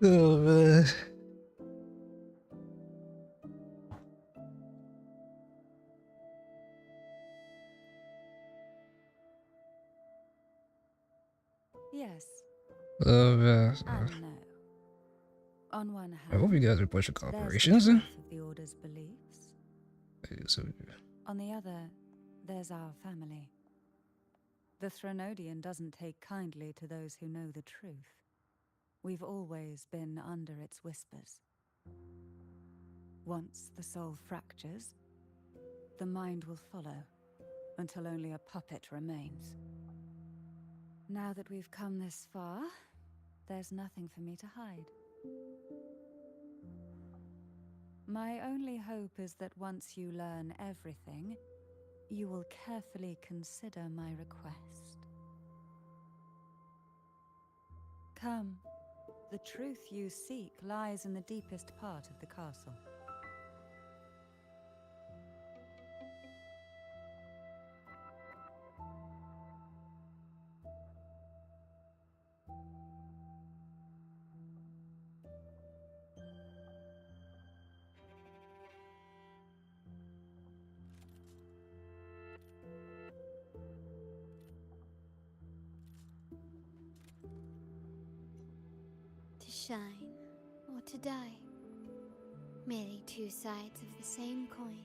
Oh man. Yes. Oh man. And no. On one hand, I hope you guys are pushing there's the operations. truth of the Order's beliefs. So, On the other, there's our family. The Threnodian doesn't take kindly to those who know the truth. We've always been under its whispers. Once the soul fractures, the mind will follow, until only a puppet remains. Now that we've come this far, there's nothing for me to hide. My only hope is that once you learn everything, you will carefully consider my request. Come, the truth you seek lies in the deepest part of the castle. To shine or to die, merely two sides of the same coin.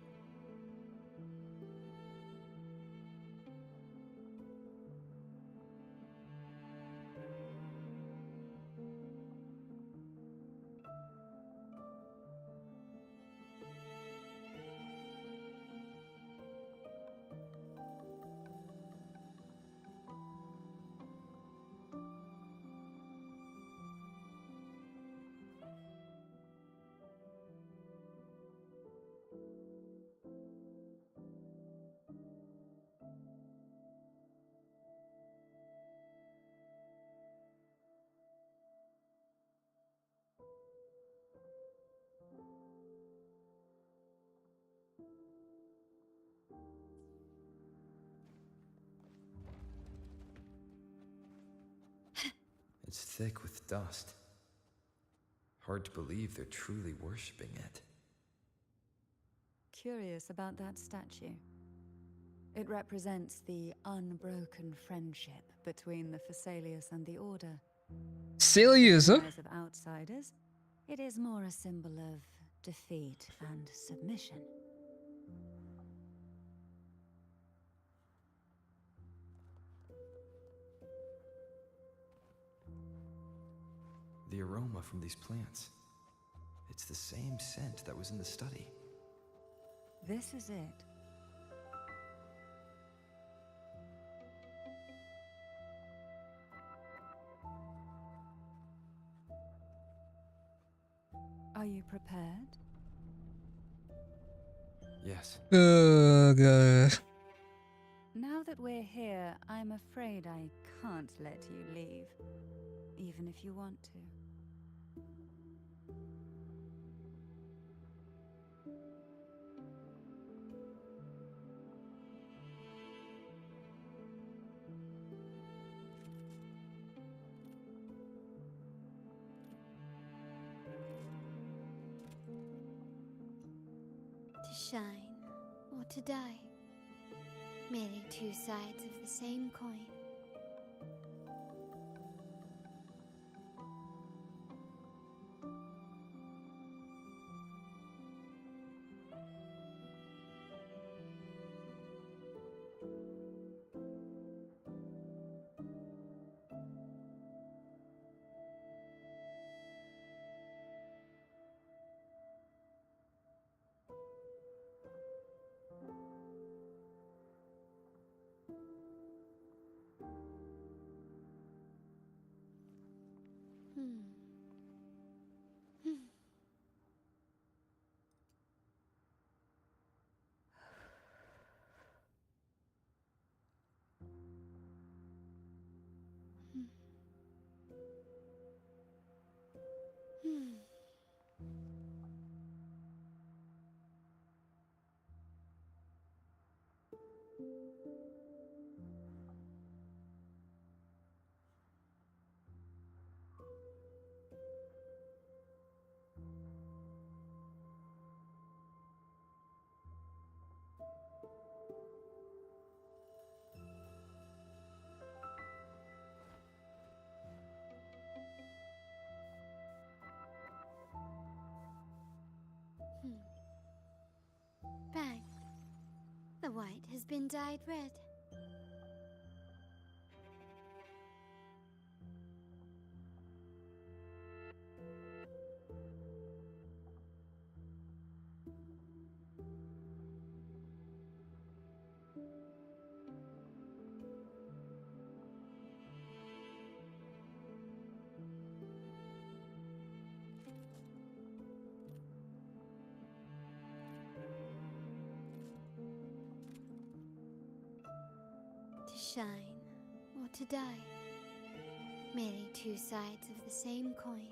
It's thick with dust. Hard to believe they're truly worshipping it. Curious about that statue. It represents the unbroken friendship between the Phasaelius and the Order. Salius, In huh? the eyes of outsiders, it is more a symbol of defeat and submission. The aroma from these plants. It's the same scent that was in the study. This is it. Are you prepared? Yes. Oh, God. Now that we're here, I'm afraid I can't let you leave, even if you want to. To shine or to die, merely two sides of the same coin. Bang. The white has been dyed red. shine or to die. Merely two sides of the same coin.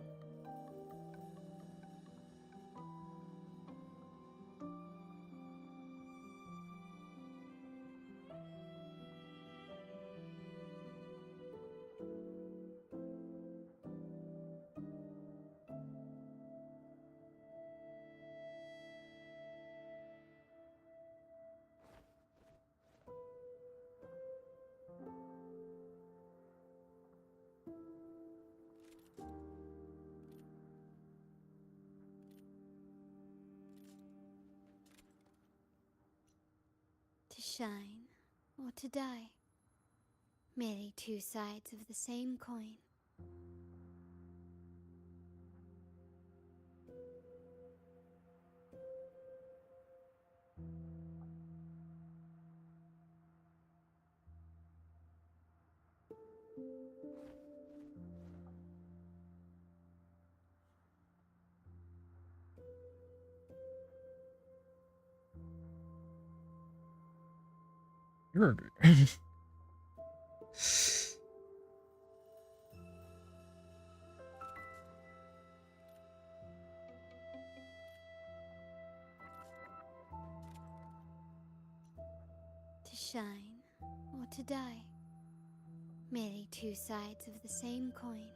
To shine or to die. Merely two sides of the same coin. You're To shine or to die. Merely two sides of the same coin.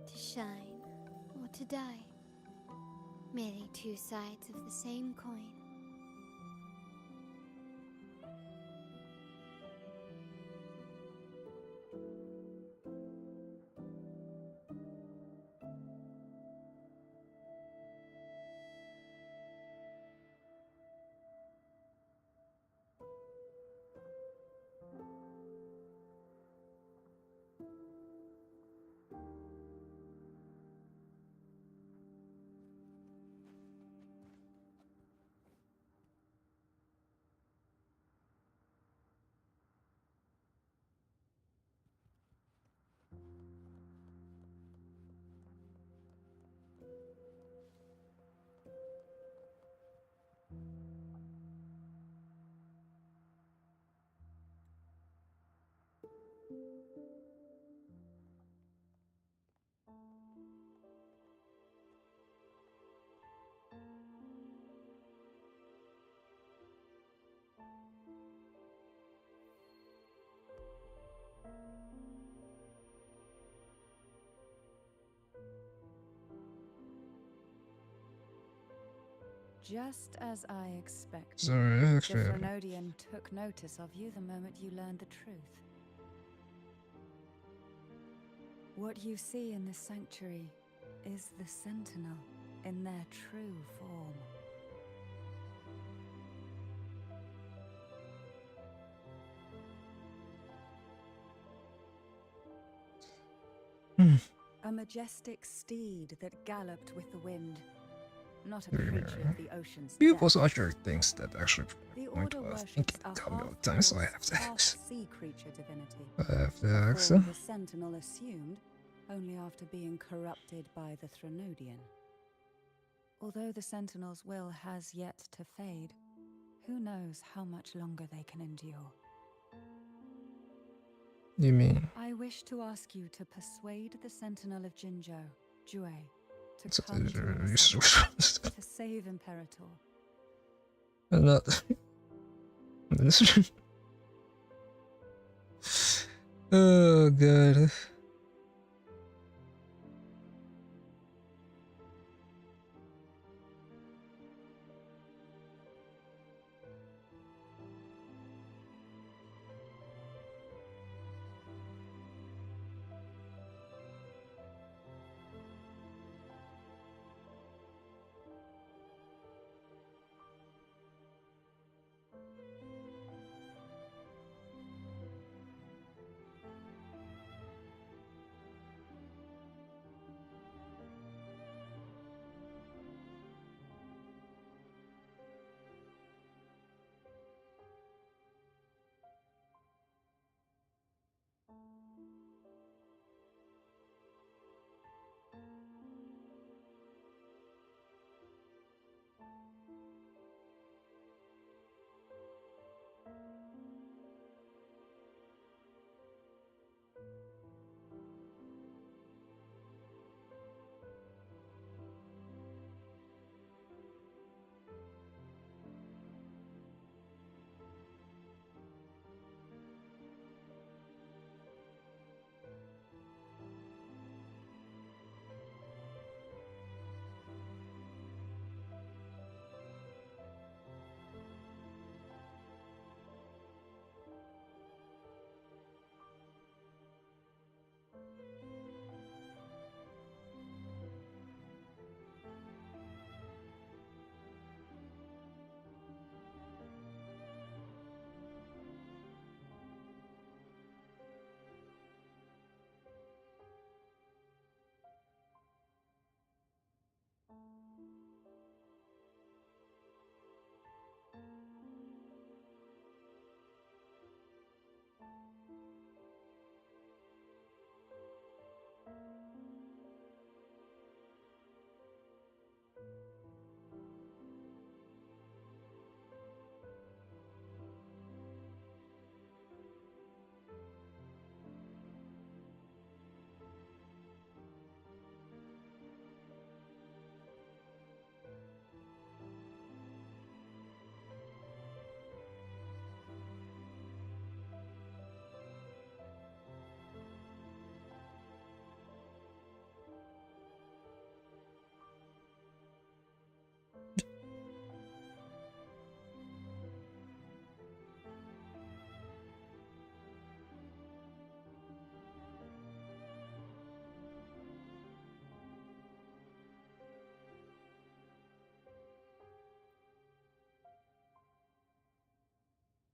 To shine or to die. Merely two sides of the same coin. Just as I expected, Sorry, the actually, Threnodian took notice of you the moment you learned the truth. What you see in the sanctuary is the Sentinel in their true form. A majestic steed that galloped with the wind. Not a creature of the ocean's people depths. also things that actually The point Order to us worships thinking a tell me all the time, so I have to half ask. sea creature divinity. I have to A ask. form the Sentinel assumed only after being corrupted by the Threnodian. Although the Sentinel's will has yet to fade, who knows how much longer they can endure. You mean? I wish to ask you to persuade the Sentinel of Jinzhou, Jue, to It's come to our resource. side, to save Imperator. Not. Oh god.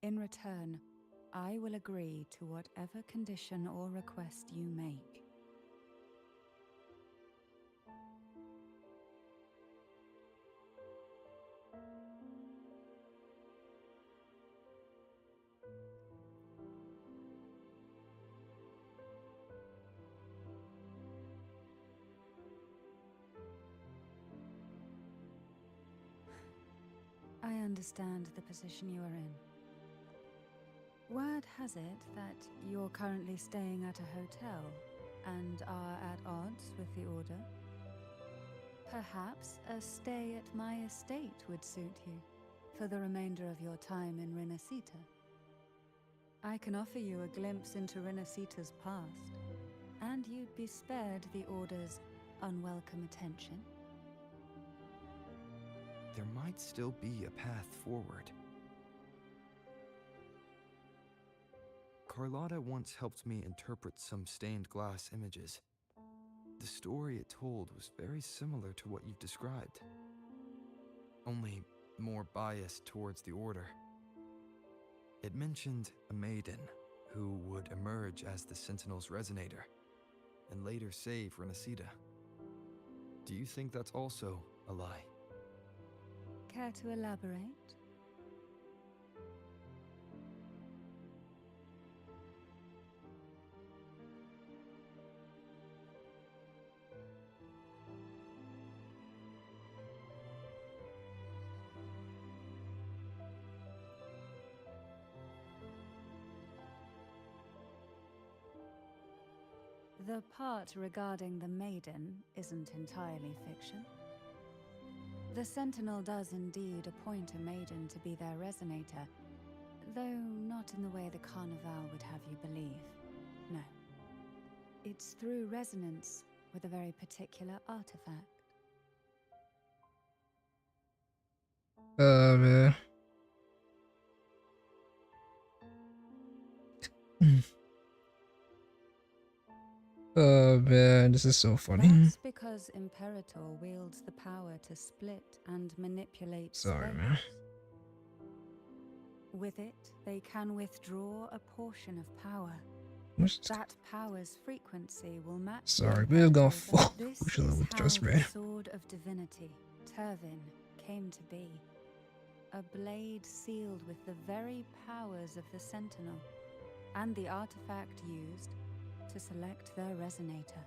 In return, I will agree to whatever condition or request you make. I understand the position you are in. Word has it that you're currently staying at a hotel and are at odds with the Order. Perhaps a stay at my estate would suit you for the remainder of your time in Renacita. I can offer you a glimpse into Renacita's past, and you'd be spared the Order's unwelcome attention. There might still be a path forward. Carlotta once helped me interpret some stained glass images. The story it told was very similar to what you've described, only more biased towards the Order. It mentioned a maiden who would emerge as the Sentinel's resonator and later save Renacita. Do you think that's also a lie? Care to elaborate? The part regarding the maiden isn't entirely fiction. The Sentinel does indeed appoint a maiden to be their resonator, though not in the way the Carnival would have you believe. No. It's through resonance with a very particular artifact. Man. Oh man, this is so funny. That's because Imperator wields the power to split and manipulate Sorry, space. man. With it, they can withdraw a portion of power. That power's frequency will match. Sorry, we're gonna fall. This Actually, is with how trust, the man. Sword of Divinity, Turvin, came to be. A blade sealed with the very powers of the Sentinel, and the artifact used to select their resonator.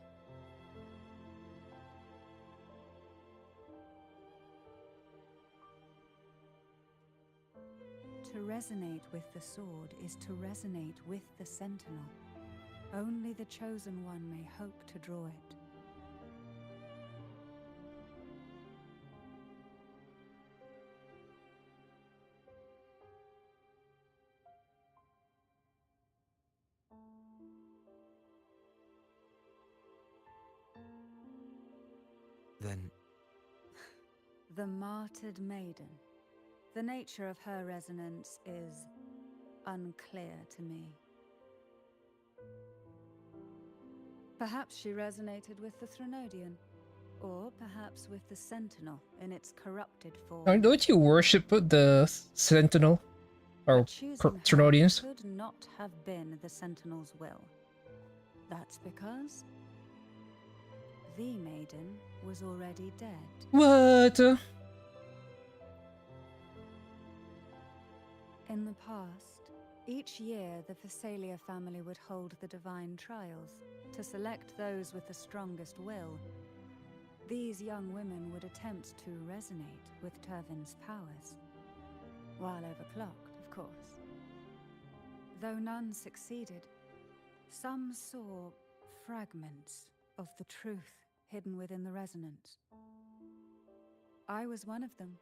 To resonate with the sword is to resonate with the Sentinel. Only the Chosen One may hope to draw it. Then The Martyred Maiden. The nature of her resonance is unclear to me. Perhaps she resonated with the Threnodian, or perhaps with the Sentinel in its corrupted form. Don't you worship the Sentinel? Or Trinodians? Could not have been the Sentinel's will. That's because the maiden was already dead. What? In the past, each year the Phasalia family would hold the divine trials to select those with the strongest will. These young women would attempt to resonate with Turvin's powers, while overclocked, of course. Though none succeeded, some saw fragments of the truth hidden within the resonance. I was one of them.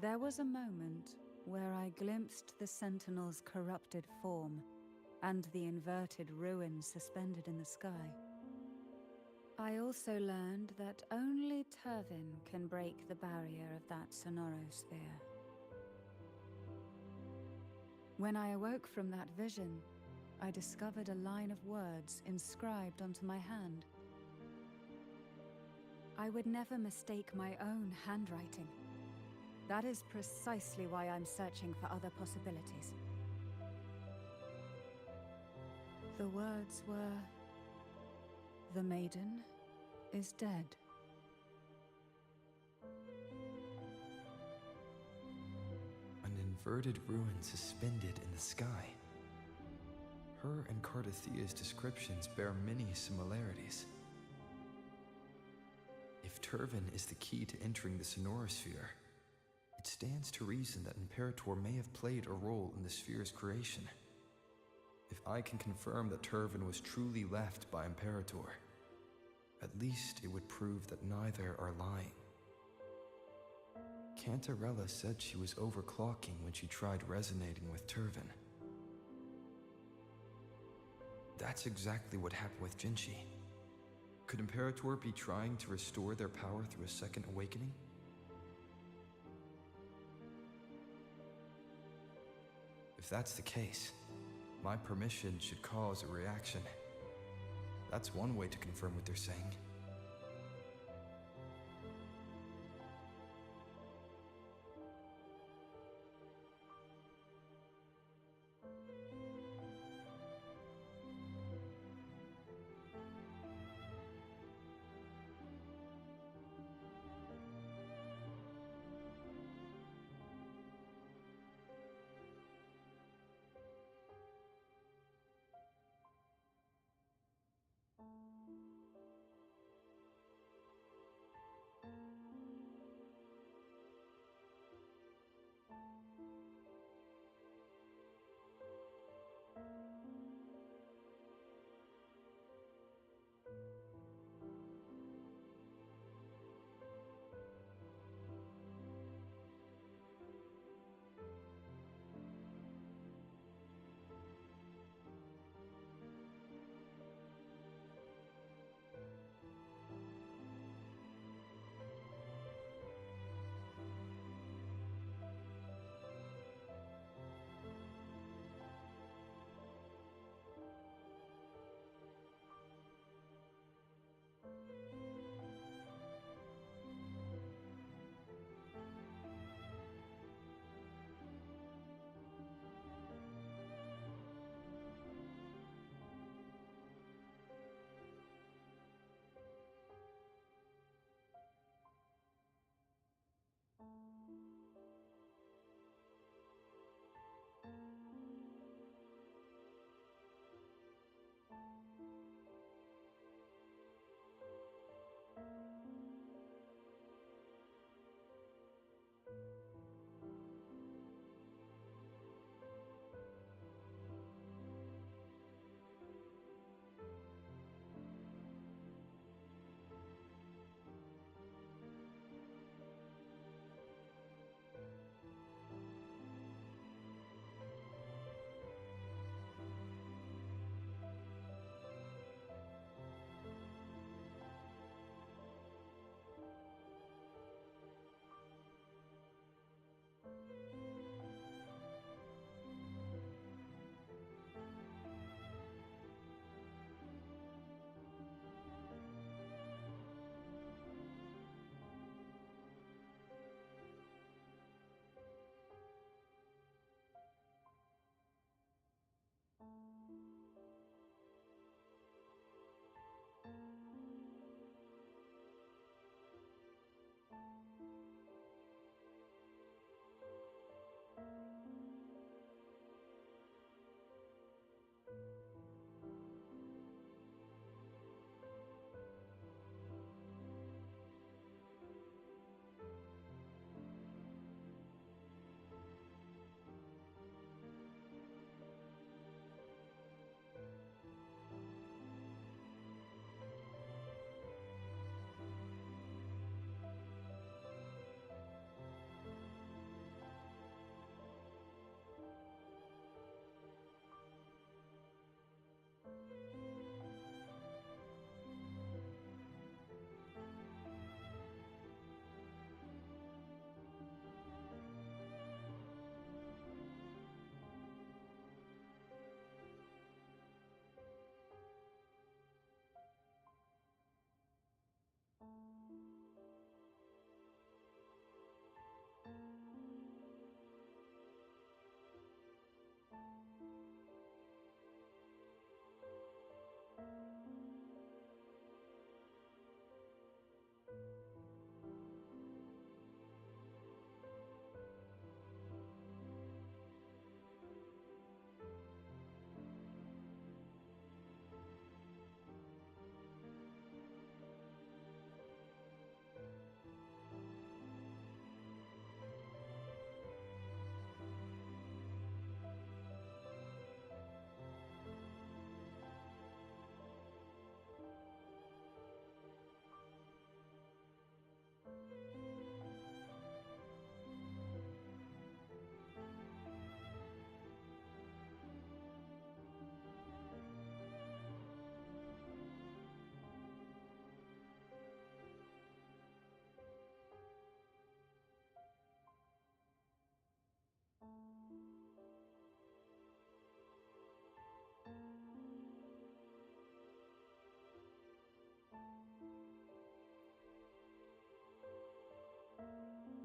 There was a moment where I glimpsed the Sentinel's corrupted form and the inverted ruins suspended in the sky. I also learned that only Turvin can break the barrier of that sonorosphere. When I awoke from that vision, I discovered a line of words inscribed onto my hand. I would never mistake my own handwriting. That is precisely why I'm searching for other possibilities. The words were, "The maiden is dead." An inverted ruin suspended in the sky. Her and Cardathea's descriptions bear many similarities. If Turvin is the key to entering the Sonorosphere, it stands to reason that Imperator may have played a role in the sphere's creation. If I can confirm that Turvin was truly left by Imperator, at least it would prove that neither are lying. Cantarella said she was overclocking when she tried resonating with Turvin. That's exactly what happened with Jinchi. Could Imperator be trying to restore their power through a second awakening? If that's the case, my permission should cause a reaction. That's one way to confirm what they're saying.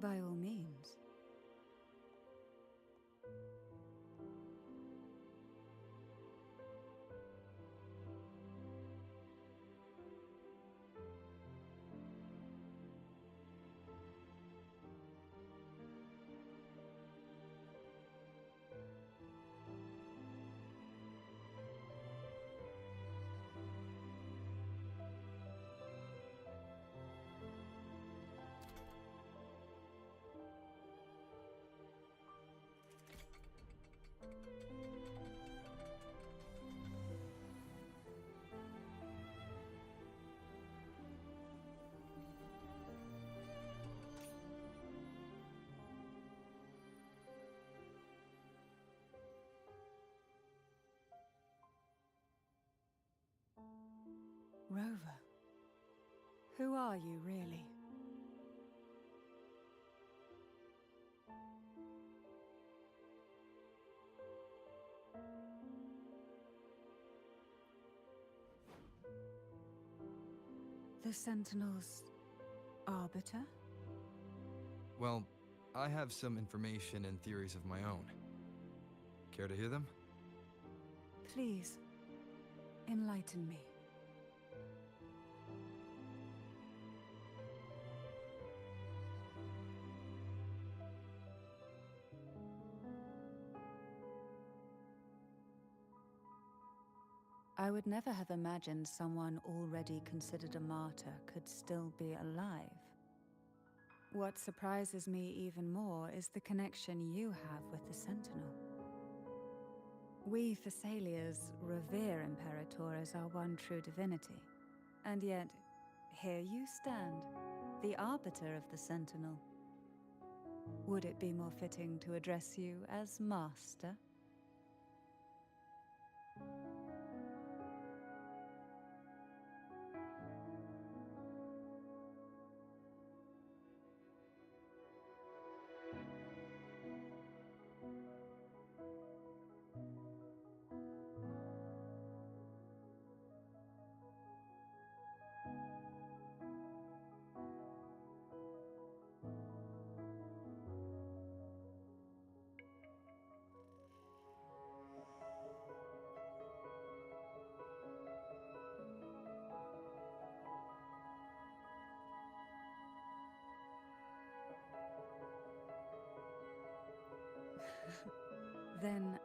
By all means. Rover, who are you really? The Sentinel's arbiter? Well, I have some information and theories of my own. Care to hear them? Please, enlighten me. I would never have imagined someone already considered a martyr could still be alive. What surprises me even more is the connection you have with the Sentinel. We Thessalians revere Imperator as our one true divinity, and yet, here you stand, the arbiter of the Sentinel. Would it be more fitting to address you as Master? Then,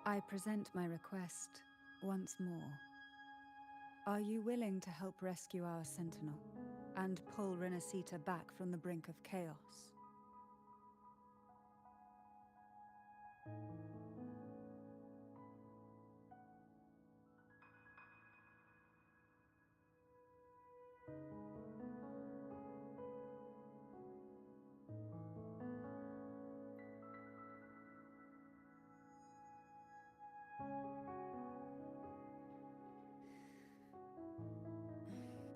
I present my request once more. Are you willing to help rescue our Sentinel and pull Renacita back from the brink of chaos?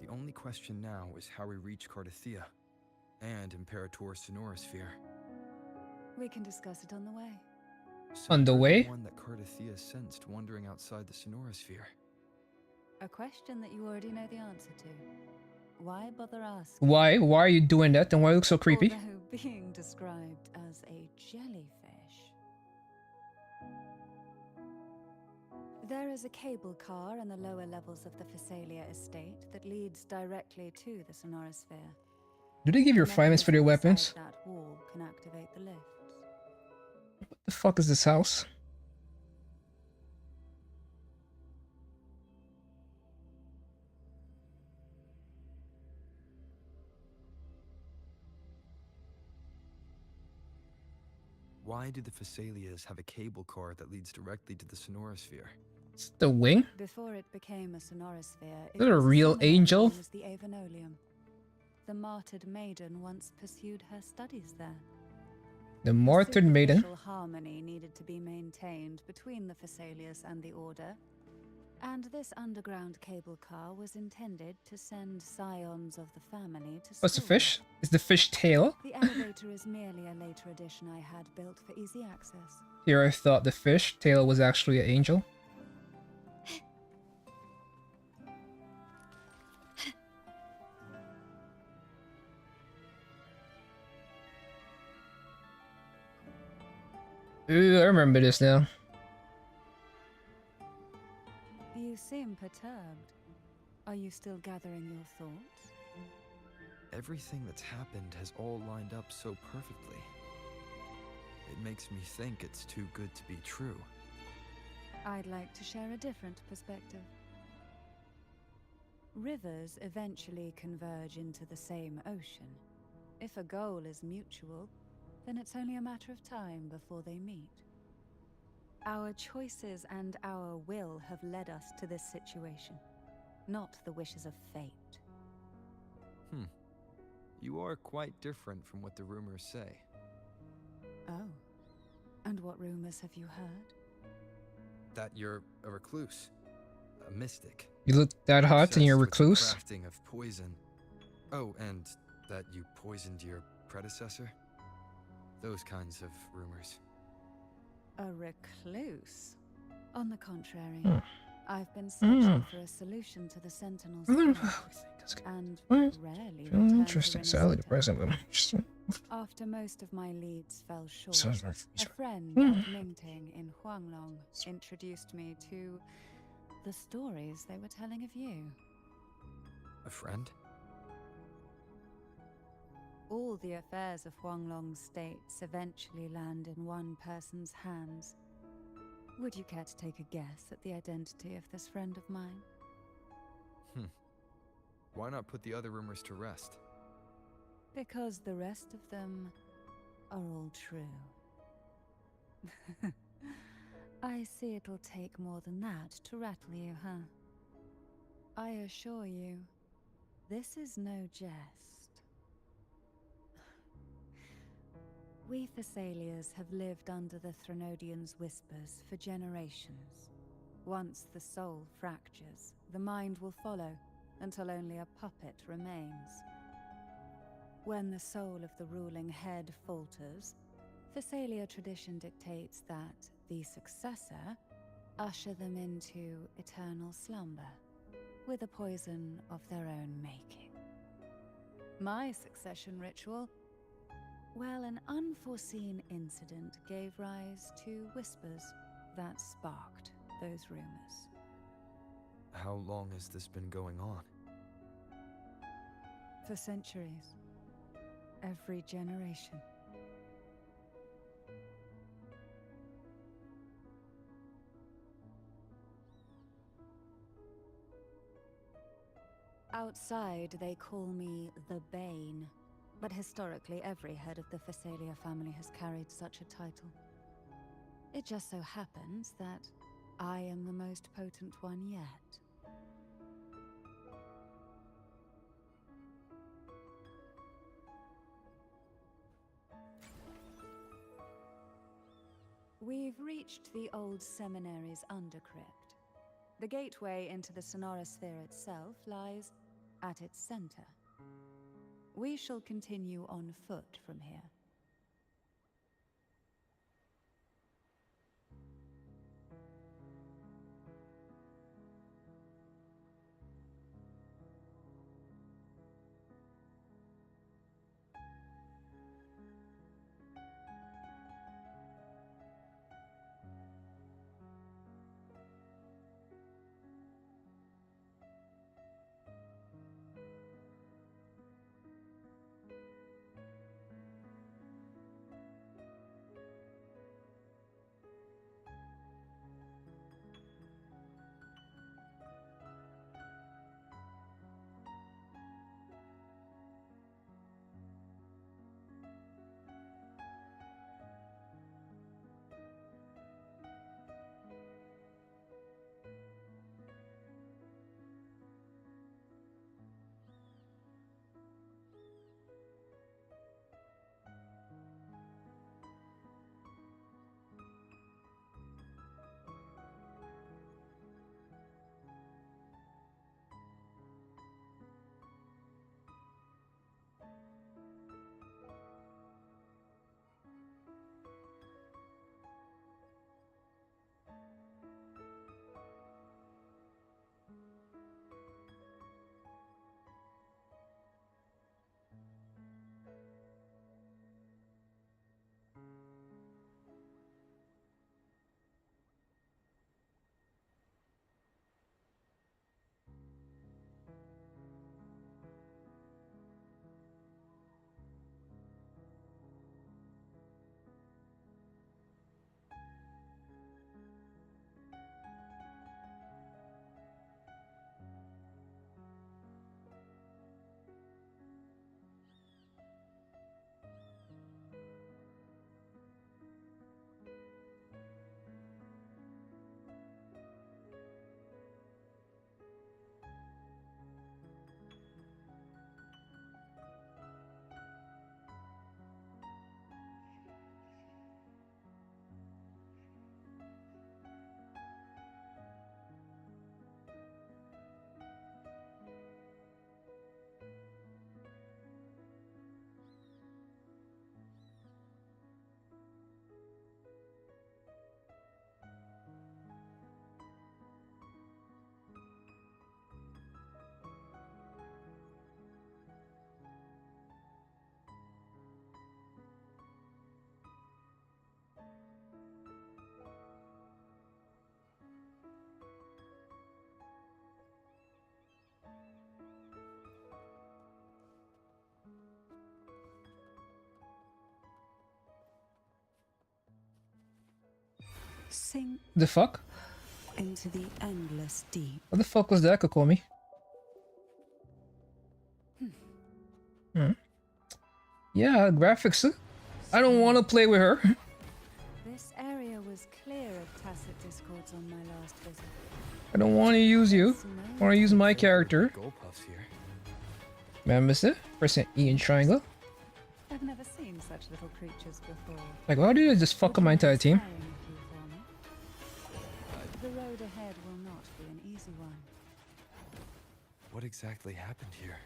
The only question now is how we reach Cardathia and Imperator Sonorosphere. We can discuss it on the way. So On the you're way? one that Cardathia sensed wandering outside the Sonorosphere. A question that you already know the answer to. Why bother asking? Why? Why are you doing that? And why you look so creepy? Although being described as a jellyfish. There is a cable car in the lower levels of the Phasalia estate that leads directly to the Sonorosphere. Do they give you refinements for their weapons? That wall can activate the lifts. What the fuck is this house? Why do the Phasalias have a cable car that leads directly to the Sonorosphere? It's the wing? Before it became a Sonorosphere, Is that a was real similarly angel? known as the Avenolium. The martyred maiden once pursued her studies there. The martyred maiden? Superficial harmony needed to be maintained between the Phasalias and the Order, and this underground cable car was intended to send scions of the family to What's the school. fish? Is the fish tail? The elevator is merely a later addition I had built for easy access. Here I thought the fish tail was actually an angel. Ooh, I remember this now. You seem perturbed. Are you still gathering your thoughts? Everything that's happened has all lined up so perfectly. It makes me think it's too good to be true. I'd like to share a different perspective. Rivers eventually converge into the same ocean. If a goal is mutual, then it's only a matter of time before they meet. Our choices and our will have led us to this situation, not the wishes of fate. You are quite different from what the rumors say. Oh. And what rumors have you heard? That you're a recluse. A mystic. You look that hot and you're a Obsessed with the recluse? crafting of poison. Oh, and that you poisoned your predecessor? Those kinds of rumors. A recluse? On the contrary, Hmm. I've been searching for a solution to the Sentinel's threat, and rarely return Interesting. to Sadly innocent depressing, but interesting. After most of my leads fell short, Sounds like a friend Hmm. at Mingting in Huanglong introduced me to the stories they were telling of you. A friend? All the affairs of Huanglong's states eventually land in one person's hands. Would you care to take a guess at the identity of this friend of mine? Why not put the other rumors to rest? Because the rest of them are all true. I see it'll take more than that to rattle you, huh? I assure you, this is no jest. We Thessalians have lived under the Threnodians' whispers for generations. Once the soul fractures, the mind will follow, until only a puppet remains. When the soul of the ruling head falters, Thessalia tradition dictates that the successor usher them into eternal slumber, with a poison of their own making. My succession ritual? Well, an unforeseen incident gave rise to whispers that sparked those rumors. How long has this been going on? For centuries. Every generation. Outside, they call me the Bane, but historically every head of the Thessalia family has carried such a title. It just so happens that I am the most potent one yet. We've reached the old seminary's undercrypt. The gateway into the Sonorosphere itself lies at its center. We shall continue on foot from here. Sink The fuck? into the endless deep. What the fuck was that, Kokomi? Hmm. Yeah, graphics. I don't want to play with her. This area was clear of tacit discords on my last visit. I don't want to use you. I want to use my character. Man, miss it? Pressing E and triangle. I've never seen such little creatures before. Like, why do you just fuck up my entire team? The road ahead will not be an easy one. What exactly happened here?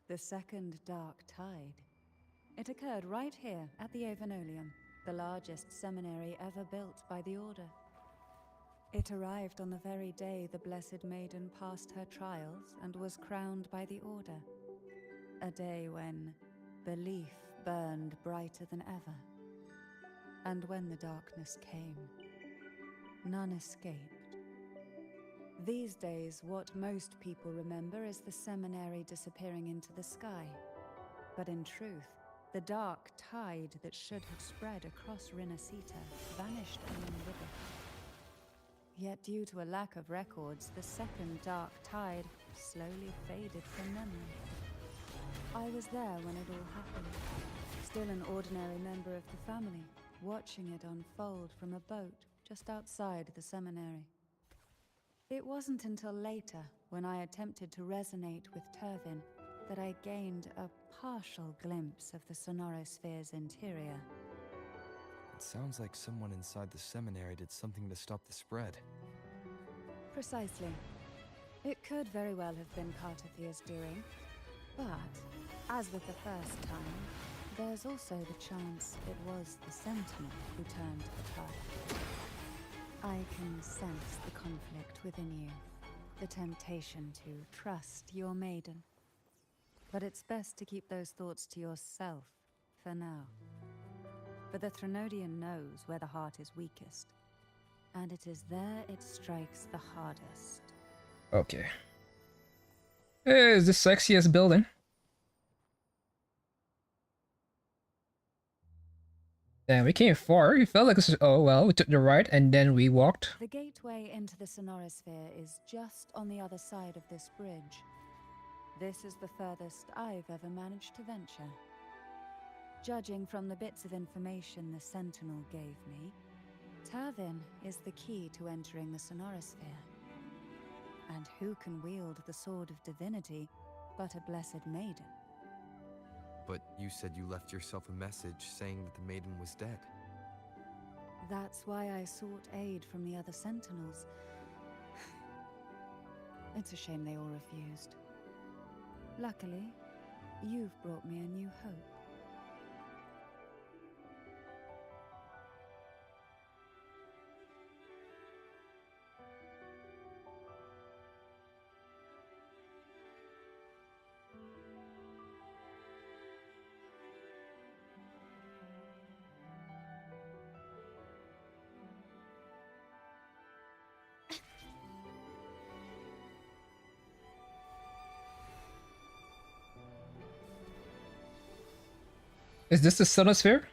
The second dark tide. It occurred right here at the Avenolium, the largest seminary ever built by the Order. It arrived on the very day the Blessed Maiden passed her trials and was crowned by the Order. A day when belief burned brighter than ever. And when the darkness came, none escaped. These days, what most people remember is the seminary disappearing into the sky. But in truth, the dark tide that should have spread across Rinascita vanished along the river. Yet due to a lack of records, the second dark tide slowly faded from memory. I was there when it all happened, still an ordinary member of the family, watching it unfold from a boat just outside the seminary. It wasn't until later, when I attempted to resonate with Turvin, that I gained a partial glimpse of the Sonorosphere's interior. It sounds like someone inside the seminary did something to stop the spread. Precisely. It could very well have been Cartathia's doing, but, as with the first time, there's also the chance it was the Sentinel who turned the tide. I can sense the conflict within you, the temptation to trust your maiden. But it's best to keep those thoughts to yourself for now. For the Threnodian knows where the heart is weakest, and it is there it strikes the hardest. Okay. Hey, is the sexiest building? Damn, we came far. It felt like oh well, we took the right and then we walked. The gateway into the Sonorosphere is just on the other side of this bridge. This is the furthest I've ever managed to venture. Judging from the bits of information the Sentinel gave me, Turvin is the key to entering the Sonorosphere. And who can wield the Sword of Divinity but a Blessed Maiden? But you said you left yourself a message saying that the maiden was dead. That's why I sought aid from the other Sentinels. It's a shame they all refused. Luckily, you've brought me a new hope. Is this the Sonosphere?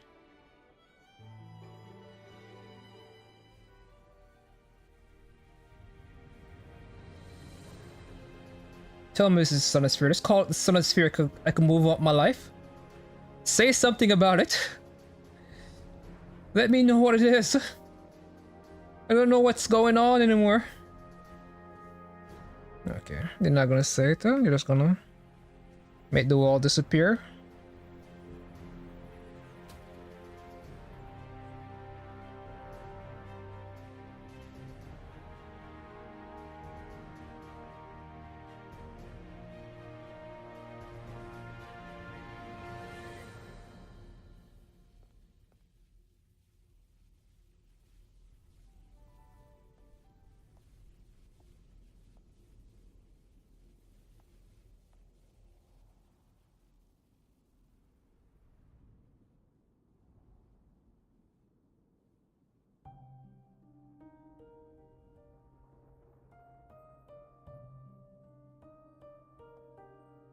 Tell me this is the Sonosphere. Let's call it the Sonosphere. I can move up my life. Say something about it. Let me know what it is. I don't know what's going on anymore. Okay, they're not gonna say it though. They're just gonna make the wall disappear.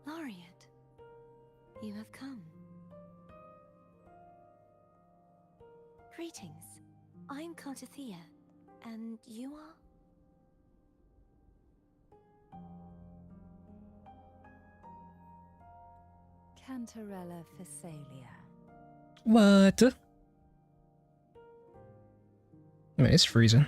Laureate, you have come. Greetings. I'm Cartathea, and you are? Cantarella Phasalia. What? Man, it's freezing.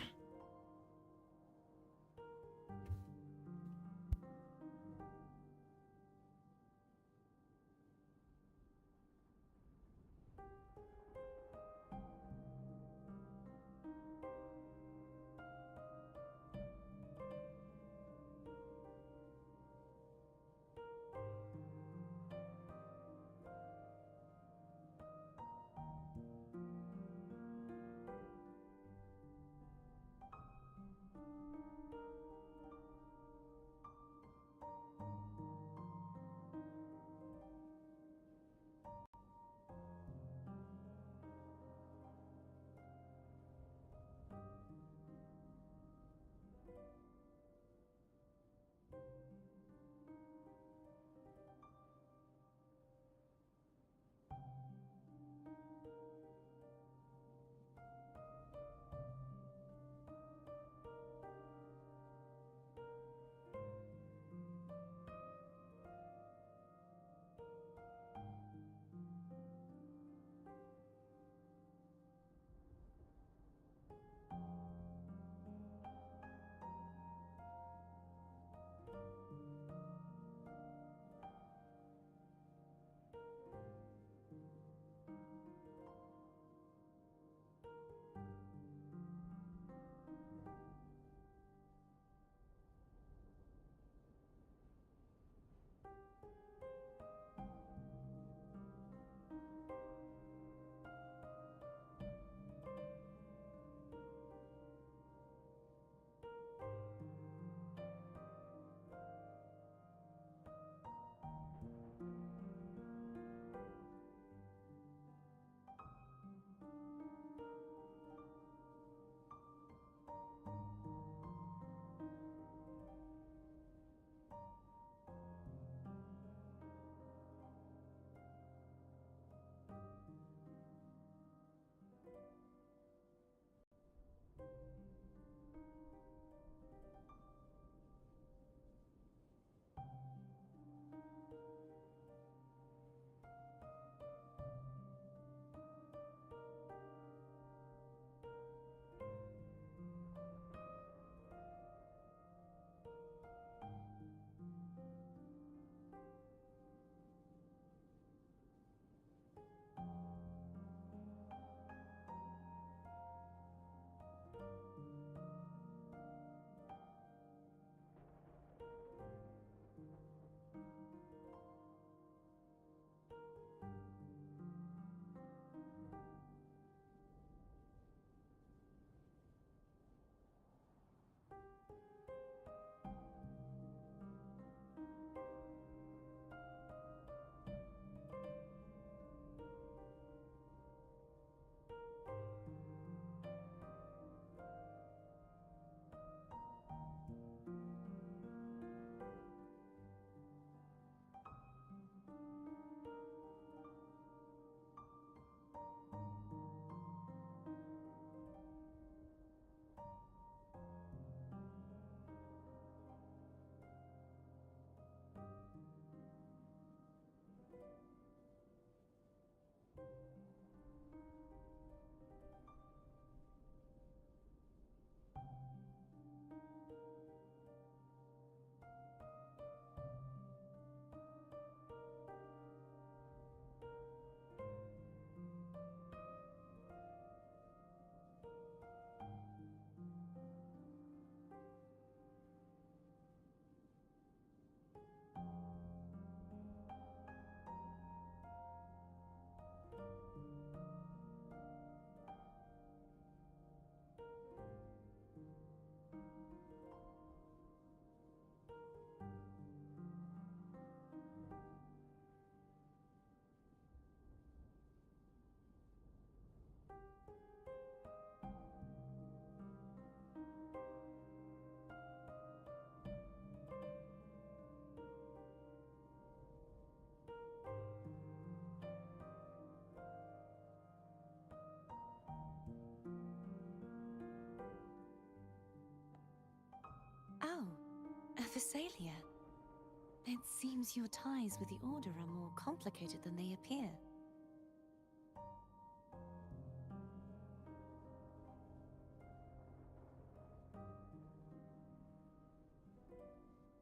Physalia. It seems your ties with the Order are more complicated than they appear.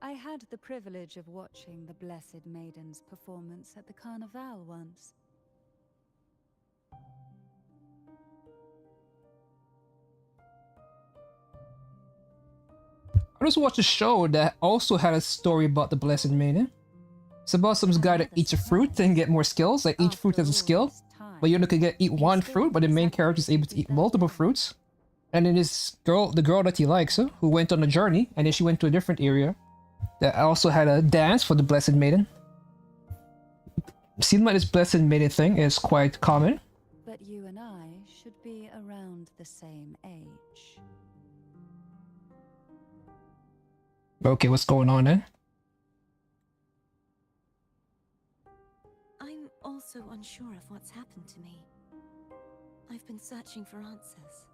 I had the privilege of watching the Blessed Maiden's performance at the Carnival once. I just watched a show that also had a story about the Blessed Maiden. It's about some guy that eats a fruit and get more skills. Like each fruit has a skill, but you only can eat one fruit, but the main character is able to eat multiple fruits. And then this girl, the girl that he likes, who went on a journey, and then she went to a different area that also had a dance for the Blessed Maiden. Seems like this Blessed Maiden thing is quite common. But you and I should be around the same age. Okay, what's going on then? I'm also unsure of what's happened to me. I've been searching for answers.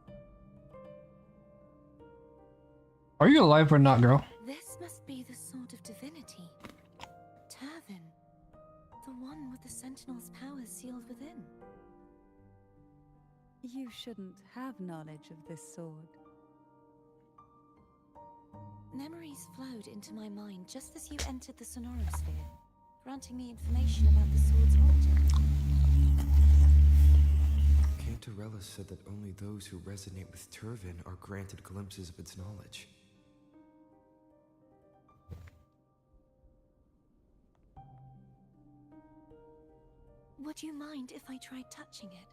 Are you alive or not, girl? This must be the sword of divinity. Turvin. The one with the Sentinel's powers sealed within. You shouldn't have knowledge of this sword. Memories flowed into my mind just as you entered the Sonorosphere, granting me information about the sword's origin. Cantarella said that only those who resonate with Turvin are granted glimpses of its knowledge. Would you mind if I tried touching it?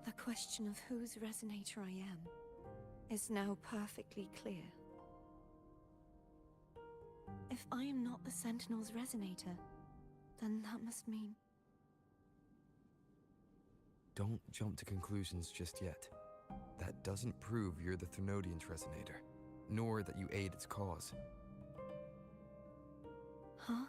The question of whose resonator I am is now perfectly clear. If I am not the Sentinel's resonator, then that must mean... Don't jump to conclusions just yet. That doesn't prove you're the Thermodian's resonator, nor that you aid its cause. Huh?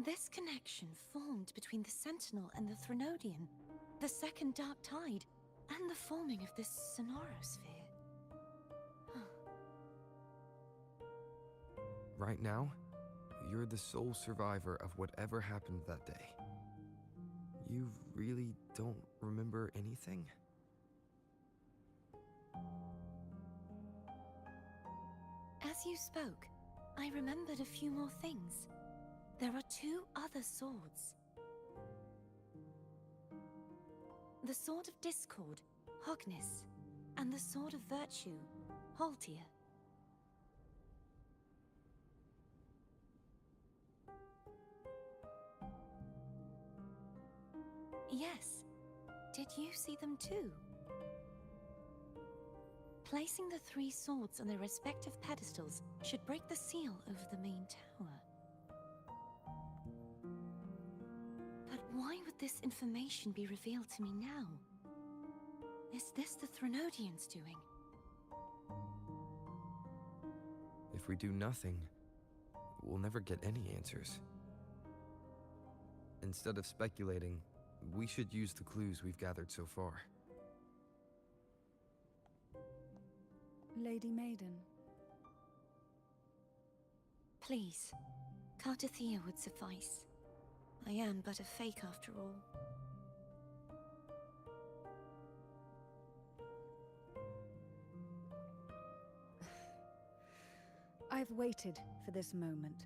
This connection formed between the Sentinel and the Thermodian, the second Dark Tide, and the forming of this Sonorosphere. Right now, you're the sole survivor of whatever happened that day. You really don't remember anything? As you spoke, I remembered a few more things. There are two other swords. The Sword of Discord, Hognis, and the Sword of Virtue, Haltia. Yes. Did you see them too? Placing the three swords on their respective pedestals should break the seal over the main tower. But why would this information be revealed to me now? Is this the Thermodian's doing? If we do nothing, we'll never get any answers. Instead of speculating, we should use the clues we've gathered so far. Lady Maiden. Please, Cartathea would suffice. I am but a fake after all. I've waited for this moment,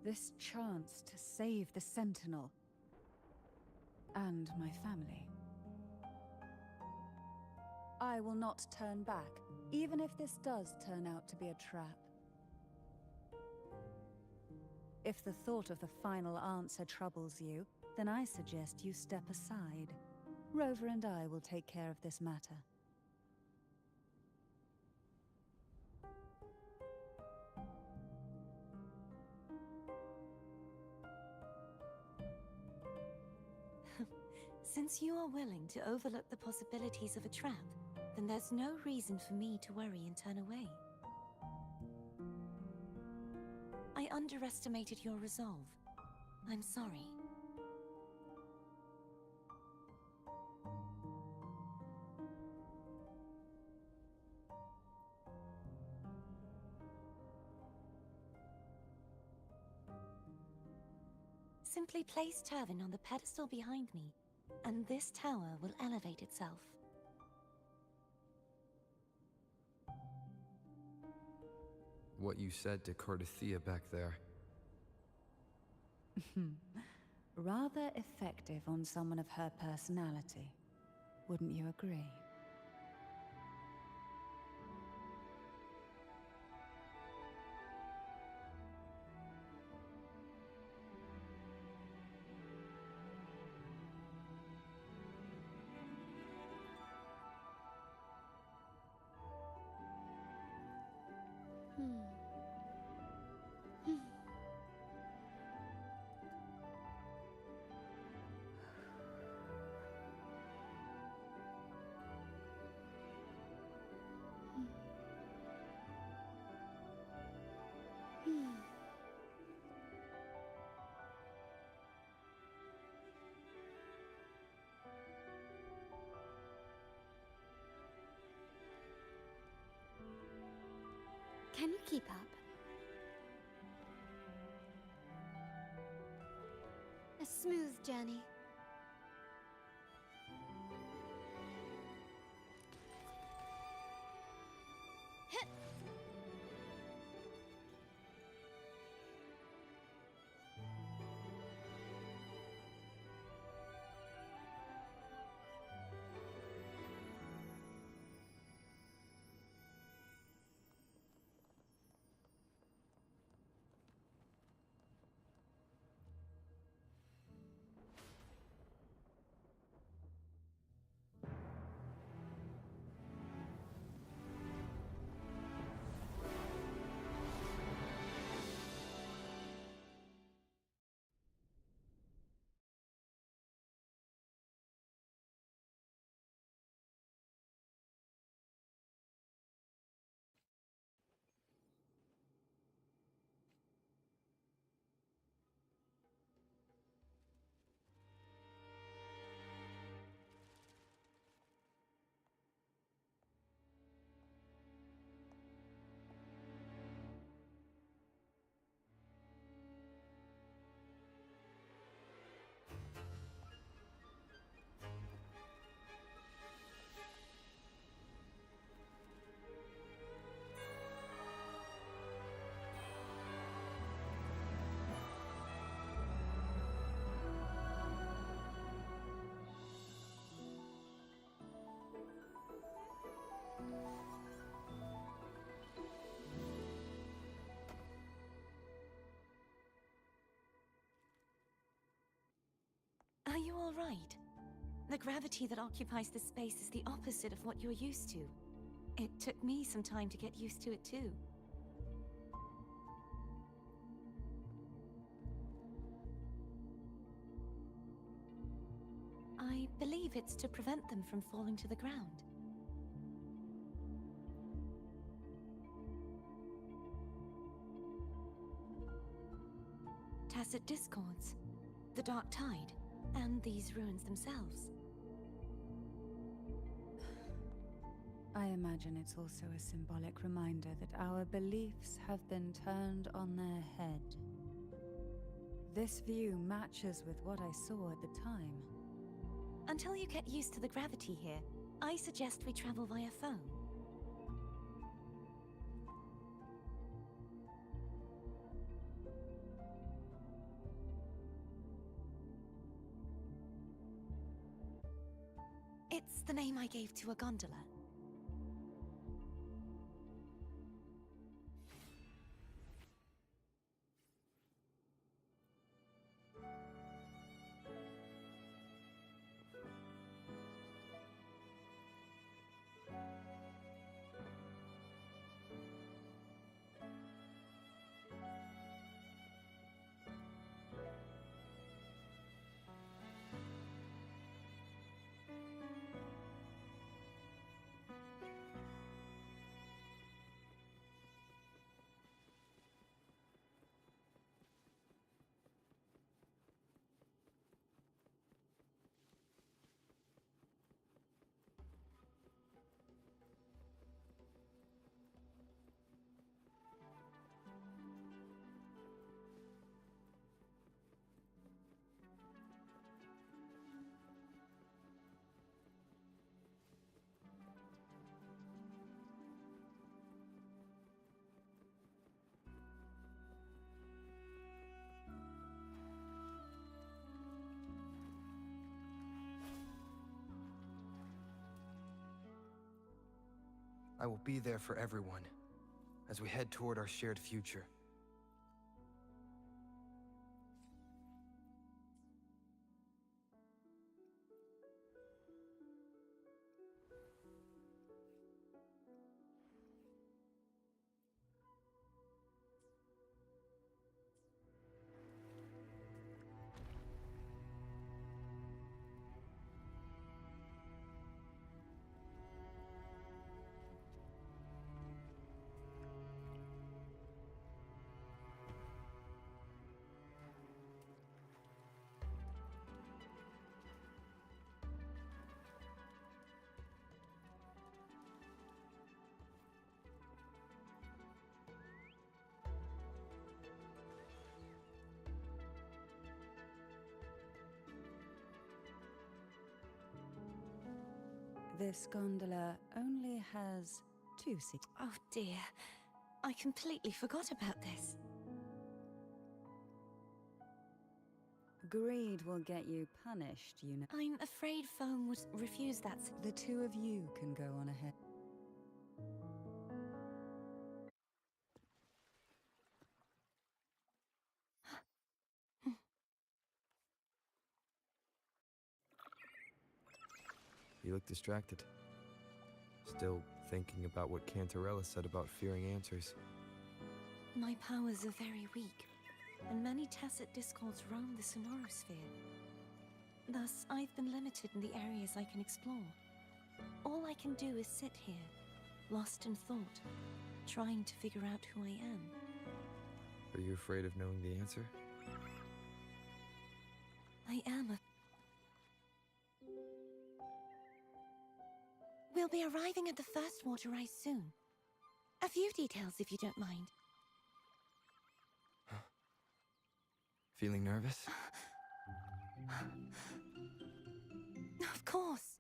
this chance to save the Sentinel and my family. I will not turn back, even if this does turn out to be a trap. If the thought of the final answer troubles you, then I suggest you step aside. Rover and I will take care of this matter. Since you are willing to overlook the possibilities of a trap, then there's no reason for me to worry and turn away. I underestimated your resolve. I'm sorry. Simply place Turvin on the pedestal behind me, and this tower will elevate itself. What you said to Cardathea back there. Rather effective on someone of her personality. Wouldn't you agree? Can you keep up? A smooth journey. Hit! Are you all right? The gravity that occupies this space is the opposite of what you're used to. It took me some time to get used to it too. I believe it's to prevent them from falling to the ground. Tacit discords, the dark tide, and these ruins themselves. I imagine it's also a symbolic reminder that our beliefs have been turned on their head. This view matches with what I saw at the time. Until you get used to the gravity here, I suggest we travel via phone. It's the name I gave to a gondola. I will be there for everyone as we head toward our shared future. This gondola only has 2 seats. Oh dear, I completely forgot about this. Greed will get you punished, you know. I'm afraid Foam would refuse that. The two of you can go on ahead. You look distracted. Still thinking about what Cantarella said about fearing answers. My powers are very weak, and many tacit discords roam the Sonorosphere. Thus, I've been limited in the areas I can explore. All I can do is sit here, lost in thought, trying to figure out who I am. Are you afraid of knowing the answer? I am. We'll be arriving at the first water rise soon. A few details, if you don't mind. Feeling nervous? Of course.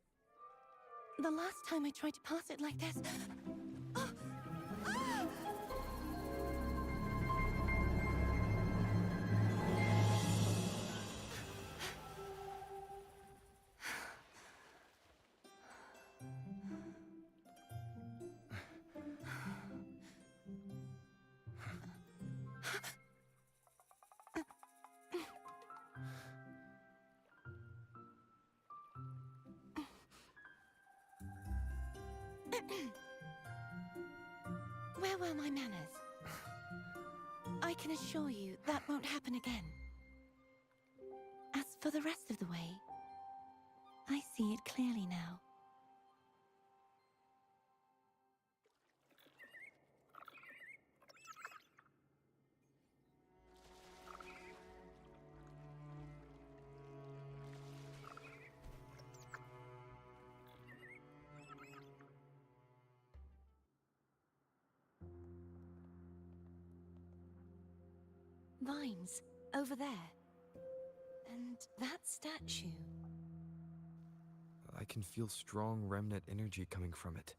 The last time I tried to pass it like this... Oh! Ah! Where were my manners? I can assure you that won't happen again. As for the rest of the way, I see it clearly now. Vines, over there. And that statue. I can feel strong remnant energy coming from it.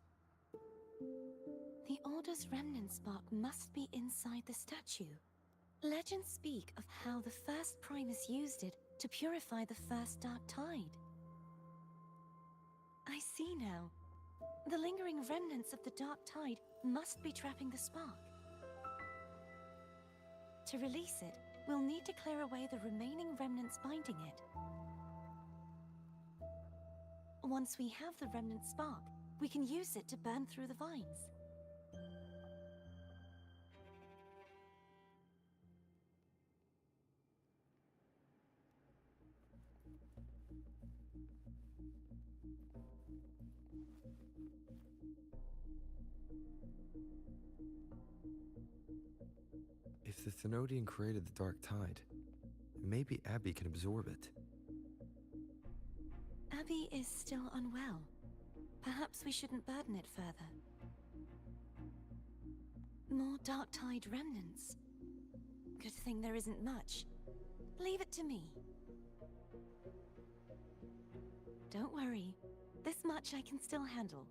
The Order's remnant spark must be inside the statue. Legends speak of how the first Primus used it to purify the first Dark Tide. I see now. The lingering remnants of the Dark Tide must be trapping the spark. To release it, we'll need to clear away the remaining remnants binding it. Once we have the remnant spark, we can use it to burn through the vines. If the Thenodian created the Dark Tide, maybe Abby can absorb it. Abby is still unwell. Perhaps we shouldn't burden it further. More Dark Tide remnants. Good thing there isn't much. Leave it to me. Don't worry. This much I can still handle.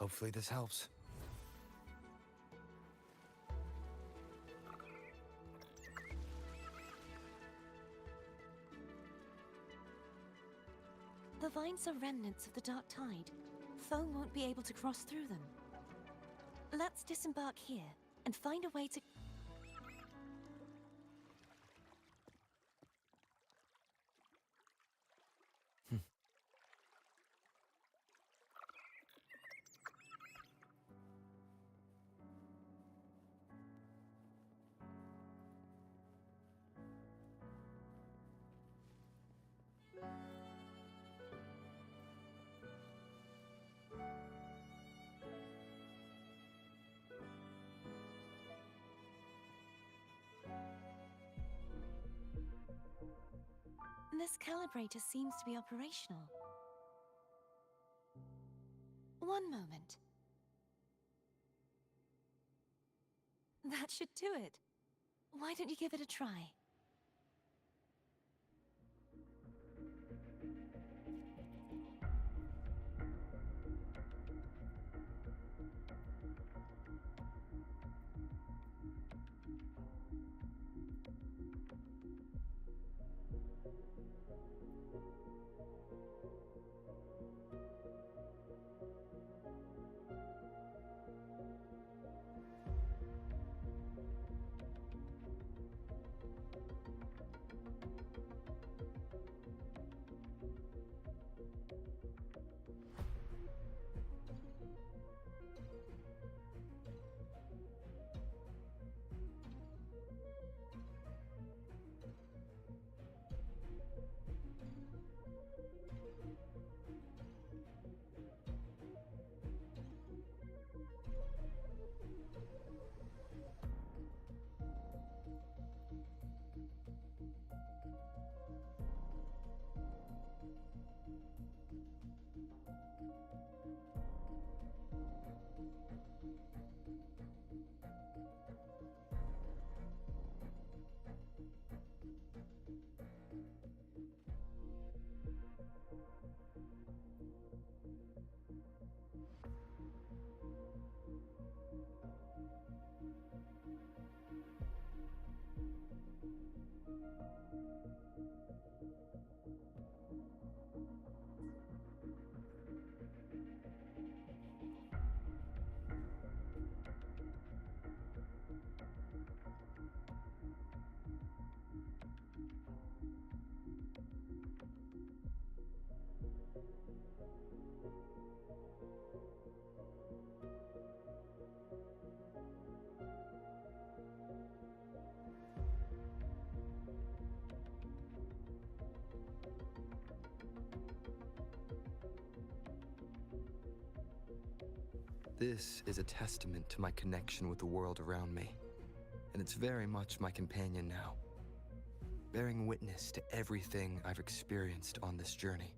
Hopefully this helps. The vines are remnants of the Dark Tide. Foe won't be able to cross through them. Let's disembark here and find a way to... This calibrator seems to be operational. One moment. That should do it. Why don't you give it a try? This is a testament to my connection with the world around me, and it's very much my companion now, bearing witness to everything I've experienced on this journey.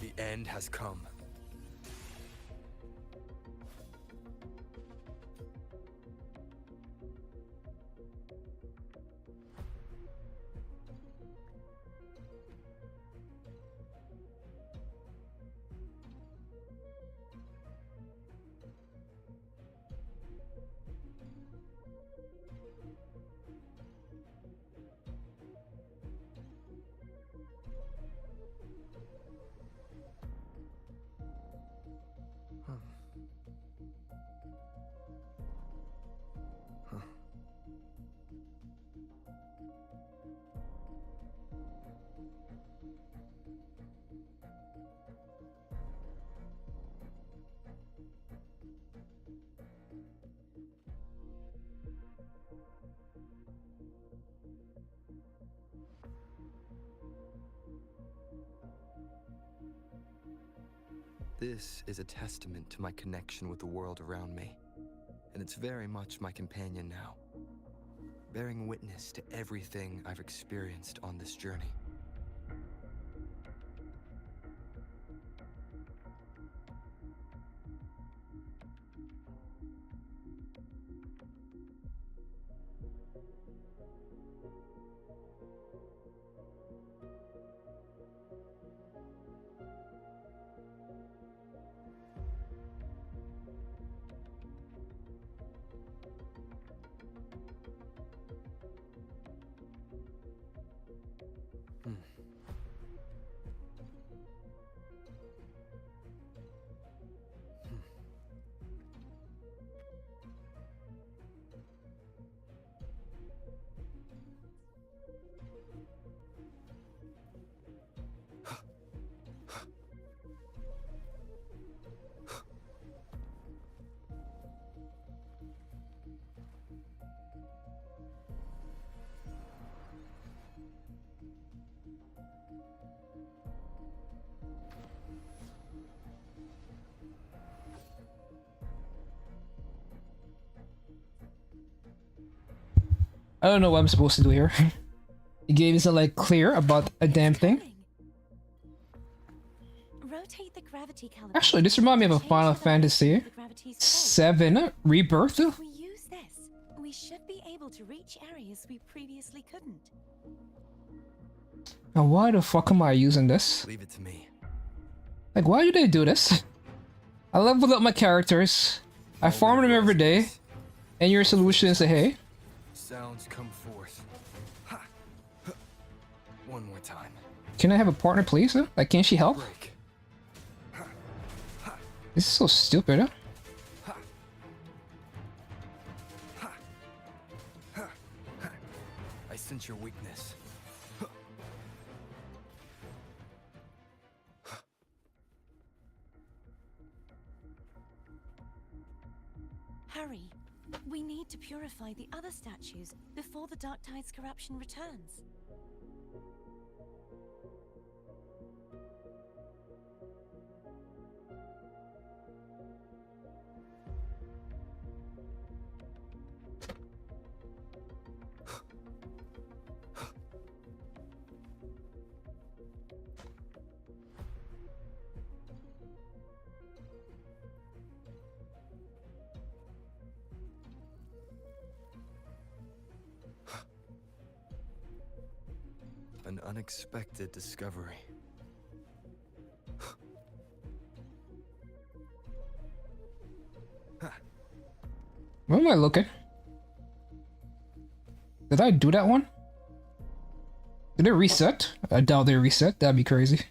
The end has come. This is a testament to my connection with the world around me, and it's very much my companion now, bearing witness to everything I've experienced on this journey. I don't know what I'm supposed to do here. The game isn't like clear about a damn thing. Rotate the gravity caliper. Actually, this reminds me of a Final Fantasy VII Rebirth. If we use this, we should be able to reach areas we previously couldn't. Now, why the fuck am I using this? Leave it to me. Like, why do they do this? I leveled up my characters. I farm them every day. And your solution is, hey, Sounds come forth. Ha. One more time. can I have a partner, please? Like, can't she help? This is so stupid, huh? I sense your weakness. Hurry. We need to purify the other statues before the Dark Tide's corruption returns. An unexpected discovery. Where am I looking? Did I do that one? Did it reset? I doubt they reset. That'd be crazy.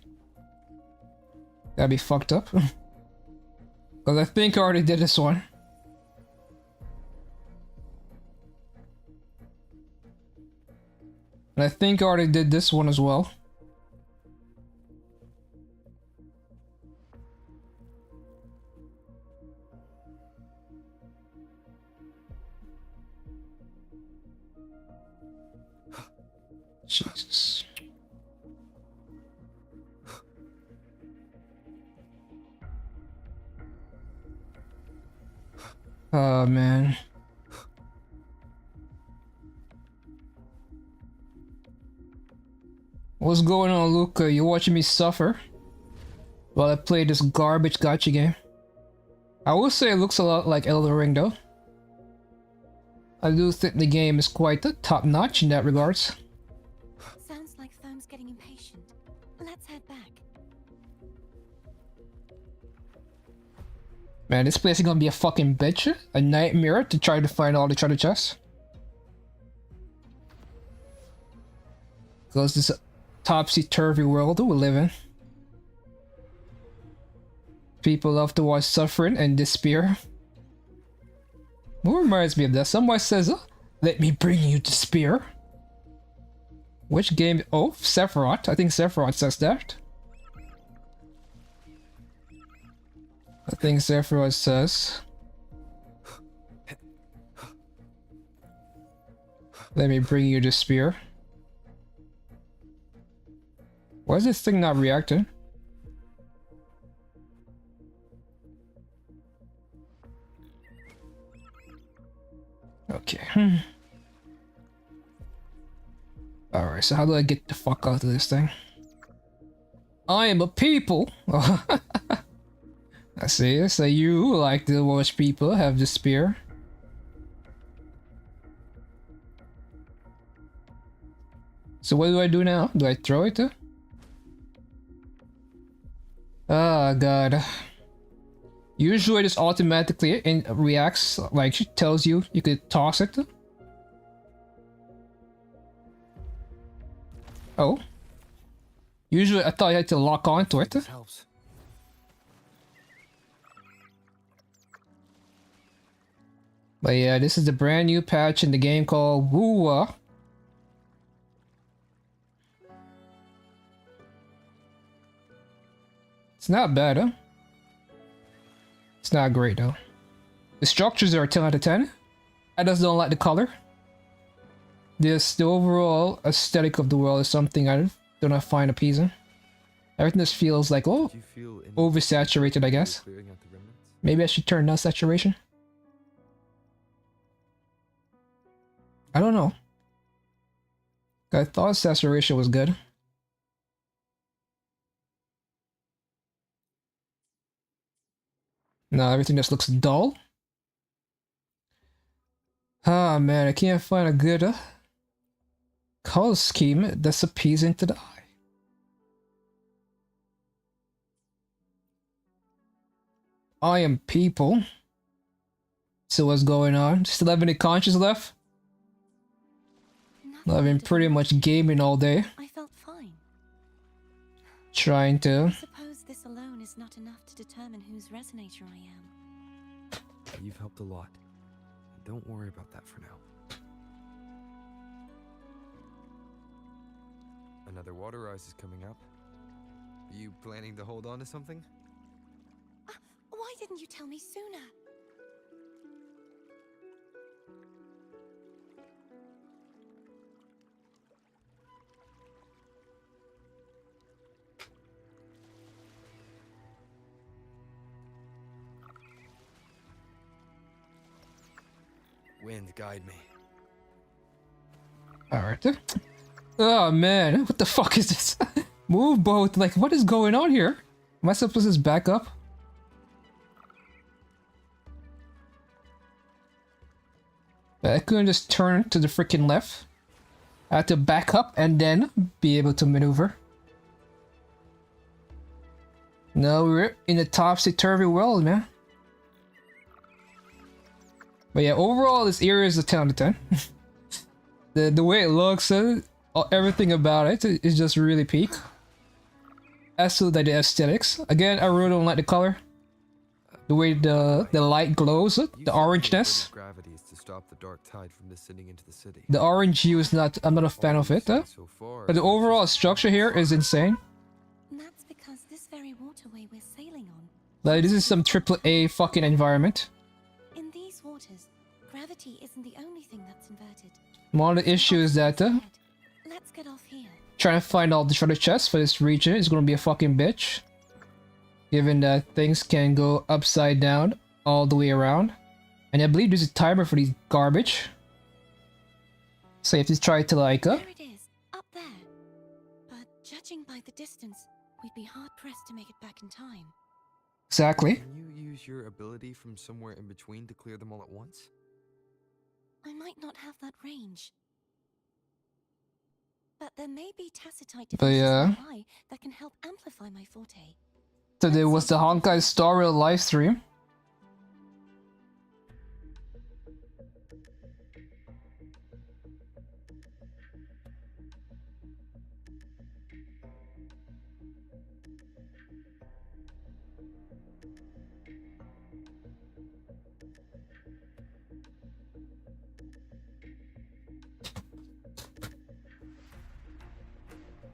That'd be fucked up. Because I think I already did this one. And I think I already did this one as well. Jesus. Oh man. What's going on, Luca? You watching me suffer while I play this garbage gacha game? I will say it looks a lot like Elden Ring though. I do think the game is quite top-notch in that regards. Sounds like Foam's getting impatient. Let's head back. Man, this place is gonna be a fucking bitch. A nightmare to try to find all the treasure chests. Because this topsy-turvy world we live in. People love to watch suffering and despair. What reminds me of that? Someone says, let me bring you despair. Which game? Oh, Sephiroth. I think Sephiroth says that. I think Sephiroth says, let me bring you despair. Why is this thing not reacting? Okay. Alright, so how do I get the fuck out of this thing? I am a people! I see, so you, like the watch people, have the spear. So what do I do now? Do I throw it? Oh god. Usually it just automatically reacts, like she tells you you could toss it. Oh. Usually I thought you had to lock onto it. This helps. But yeah, this is the brand new patch in the game called Woowa. It's not bad, huh? It's not great, though. The structures are 10 out of 10. I just don't like the color. This, the overall aesthetic of the world is something I do not find appeasing. Everything just feels like, oh, oversaturated, I guess. Maybe I should turn down saturation. I don't know. I thought saturation was good. No, everything just looks dull. Ah man, I can't find a good color scheme that's appeasing to the eye. I am people. So what's going on? Still have any conscience left? I've been pretty much gaming all day. I felt fine. Trying to. I suppose this alone is not enough to determine whose resonator I am. You've helped a lot. Don't worry about that for now. Another water rise is coming up. Are you planning to hold on to something? Why didn't you tell me sooner? Wind, guide me. Alright. Oh man, what the fuck is this? Move both. Like, what is going on here? Am I supposed to just back up? I couldn't just turn to the freaking left. I had to back up and then be able to maneuver. No, we're in a topsy-turvy world, man. But yeah, overall, this area is a 10 out of 10. the way it looks, everything about it is just really peak. As to the aesthetics, again, I really don't like the color. The way the light glows, the orangeness. Gravity is to stop the dark tide from descending into the city. The orange hue is not. I'm not a fan of it. But the overall structure here is insane. That's because this very waterway we're sailing on. Like, this is some AAA fucking environment. In these waters, gravity isn't the only thing that's inverted. One of the issues that Let's get off here. trying to find all the treasure chests for this region is gonna be a fucking bitch. Given that things can go upside down all the way around. And I believe there's a timer for these garbage. So you have to try to like There it is, up there. But judging by the distance, we'd be hard pressed to make it back in time. Exactly. Can you use your ability from somewhere in between to clear them all at once? I might not have that range. But there may be tacitite But devices yeah. nearby that can help amplify my forte. So there was the Honkai Story live stream.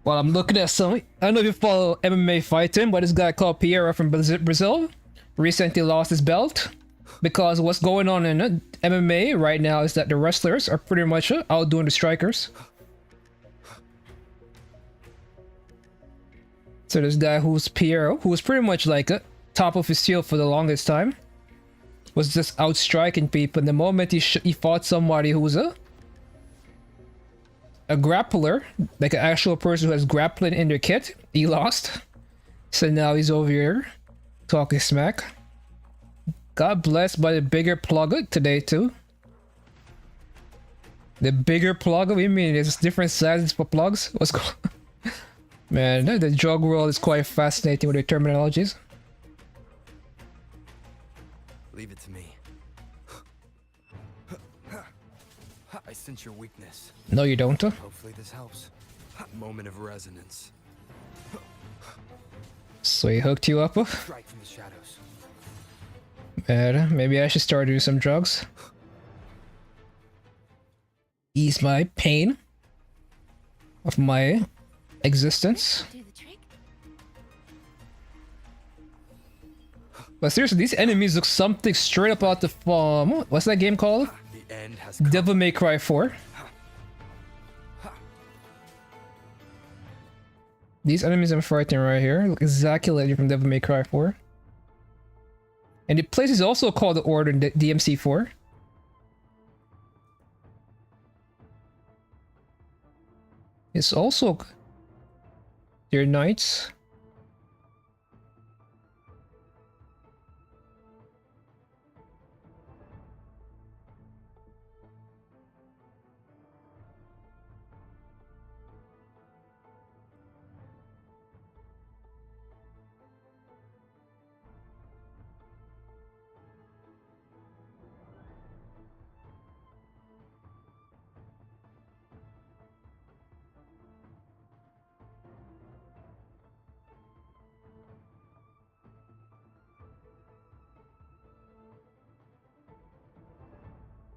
Well, I'm looking at some. I don't know if you follow MMA fighting, but this guy called Piero from Brazil recently lost his belt because what's going on in MMA right now is that the wrestlers are pretty much outdoing the strikers. So this guy who's Piero, who was pretty much like top of his field for the longest time, was just outstriking people. And the moment he fought somebody who was a grappler, like an actual person who has grappling in their kit, he lost. So now he's over here talking smack. Got blessed by the bigger plugger today too. The bigger plugger? What do you mean? There's different sizes for plugs? What's going on? Man, the drug world is quite fascinating with their terminologies. Leave it to me. I sense your weakness. No, you don't. Hopefully this helps. Moment of resonance. So he hooked you up? Strike from the shadows. Man, maybe I should start doing some drugs. Ease my pain of my existence. But seriously, these enemies look something straight up out the what's that game called? The end has Devil May Cry 4. These enemies I'm fighting right here look exactly like from Devil May Cry 4. And the place is also called the Order DMC4. It's also their knights.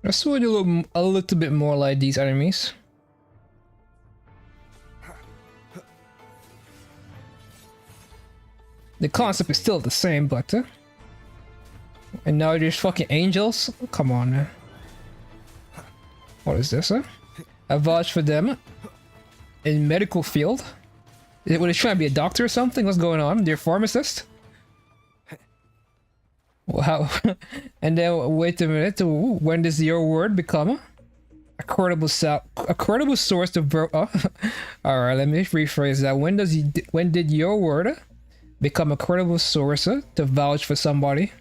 Let's do a little bit more like these enemies. The concept is still the same, but and now there's fucking angels. Come on, man. What is this? I vouch for them in medical field. Were they trying to be a doctor or something? What's going on? They're pharmacist. Wow. And then wait a minute. When does your word become a credible source to all right, let me rephrase that. When did your word become a credible source to vouch for somebody?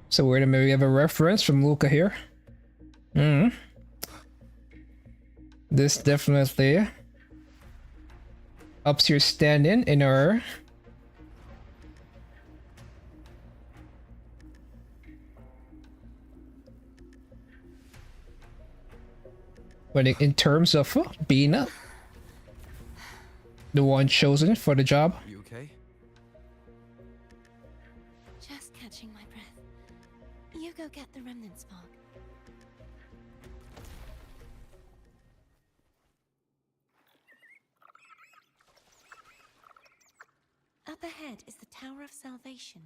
So wait a minute, we have a reference from Luca here. This definitely ups your standing in our but in terms of being the one chosen for the job. You okay? Just catching my breath. You go get the remnant spark. Up ahead is the Tower of Salvation.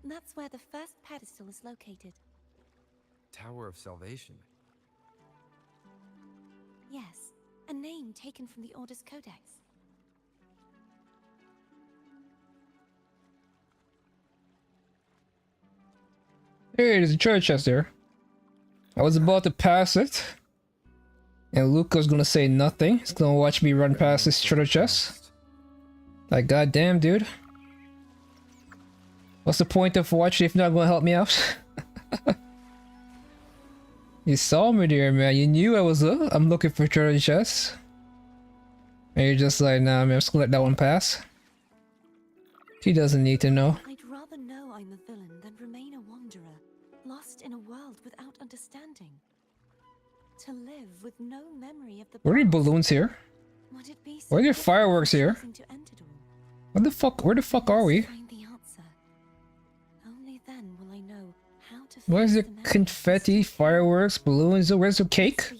That's where the first pedestal is located. Tower of Salvation. Yes, a name taken from the Order's Codex. Hey, there's a church chest there. I was about to pass it, and Luca's gonna say nothing. He's gonna watch me run past this treasure chest. Like, goddamn, dude. What's the point of watching if you're not gonna help me out? You saw me there, man. You knew I was I'm looking for treasure chests. And you're just like, nah, man, I'm just gonna let that one pass. He doesn't need to know. I'd rather know I'm a villain than remain a wanderer, lost in a world without understanding. To live with no memory of the Where are the balloons here? Would it be Where are there fireworks here? What the fuck? Where the fuck are we? Find the answer. Only then will I know how to. Why is there confetti, fireworks, balloons? Where's the cake?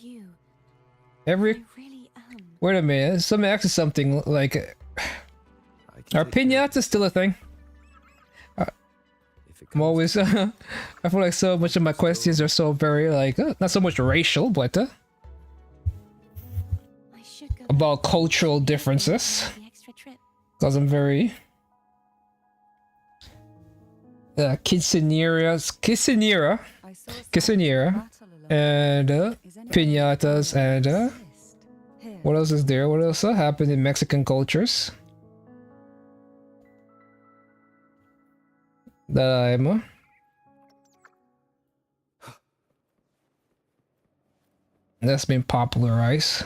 Wait a minute. Somebody asked something like, are piñatas still a thing? I'm always, I feel like so much of my questions are so very like, not so much racial, but about cultural differences. Because I'm very Quinceañera, and piñatas, and what else is there? What else happened in Mexican cultures that I'm that's been popularized?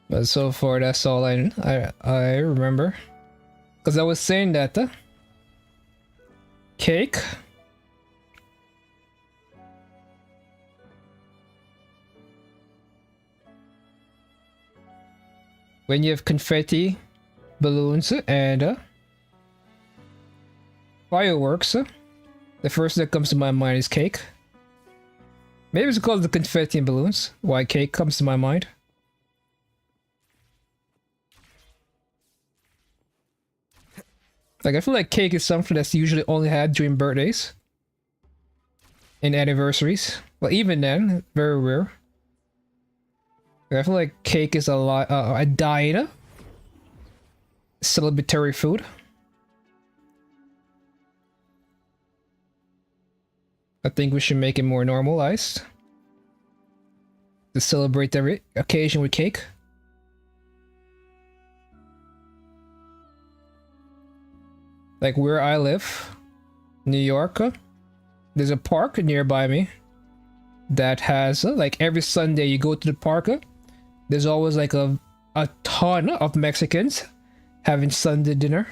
But so far, that's all I remember. Because I was saying that cake. When you have confetti, balloons, and fireworks, the first that comes to my mind is cake. Maybe it's called the confetti and balloons. Why cake comes to my mind. Like, I feel like cake is something that's usually only had during birthdays and anniversaries. Well, even then, very rare. I feel like cake is a diet, celebratory food. I think we should make it more normalized to celebrate every occasion with cake. Like where I live, New York, there's a park nearby me that has like every Sunday you go to the park, there's always like a ton of Mexicans having Sunday dinner.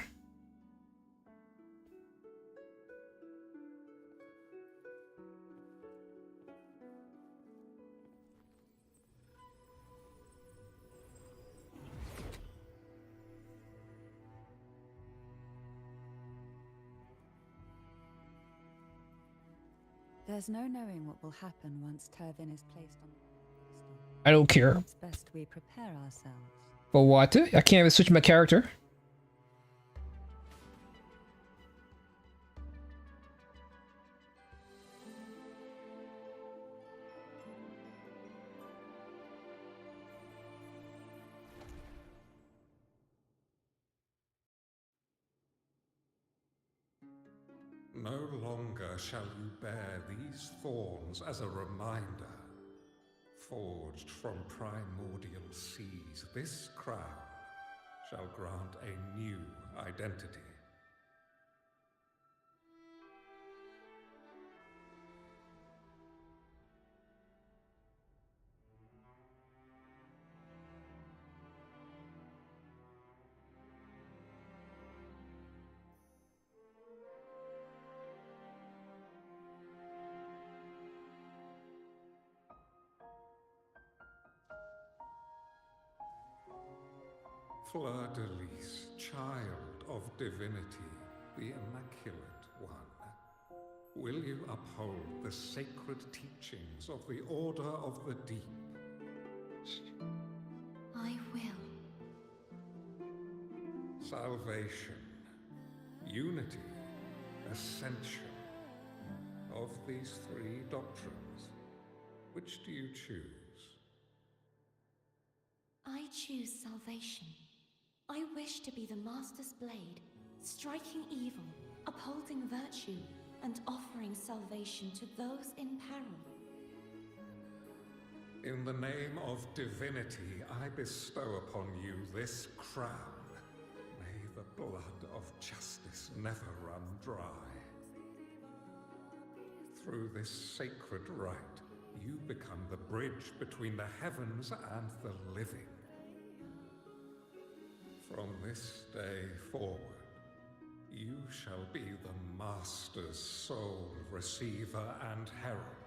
There's no knowing what will happen once Turvin is placed on. I don't care. It's best we prepare ourselves. For what? I can't even switch my character. No longer shall you bear these thorns as a reminder. Forged from primordial seas, this crown shall grant a new identity. Fleur-de-Lis, child of divinity, the Immaculate One, will you uphold the sacred teachings of the Order of the Deep? I will. Salvation, unity, ascension. Of these three doctrines, which do you choose? I choose salvation. I wish to be the Master's blade, striking evil, upholding virtue, and offering salvation to those in peril. In the name of divinity, I bestow upon you this crown. May the blood of justice never run dry. Through this sacred rite, you become the bridge between the heavens and the living. From this day forward, you shall be the Master's sole receiver and herald.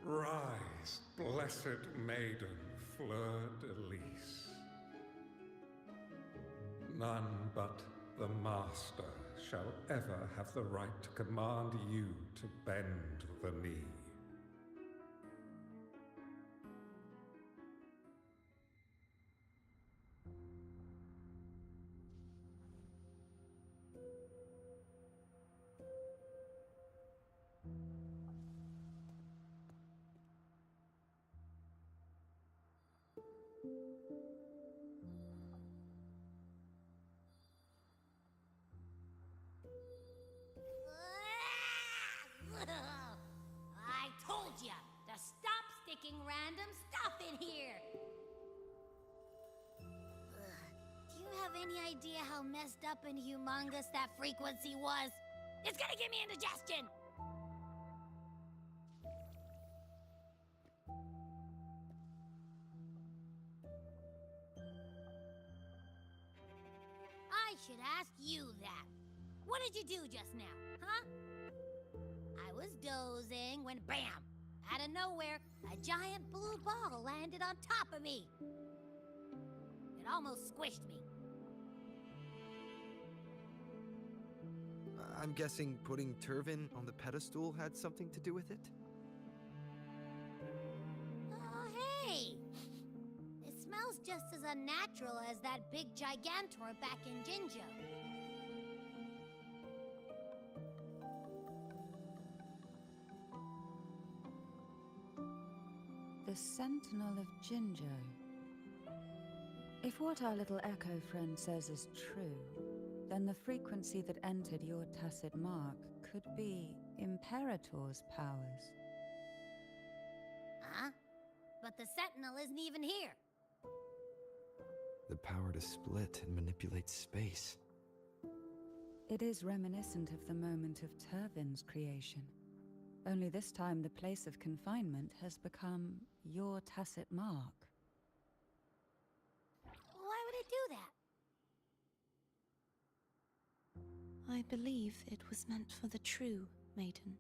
Rise, blessed maiden Fleur-de-Lis. None but the Master shall ever have the right to command you to bend the knee. I told ya to stop sticking random stuff in here. Do you have any idea how messed up and humongous that frequency was? It's gonna give me indigestion! I should ask you that. What did you do just now, huh? I was dozing when bam! Out of nowhere, a giant blue ball landed on top of me. It almost squished me. I'm guessing putting Turvin on the pedestal had something to do with it? Oh, hey! It smells just as unnatural as that big gigantor back in Jinjo. The Sentinel of Jinjo. If what our little echo friend says is true, then the frequency that entered your tacit mark could be Imperator's powers. Huh? But the Sentinel isn't even here. The power to split and manipulate space. It is reminiscent of the moment of Turvin's creation. Only this time the place of confinement has become your tacit mark. Why would it do that? I believe it was meant for the true maiden.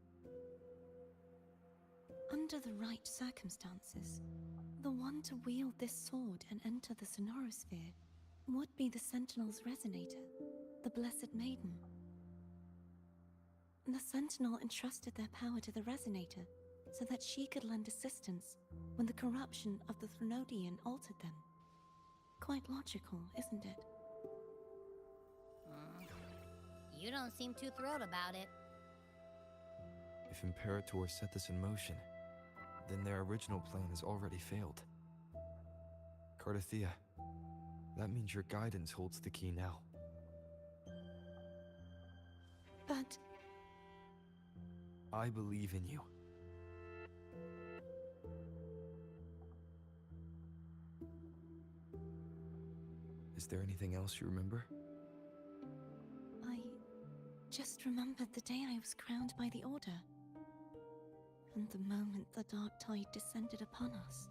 Under the right circumstances, the one to wield this sword and enter the Sonorosphere would be the Sentinel's resonator, the Blessed Maiden. The Sentinel entrusted their power to the resonator so that she could lend assistance when the corruption of the Threnodian altered them. Quite logical, isn't it? You don't seem too thrilled about it. If Imperator set this in motion, then their original plan has already failed. Cardathea, that means your guidance holds the key now. But I believe in you. Is there anything else you remember? I just remembered the day I was crowned by the Order, and the moment the dark tide descended upon us.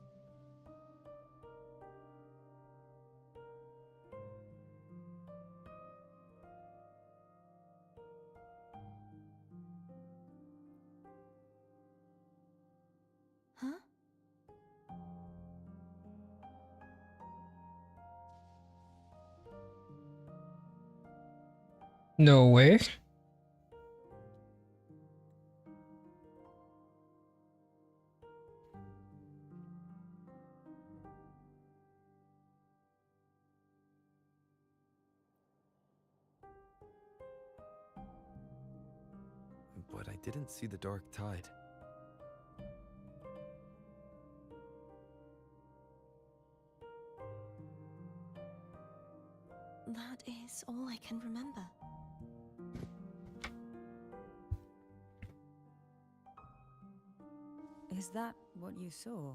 Huh? No way. But I didn't see the dark tide. That is all I can remember. Is that what you saw?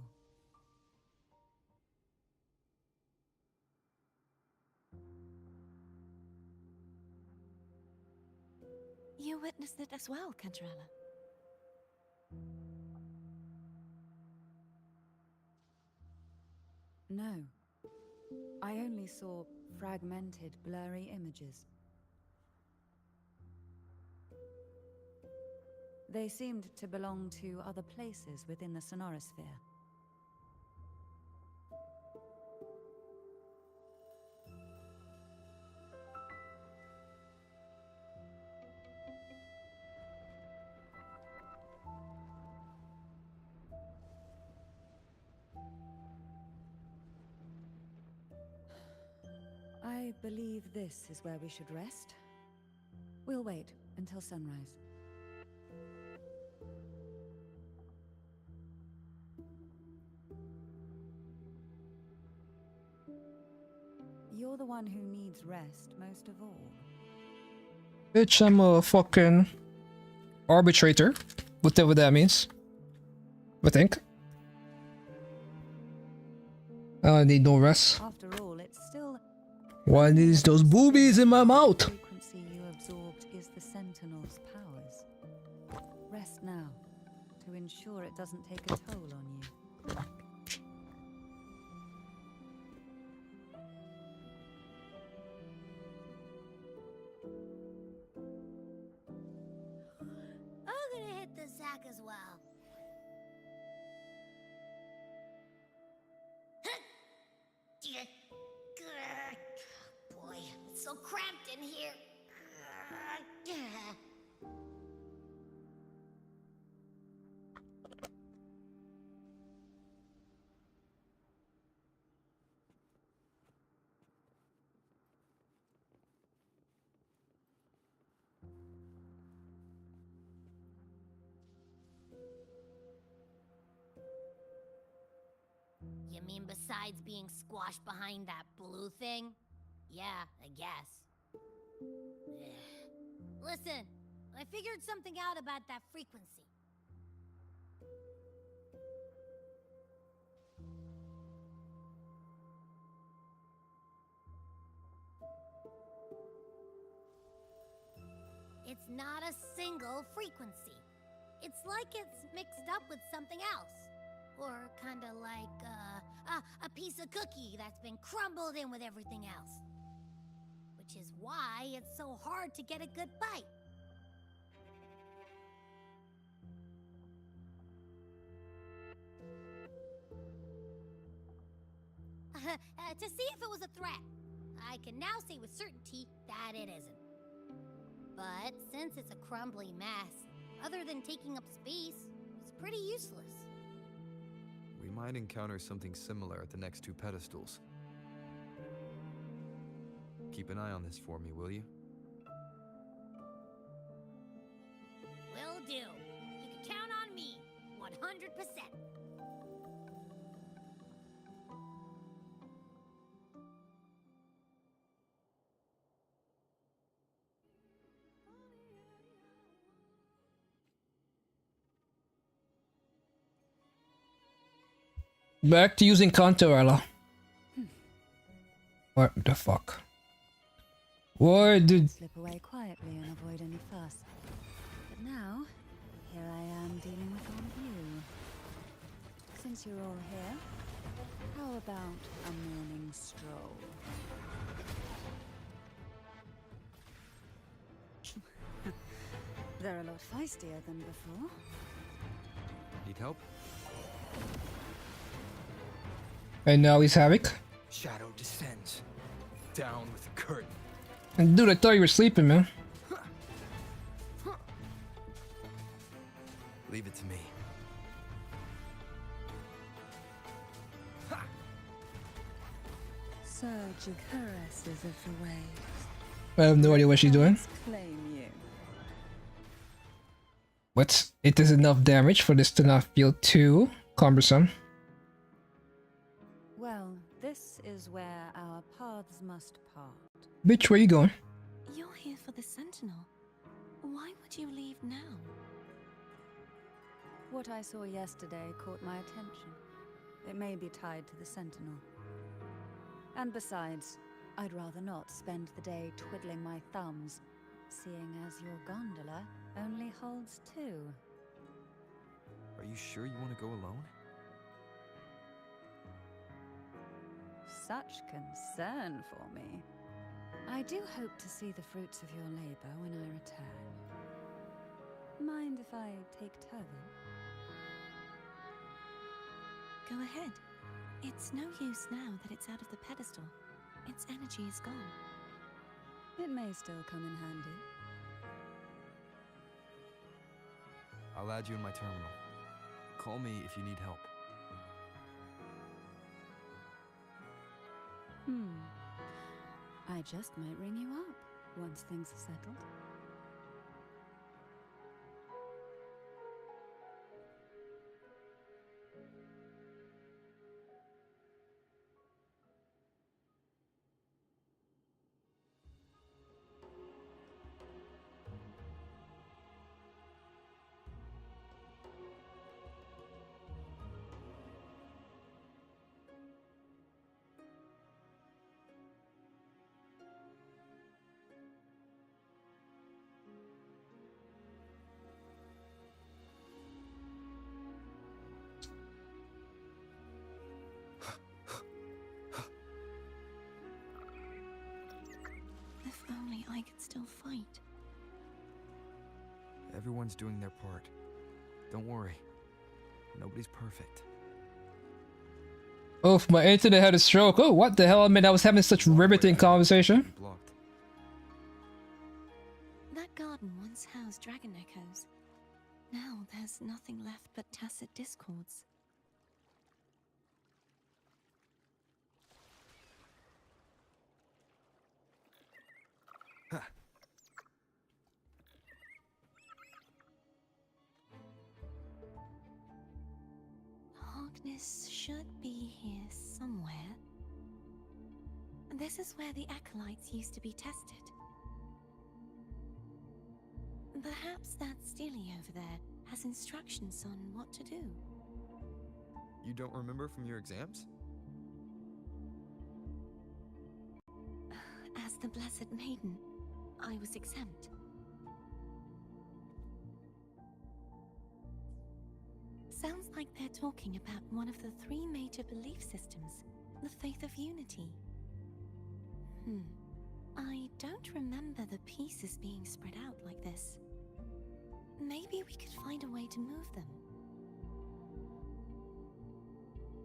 You witnessed it as well, Cantarella. No. I only saw fragmented, blurry images. They seemed to belong to other places within the Sonorosphere. I believe this is where we should rest. We'll wait until sunrise. You're the one who needs rest most of all. Bitch, I'm a fucking arbitrator. Whatever that means. I think. I need no rest. After all, it's still Why is those boobies in my mouth? the frequency you absorbed is the Sentinel's powers. Rest now, to ensure it doesn't take a toll on you. I'm gonna hit the sack as well. Boy, it's so cramped in here. You mean besides being squashed behind that blue thing? Yeah, I guess. Listen, I figured something out about that frequency. It's not a single frequency. It's like it's mixed up with something else. Or kinda like, a piece of cookie that's been crumbled in with everything else. Which is why it's so hard to get a good bite. To see if it was a threat. I can now say with certainty that it isn't. But since it's a crumbly mess, other than taking up space, it's pretty useless. We might encounter something similar at the next two pedestals. Keep an eye on this for me, will you? Will do. You can count on me, 100%. Back to using Kanto, Ella. What the fuck? Why did... Slip away quietly and avoid any fuss. But now, here I am dealing with all of you. Since you're all here, how about a morning stroll? They're a lot feistier than before. Need help? And now he's Havoc. Shadow descends. Down with the curtain. And dude, I thought you were sleeping, man. Leave it to me. Surge of caresses of the waves. I have no idea what she's doing. Claim you. But it is enough damage for this to not feel too cumbersome. Well, this is where our paths must part. Bitch, where you going? You're here for the Sentinel. Why would you leave now? What I saw yesterday caught my attention. It may be tied to the Sentinel. And besides, I'd rather not spend the day twiddling my thumbs, seeing as your gondola only holds two. Are you sure you want to go alone? Such concern for me. I do hope to see the fruits of your labor when I return. Mind if I take Turvin? Go ahead. It's no use now that it's out of the pedestal. Its energy is gone. It may still come in handy. I'll add you in my terminal. Call me if you need help. I just might ring you up once things are settled. right. Everyone's doing their part. Don't worry. Nobody's perfect. Oh, my internet had a stroke. Oh, what the hell? I mean, I was having such riveting conversation. Blocked. That garden once housed dragon echoes. Now there's nothing left but tacit discords. Hogness should be here somewhere. This is where the acolytes used to be tested. Perhaps that Steely over there has instructions on what to do. You don't remember from your exams? As the Blessed Maiden, I was exempt. Sounds like they're talking about one of the three major belief systems, the faith of unity. I don't remember the pieces being spread out like this. Maybe we could find a way to move them.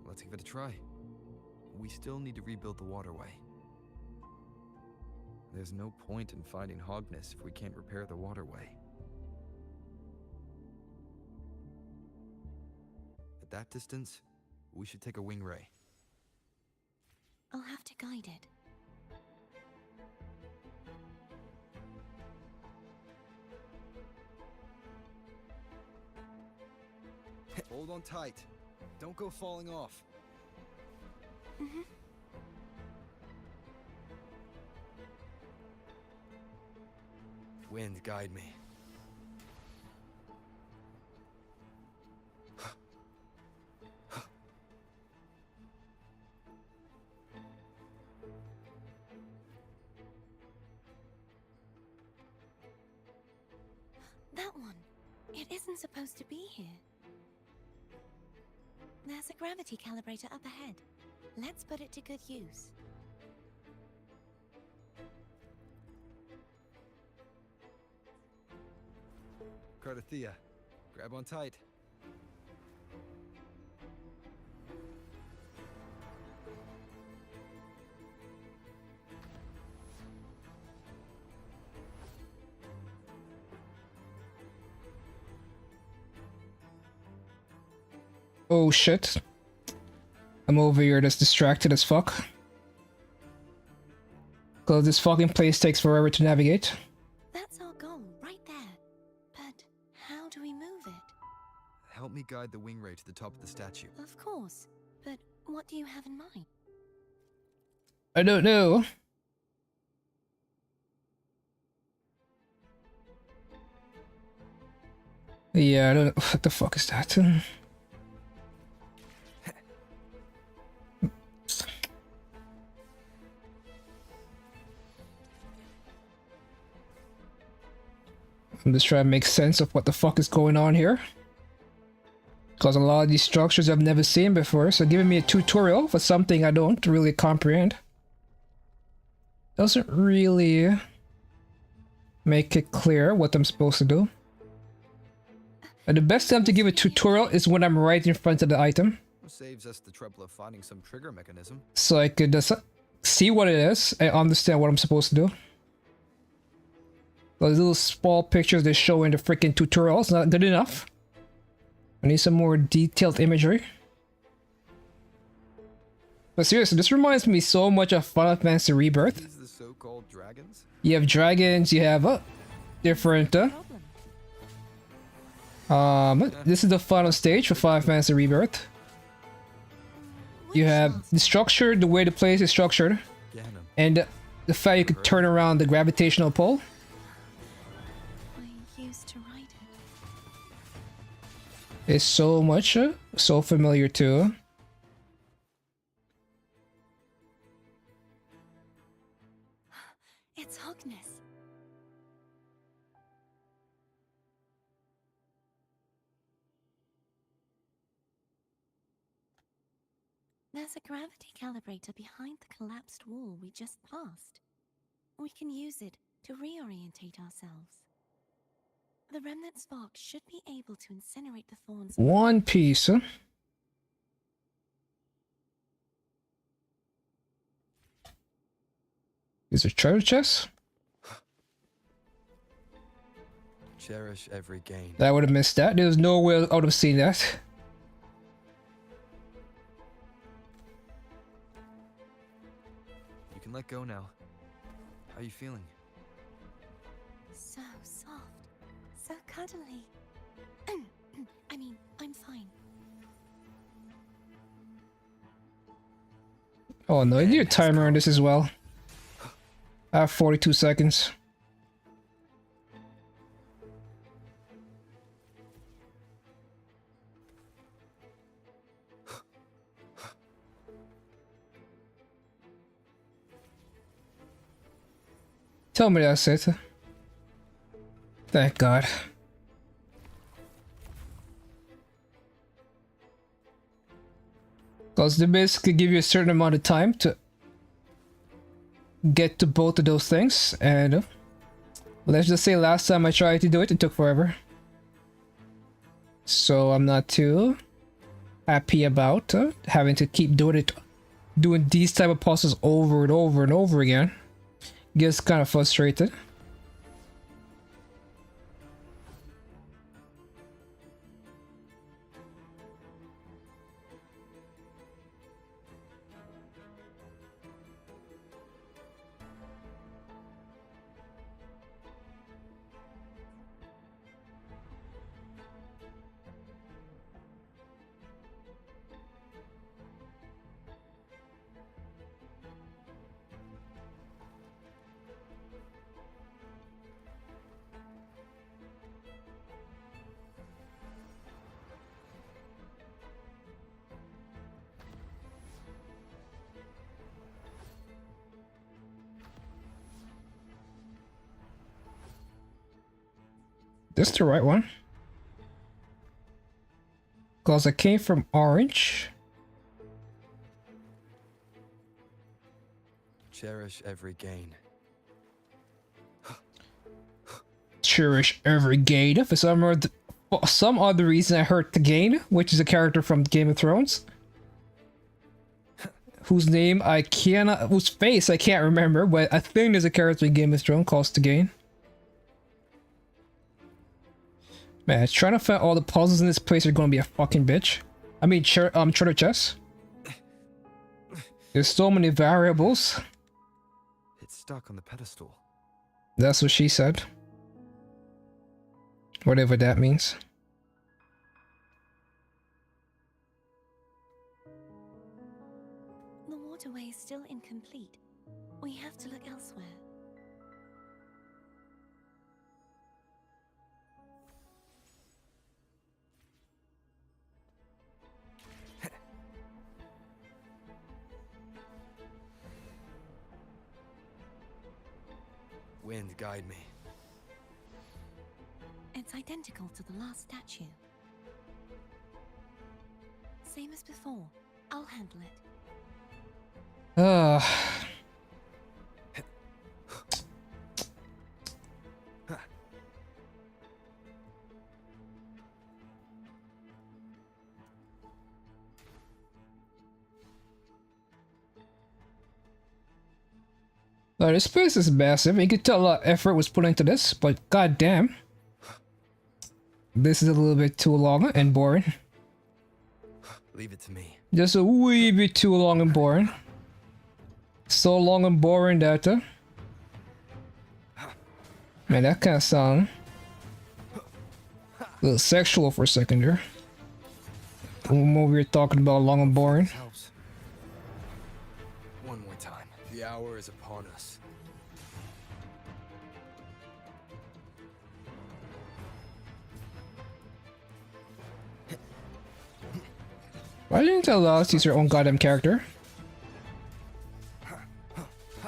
Let's give it a try. We still need to rebuild the waterway. There's no point in finding Hogness if we can't repair the waterway. At that distance, we should take a wing ray. I'll have to guide it. Hold on tight. Don't go falling off. Wind, guide me. That one. It isn't supposed to be here. There's a gravity calibrator up ahead. Let's put it to good use. Cardathea, grab on tight. Oh shit. I'm over here just distracted as fuck. Cause this fucking place takes forever to navigate. That's our goal, right there. But how do we move it? Help me guide the wing ray to the top of the statue. Of course. But what do you have in mind? I don't know. Yeah, I don't know. What the fuck is that? I'm just trying to make sense of what the fuck is going on here. Because a lot of these structures I've never seen before, so giving me a tutorial for something I don't really comprehend doesn't really make it clear what I'm supposed to do. And the best time to give a tutorial is when I'm right in front of the item. Saves us the trouble of finding some trigger mechanism. So I could just see what it is and understand what I'm supposed to do. Those little small pictures they show in the freaking tutorials not good enough. I need some more detailed imagery. But seriously, this reminds me so much of Final Fantasy Rebirth. These the so-called dragons? You have dragons, you have different this is the final stage for Final Fantasy Rebirth. You have the structure, the way the place is structured, and the fact you could turn around the gravitational pull. I used to ride It's so much, so familiar too. It's Hogness. There's a gravity calibrator behind the collapsed wall we just passed. We can use it to reorientate ourselves. The remnant spark should be able to incinerate the thorns. One Piece, huh? Is it treasure chest? Cherish every gain. I would have missed that. There's no way I would have seen that. You can let go now. How are you feeling? So soft, so cuddly. I mean, I'm fine. Oh no, you need a timer on this as well. I have 42 seconds. Tell me that's it. Thank God. Because the basically give you a certain amount of time to get to both of those things, and let's just say last time I tried to do it, it took forever. So I'm not too happy about having to keep doing these type of puzzles over and over and over again. Gets kind of frustrated. This the right one? Because I came from orange. Cherish every gain. Cherish every gain. For some other reason I heard the Gain, which is a character from Game of Thrones. Whose face I can't remember, but I think there's a character in Game of Thrones called Gain. Man, trying to find all the puzzles in this place are gonna be a fucking bitch. I mean, treasure chest. There's so many variables. It's stuck on the pedestal. That's what she said. Whatever that means. The waterway is still incomplete. We have to look elsewhere. Wind, guide me. It's identical to the last statue. Same as before. I'll handle it. Now, this place is massive. You could tell a lot of effort was put into this, but goddamn, this is a little bit too long and boring. Leave it to me. Just a wee bit too long and boring. So long and boring that, man, that kind of sound a little sexual for a second there. When we were talking about long and boring. One more time. The hour is upon us. Why didn't I allow us to use your own goddamn character?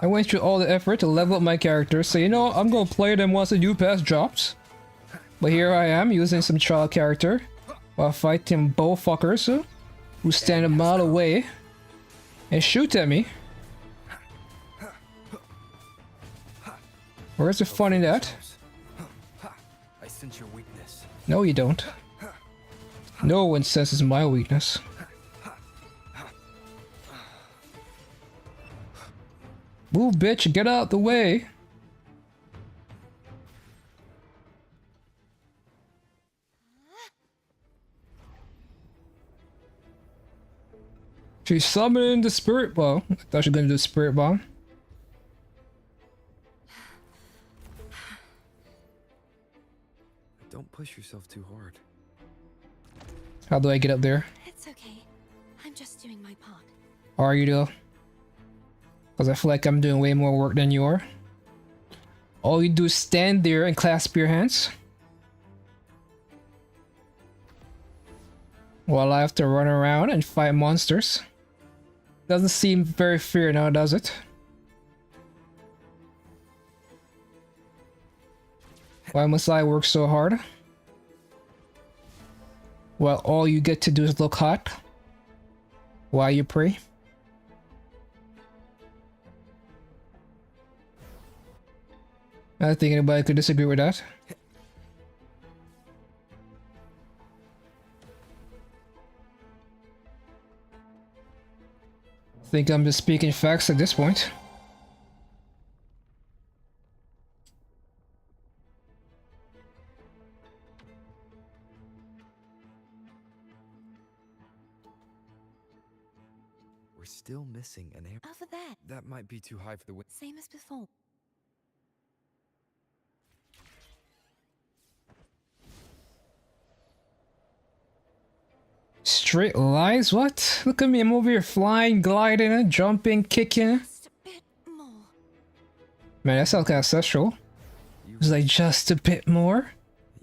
I went through all the effort to level up my character, so you know, I'm gonna play them once the new pass drops. But here I am using some child character while fighting bow fuckers who stand a mile away and shoot at me. Where's the fun in that? I sense your weakness. No, you don't. No one senses my weakness. Move, bitch, get out the way. She summoned the spirit bomb. I thought she was gonna do a spirit bomb. Don't push yourself too hard. How do I get up there? It's okay. I'm just doing my part. Are you though? Because I feel like I'm doing way more work than you are. All you do is stand there and clasp your hands. While I have to run around and fight monsters. Doesn't seem very fair now, does it? Why must I work so hard? While all you get to do is look hot? While you pray? I don't think anybody could disagree with that. I think I'm just speaking facts at this point. We're still missing an air. Over there. That might be too high for the wind. Same as before. Straight lines? What? Look at me, I'm over here flying, gliding, jumping, kicking. Man, that sounds kind of sexual. It's like just a bit more.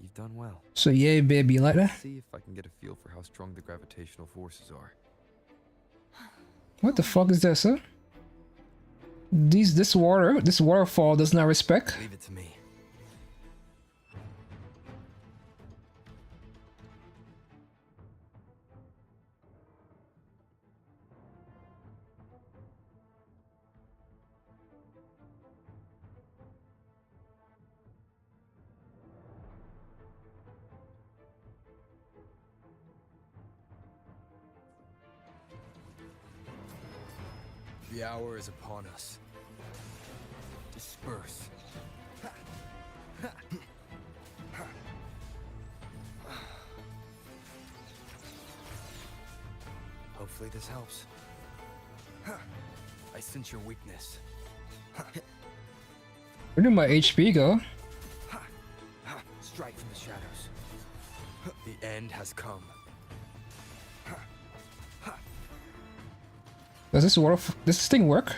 You've done well. So yeah, baby, like that. See if I can get a feel for how strong the gravitational forces are. What the fuck is this, huh? This waterfall does not respect. Leave it to me. The hour is upon us. Disperse. Hopefully this helps. I sense your weakness. Where did my HP go? Strike from the shadows. The end has come. Does this thing work?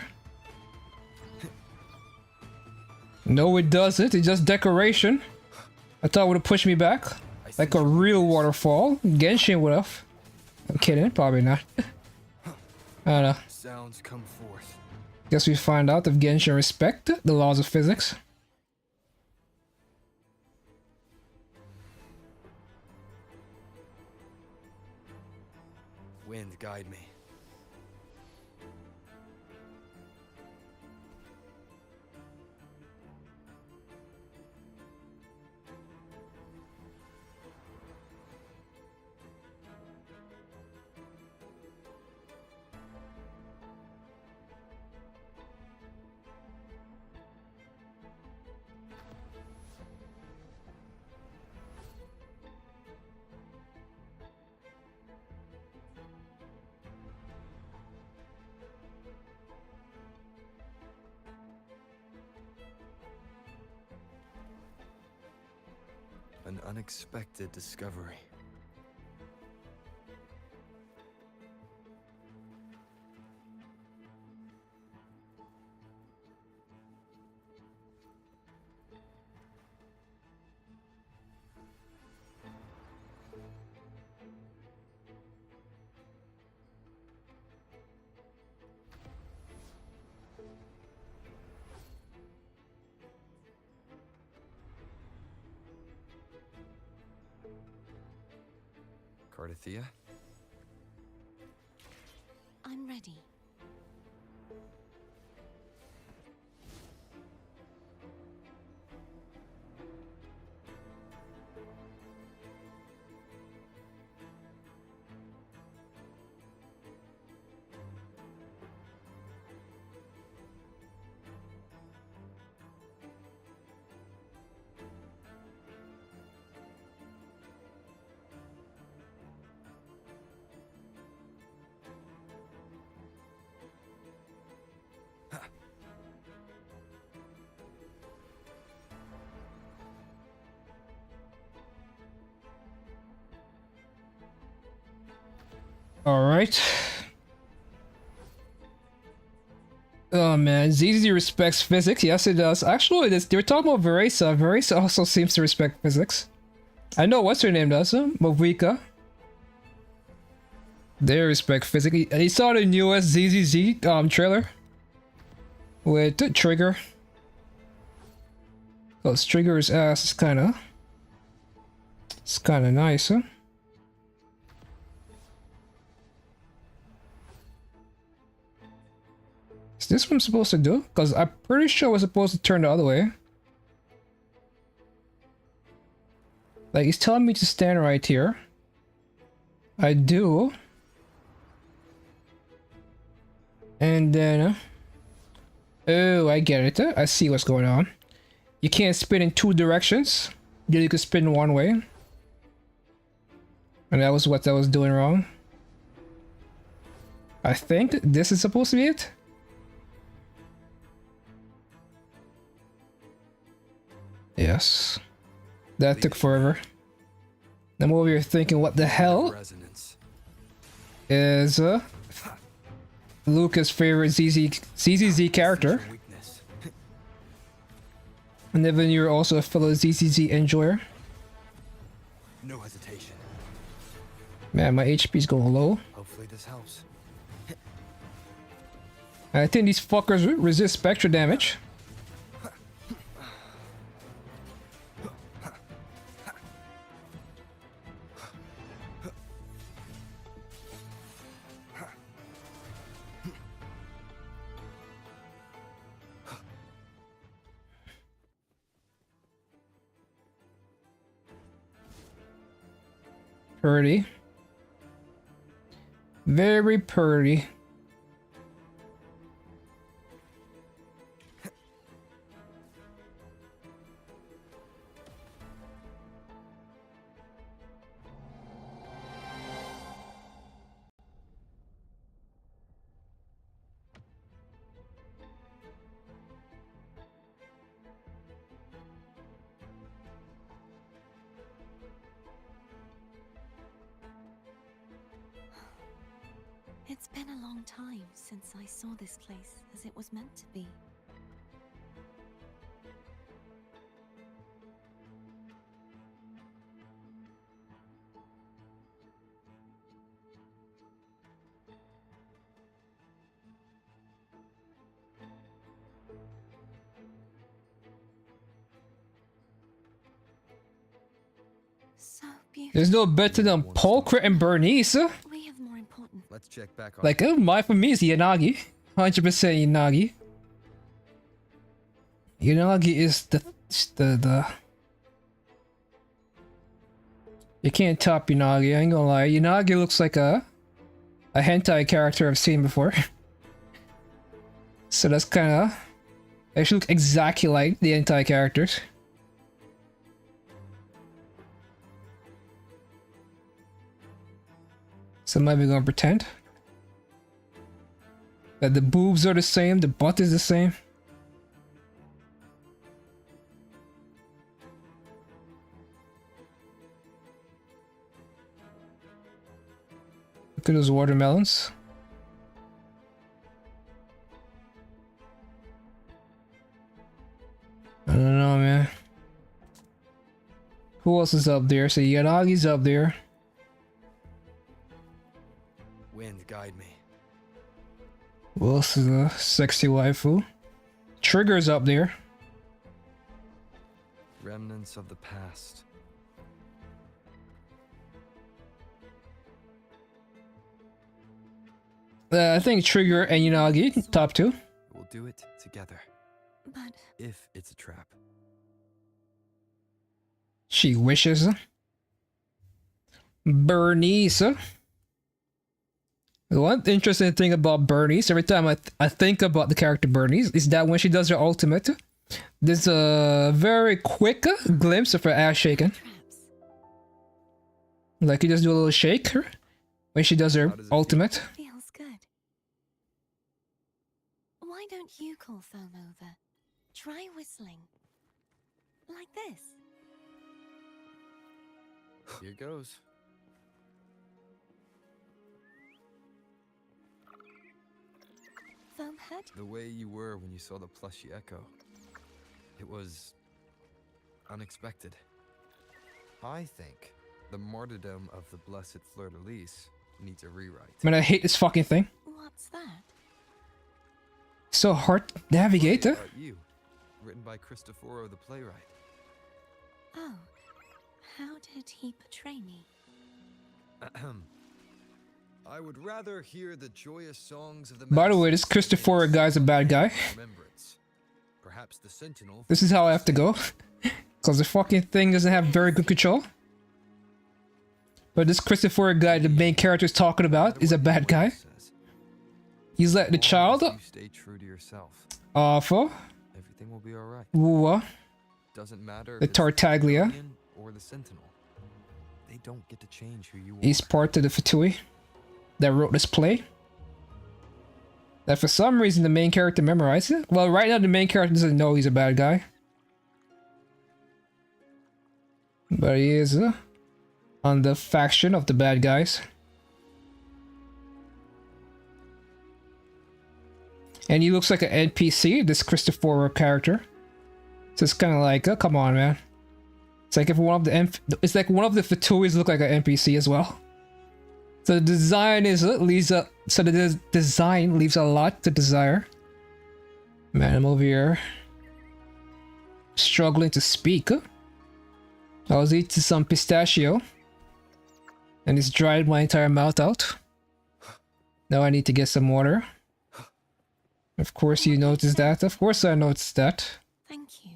No, it doesn't. It's just decoration. I thought it would have pushed me back. Like a real waterfall. Genshin would have. I'm kidding. Probably not. I don't know. Sounds come forth. Guess we find out if Genshin respect the laws of physics. Wind, guide me. An unexpected discovery. Cardathea? I'm ready. Alright. Oh man, ZZ respects physics. Yes, it does. Actually, they were talking about Varesa. Varesa also seems to respect physics. I know what's her name does, Movika. They respect physics. You saw the newest ZZZ trailer with Trigger. Cause Trigger's ass is kinda nice, huh? Is this what I'm supposed to do? Because I'm pretty sure we're supposed to turn the other way. Like, he's telling me to stand right here. I do. And then... oh, I get it. I see what's going on. You can't spin in two directions. You can spin one way. And that was what I was doing wrong. I think this is supposed to be it. Yes. That took forever. I'm over here thinking, what the hell is Luca's favorite ZZZ character? And then you're also a fellow ZZZ enjoyer. No hesitation. Man, my HP's going low. Hopefully this helps. I think these fuckers resist spectra damage. Pretty. Very pretty. It's been a long time since I saw this place as it was meant to be. So beautiful. There's no better than Polkrit and Bernice. We have more important. Let's check back on. Like, my for me is Yanagi. 100% Yanagi. Yanagi is the... You can't top Yanagi, I ain't gonna lie. Yanagi looks like a hentai character I've seen before. So that's kinda... They actually look exactly like the hentai characters. So am I gonna pretend that the boobs are the same, the butt is the same? Look at those watermelons. I don't know, man. Who else is up there? So Yanagi's up there. Wind, guide me. Who else is a sexy waifu? Trigger's up there. Remnants of the past. I think Trigger and Yanagi, top two. We'll do it together. But if it's a trap. She wishes. Bernice. The one interesting thing about Bernice, every time I think about the character Bernice, is that when she does her ultimate, there's a very quick glimpse of her ass shaking. Like you just do a little shake her when she does her ultimate. Feels good. Why don't you call Foam over? Try whistling. Like this. Here goes. Foamhead? The way you were when you saw the plushy Echo. It was unexpected. I think the martyrdom of the blessed fleur-de-lis needs a rewrite. Man, I hate this fucking thing. What's that? So hard to navigate. Story about you, written by Cristoforo the playwright. Oh, how did he portray me? I would rather hear the joyous songs of the By the way, this Christopher guy's a bad guy. Perhaps the Sentinel. This is how I have to go. Because the fucking thing doesn't have very good control. But this Christopher guy the main character is talking about is a bad guy. He's like the child. Stay true to yourself. Awful. Everything will be alright. Woo. Doesn't matter The if it's Tartaglia. or the Sentinel. They don't get to change who you are. He's part of the Fatui that wrote this play. That for some reason the main character memorized it. Well, right now the main character doesn't know he's a bad guy. But he is on the faction of the bad guys. And he looks like an NPC, this Christopher character. So it's kind of like, oh, come on, man. It's like if one of the Fatuis look like an NPC as well. So the design design leaves a lot to desire. Man, I'm over here struggling to speak. I was eating some pistachio and it's dried my entire mouth out. Now I need to get some water. Of course you noticed that. Of course I noticed that. Thank you.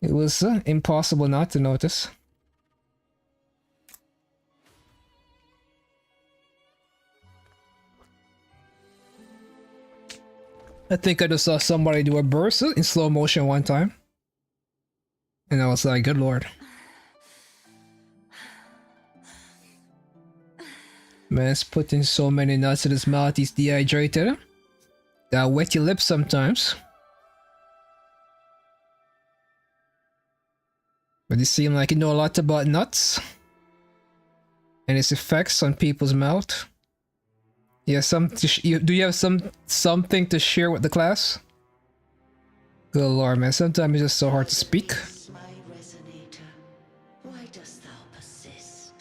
It was impossible not to notice. I think I just saw somebody do a burst in slow motion one time. And I was like, good lord. Man's putting so many nuts in his mouth, he's dehydrated. Gotta wet your lips sometimes. But you seem like you know a lot about nuts. And its effects on people's mouth. Yeah, do you have something to share with the class? Good lord, man. Sometimes it's just so hard to speak. My resonator, why dost thou persist?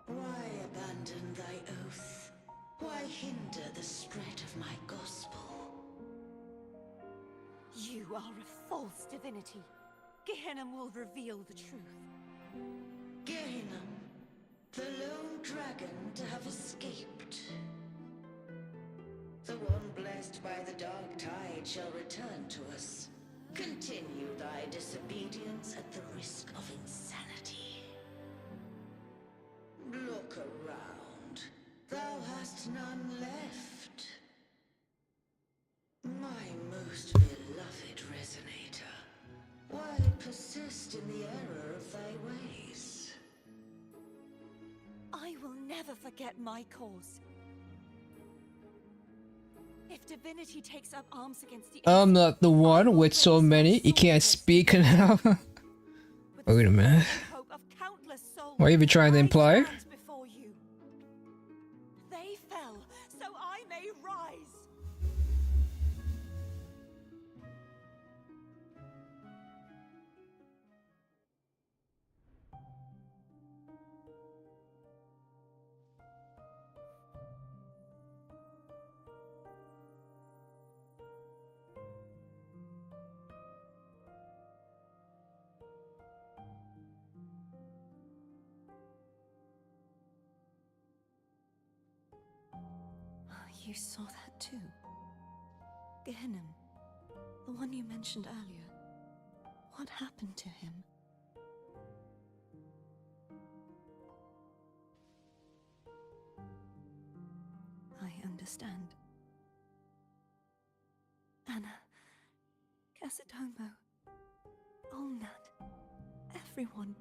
Why abandon thy oath? Why hinder the spread of my gospel? You are a false divinity. Gehenna will reveal the truth. Gehenna, the lone dragon to have escaped. The one blessed by the dark tide shall return to us. Continue thy disobedience at the risk of insanity. Look around. Thou hast none left. My most beloved resonator, why persist in the error of thy ways? I will never forget my cause. If divinity takes up arms against the I'm not the one with so many. You can't speak now. Wait a minute. What are you even trying to imply? before you. They fell, so I may rise. You saw that too. Gehenna, the one you mentioned earlier. What happened to him? I understand. Anna, Casatomo, Olnat, everyone.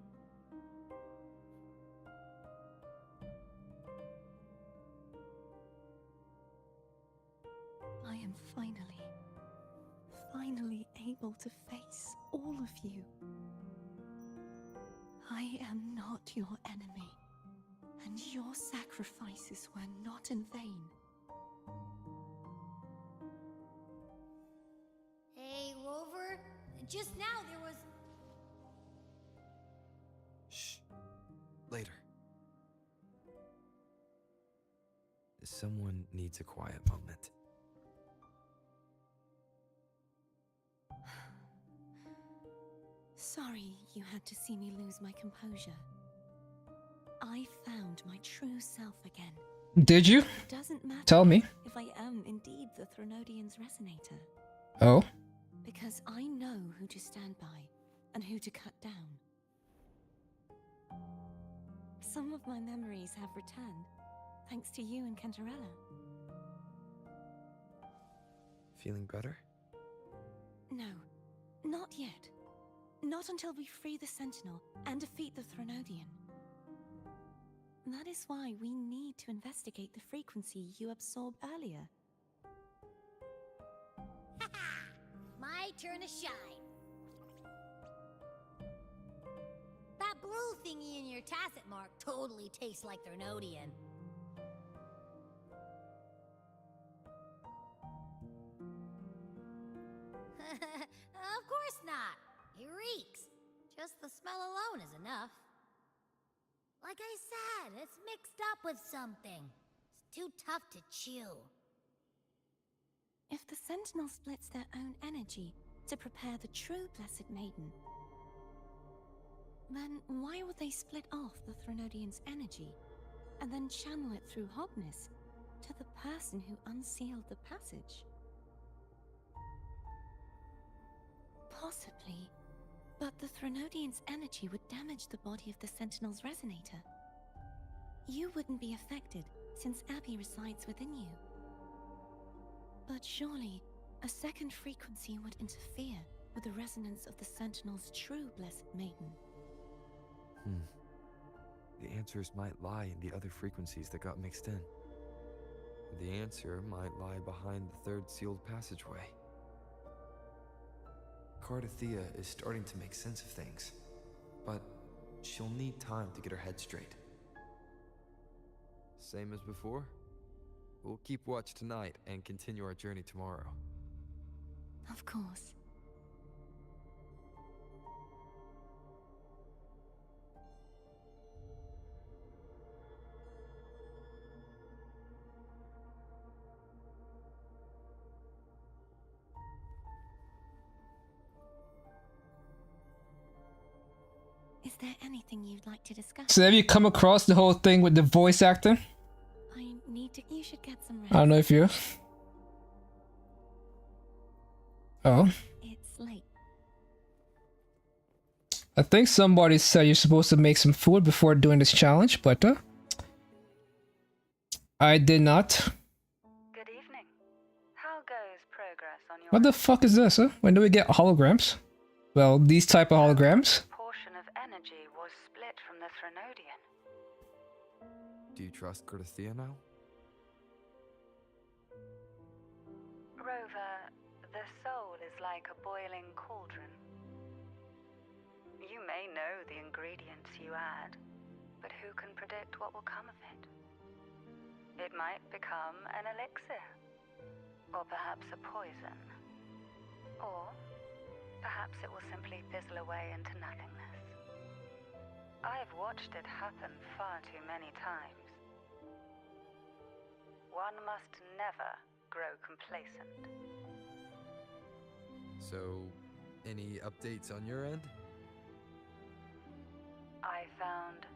I am finally able to face all of you. I am not your enemy, And your sacrifices were not in vain. Hey, Rover, just now there was... Shh. Later. Someone needs a quiet moment. Sorry you had to see me lose my composure. I found my true self again. Did you? It doesn't matter Tell me. if I am indeed the Threnodian's resonator. Oh? Because I know who to stand by and who to cut down. Some of my memories have returned, thanks to you and Cantarella. Feeling better? No, not yet. Not until we free the Sentinel and defeat the Threnodian. That is why we need to investigate the frequency you absorbed earlier. My turn to shine. That blue thingy in your tacit mark totally tastes like Threnodian. Of course not. It reeks. Just the smell alone is enough. Like I said, it's mixed up with something. It's too tough to chew. If the Sentinel splits their own energy to prepare the true Blessed Maiden, then why would they split off the Threnodian's energy and then channel it through Hogness to the person who unsealed the passage? Possibly, but the Threnodian's energy would damage the body of the Sentinel's resonator. You wouldn't be affected, since Abby resides within you. But surely, a second frequency would interfere with the resonance of the Sentinel's true Blessed Maiden. The answers might lie in the other frequencies that got mixed in. The answer might lie behind the third sealed passageway. Cardathea is starting to make sense of things, but she'll need time to get her head straight. Same as before? We'll keep watch tonight and continue our journey tomorrow. Of course. Is there anything you'd like to discuss? So have you come across the whole thing with the voice acting? I need to. You should get some rest. I don't know if you... Oh. It's late. I think somebody said you're supposed to make some food before doing this challenge, but I did not. Good evening. How goes progress on your... What the fuck is this, huh? When do we get holograms? Well, these type of holograms. portion of energy was split from the Threnodian. Do you trust Cardathea now? Rover, the soul is like a boiling cauldron. You may know the ingredients you add, but who can predict what will come of it? It might become an elixir, or perhaps a poison, or perhaps it will simply fizzle away into nothingness. I've watched it happen far too many times. One must never grow complacent. So, any updates on your end? I found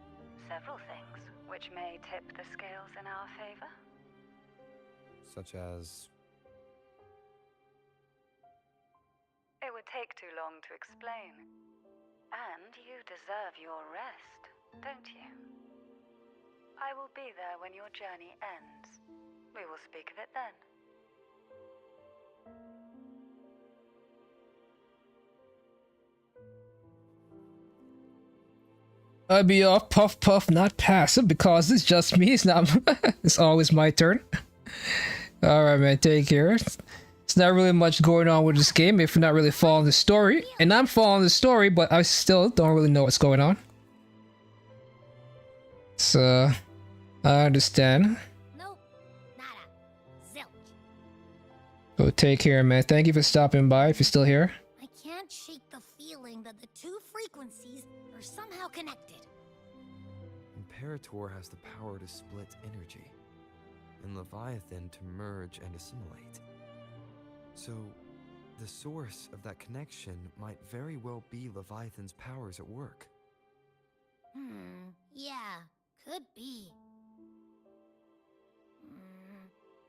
several things which may tip the scales in our favor. Such as... It would take too long to explain. And you deserve your rest, don't you? I will be there when your journey ends. We will speak of it then. I'd be off, puff puff, not passive, because it's just me. It's not. It's always my turn. All right, man. Take care. It's not really much going on with this game if you're not really following the story, and I'm following the story, but I still don't really know what's going on. It's I understand. Nope. Nada. Zilch. So take care, man. Thank you for stopping by if you're still here. I can't shake the feeling that the two frequencies are somehow connected. Imperator has the power to split energy, and Leviathan to merge and assimilate. So, the source of that connection might very well be Leviathan's powers at work. Yeah, could be.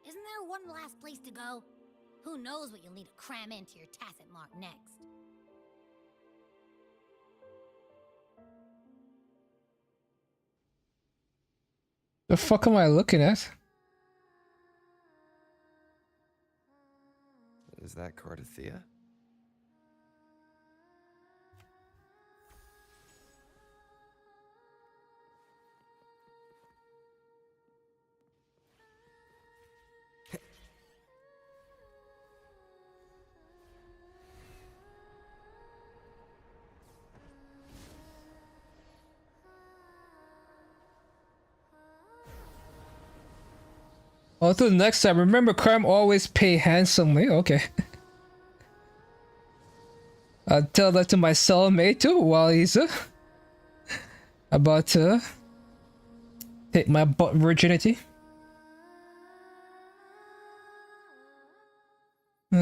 Isn't there one last place to go? Who knows what you'll need to cram into your tacit mark next? The fuck am I looking at? Is that Cardathea? Oh, until the next time, remember crime always pay handsomely. Okay. I'll tell that to my cellmate too while he's about to take my butt virginity.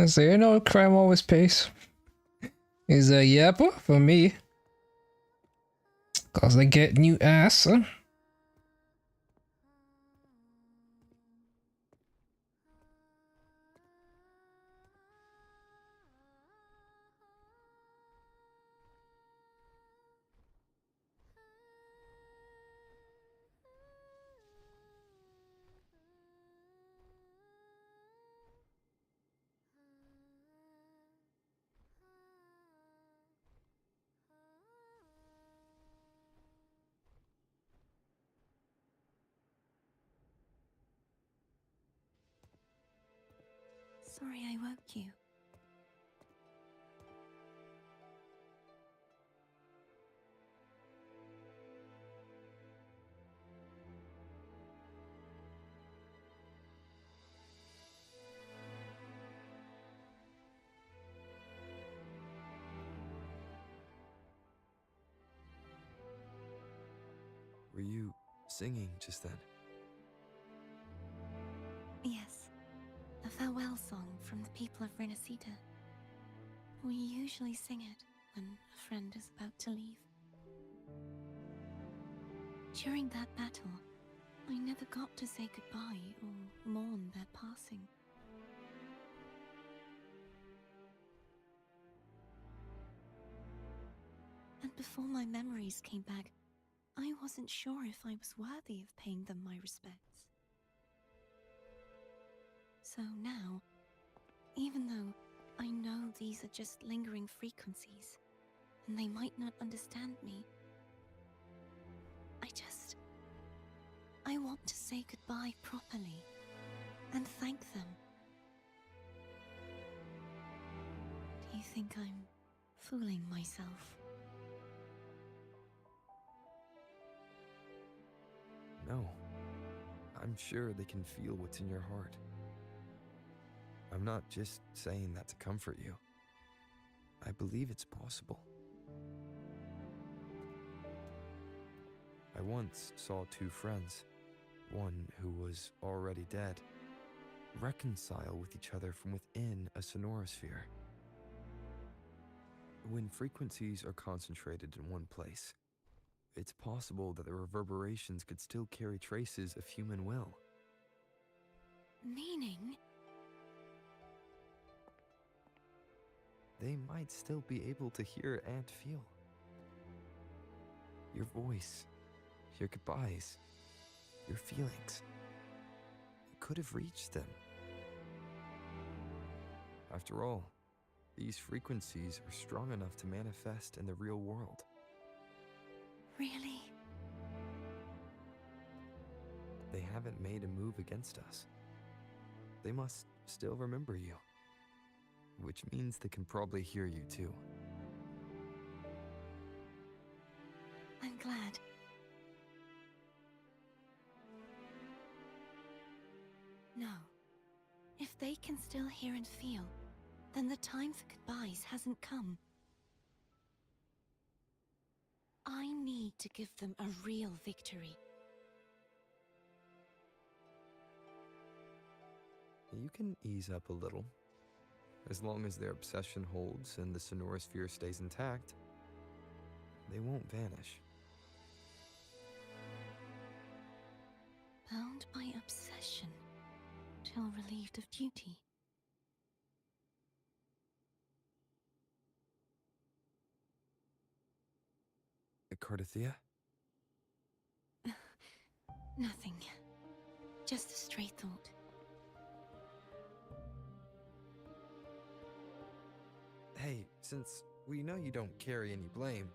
So you know crime always pays. He's a yapper for me. Cause I get new ass. Sorry I woke you. Were you singing just then? Yes. A farewell song from the people of Renacita. We usually sing it when a friend is about to leave. During that battle, I never got to say goodbye or mourn their passing. And before my memories came back, I wasn't sure if I was worthy of paying them my respects. So now, even though I know these are just lingering frequencies, and they might not understand me, I want to say goodbye properly, and thank them. Do you think I'm fooling myself? No. I'm sure they can feel what's in your heart. I'm not just saying that to comfort you. I believe it's possible. I once saw two friends, one who was already dead, reconcile with each other from within a sonorosphere. When frequencies are concentrated in one place, it's possible that the reverberations could still carry traces of human will. Meaning? They might still be able to hear and feel. Your voice, your goodbyes, your feelings. It could have reached them. After all, these frequencies are strong enough to manifest in the real world. Really? They haven't made a move against us. They must still remember you. Which means they can probably hear you too. I'm glad. No. If they can still hear and feel, then the time for goodbyes hasn't come. I need to give them a real victory. You can ease up a little. As long as their obsession holds and the Sonorosphere stays intact, they won't vanish. Bound by obsession, till relieved of duty. Cardathia? Nothing. Just a stray thought. Hey, since we know you don't carry any blame,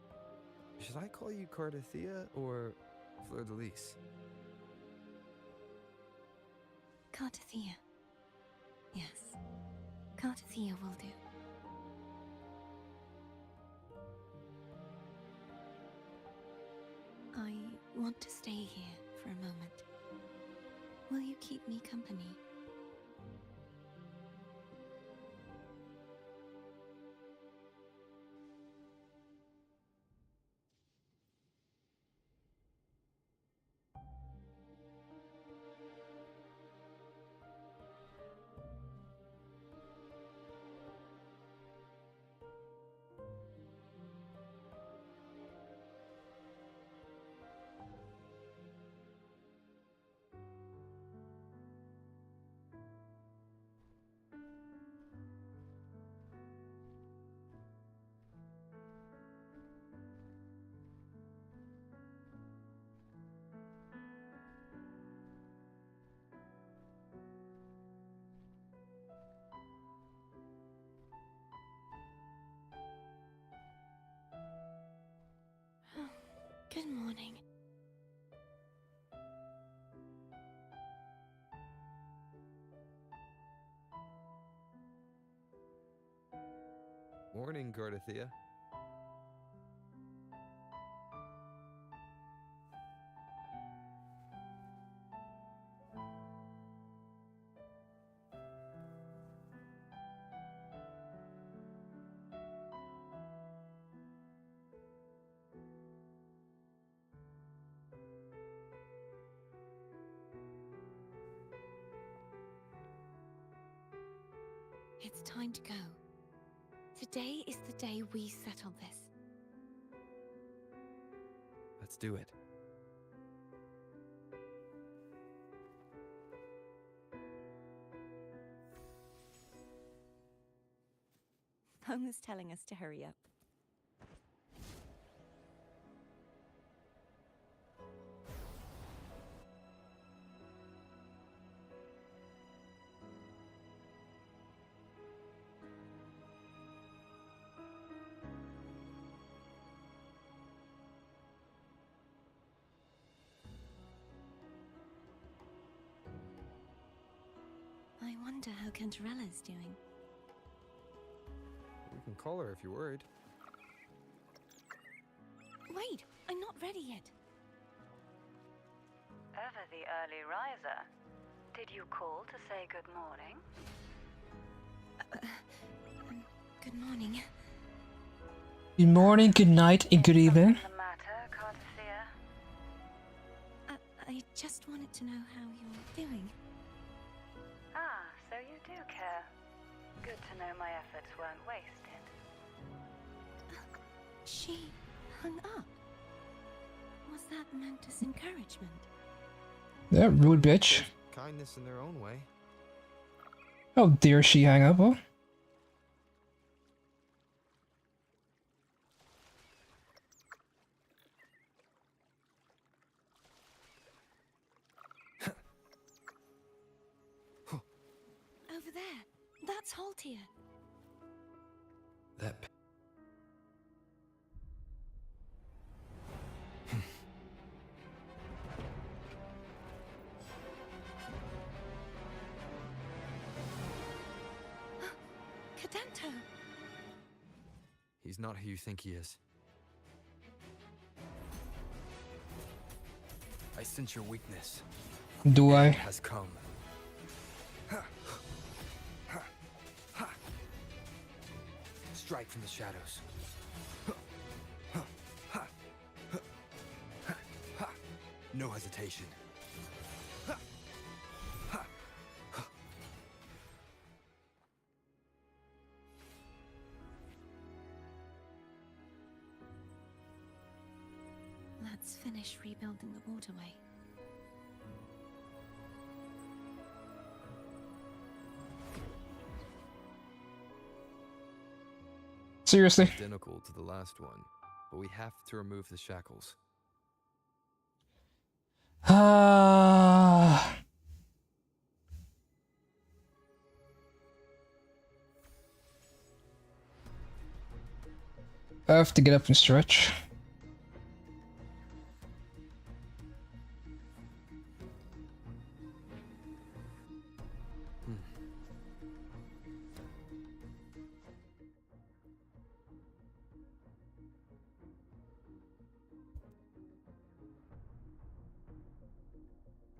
should I call you Cardathia or Fleur de Lis? Cardathia. Yes. Cardathia will do. I want to stay here for a moment. Will you keep me company? Good morning. Morning, Cardathia. It's time to go. Today is the day we settle this. Let's do it. Home is telling us to hurry up. I wonder how Cantarella's doing. You can call her if you're worried. Wait, I'm not ready yet. Ever the early riser. Did you call to say good morning? Good morning. Good morning, good night, and good evening. What's the matter, Cardathia? I just wanted to know how you're doing. Ah, so you do care. Good to know my efforts weren't wasted. She hung up. Was that meant as encouragement? That rude bitch. Kindness in their own way. How dare she hang up, huh? Over there. That's Haltia. That... Cadento! He's not who you think he is. I sense your weakness. Do It I? has come. strike from the shadows. No hesitation. Let's finish rebuilding the waterway. Seriously? Identical to the last one, but we have to remove the shackles. I have to get up and stretch.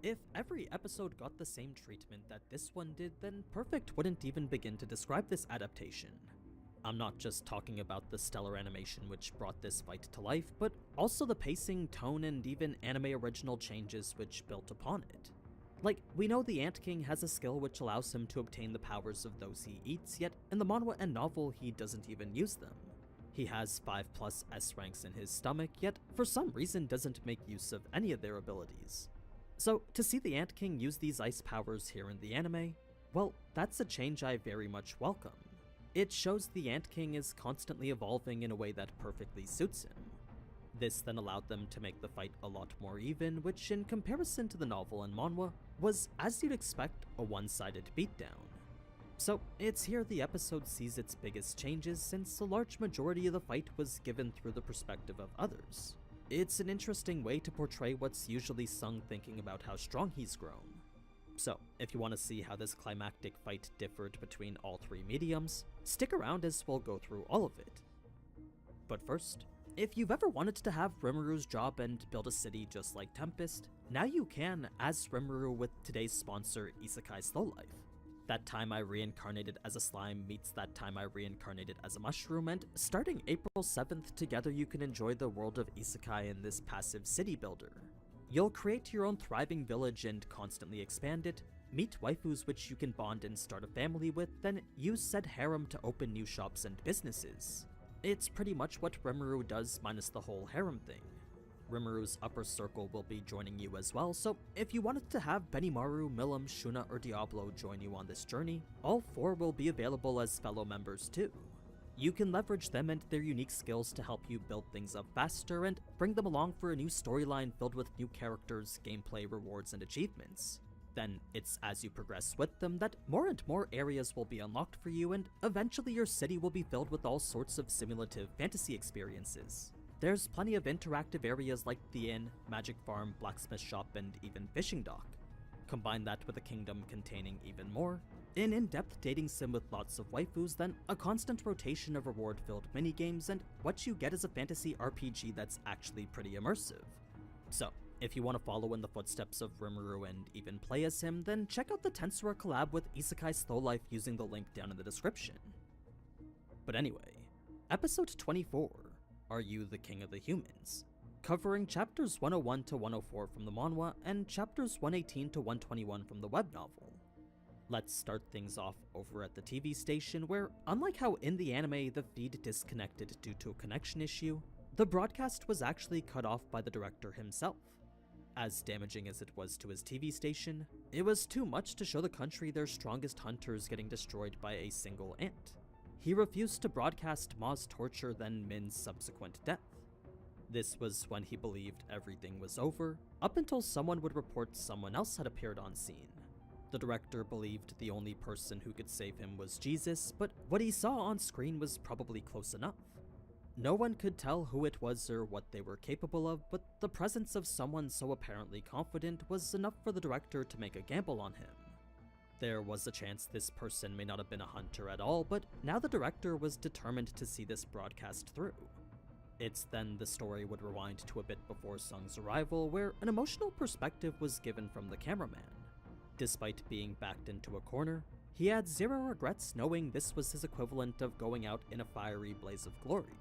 If every episode got the same treatment that this one did, then Perfect wouldn't even begin to describe this adaptation. I'm not just talking about the stellar animation which brought this fight to life, but also the pacing, tone, and even anime original changes which built upon it. Like, we know the Ant King has a skill which allows him to obtain the powers of those he eats, yet in the manhwa and novel he doesn't even use them. He has 5+ S ranks in his stomach, yet for some reason doesn't make use of any of their abilities. So, to see the Ant King use these ice powers here in the anime, well, that's a change I very much welcome. It shows the Ant King is constantly evolving in a way that perfectly suits him. This then allowed them to make the fight a lot more even, which in comparison to the novel and manhwa, was, as you'd expect, a one-sided beatdown. So, it's here the episode sees its biggest changes since a large majority of the fight was given through the perspective of others. It's an interesting way to portray what's usually Sung thinking about how strong he's grown. So, if you want to see how this climactic fight differed between all three mediums, stick around as we'll go through all of it. But first, if you've ever wanted to have Rimuru's job and build a city just like Tempest, now you can as Rimuru with today's sponsor Isekai Slow Life. That time I reincarnated as a slime meets that time I reincarnated as a mushroom, and starting April 7th, together you can enjoy the world of Isekai in this passive city builder. You'll create your own thriving village and constantly expand it, meet waifus which you can bond and start a family with, then use said harem to open new shops and businesses. It's pretty much what Rimuru does minus the whole harem thing. Rimuru's upper circle will be joining you as well, so if you wanted to have Benimaru, Milim, Shuna, or Diablo join you on this journey, all 4 will be available as fellow members too. You can leverage them and their unique skills to help you build things up faster and bring them along for a new storyline filled with new characters, gameplay, rewards, and achievements. Then it's as you progress with them that more and more areas will be unlocked for you, and eventually your city will be filled with all sorts of simulative fantasy experiences. There's plenty of interactive areas like the inn, magic farm, blacksmith shop, and even fishing dock. Combine that with a kingdom containing even more, an in-depth dating sim with lots of waifus, then a constant rotation of reward-filled minigames, and what you get is a fantasy RPG that's actually pretty immersive. So, if you want to follow in the footsteps of Rimuru and even play as him, then check out the Tensura collab with Isekai Slow Life using the link down in the description. But anyway, episode 24, Are You the King of the Humans? Covering chapters 101 to 104 from the manhwa and chapters 118 to 121 from the web novel. Let's start things off over at the TV station where, unlike how in the anime the feed disconnected due to a connection issue, the broadcast was actually cut off by the director himself. As damaging as it was to his TV station, it was too much to show the country their strongest hunters getting destroyed by a single ant. He refused to broadcast Ma's torture then Min's subsequent death. This was when he believed everything was over, up until someone would report someone else had appeared on scene. The director believed the only person who could save him was Jesus, but what he saw on screen was probably close enough. No one could tell who it was or what they were capable of, but the presence of someone so apparently confident was enough for the director to make a gamble on him. There was a chance this person may not have been a hunter at all, but now the director was determined to see this broadcast through. It's then the story would rewind to a bit before Sung's arrival, where an emotional perspective was given from the cameraman. Despite being backed into a corner, he had zero regrets knowing this was his equivalent of going out in a fiery blaze of glory.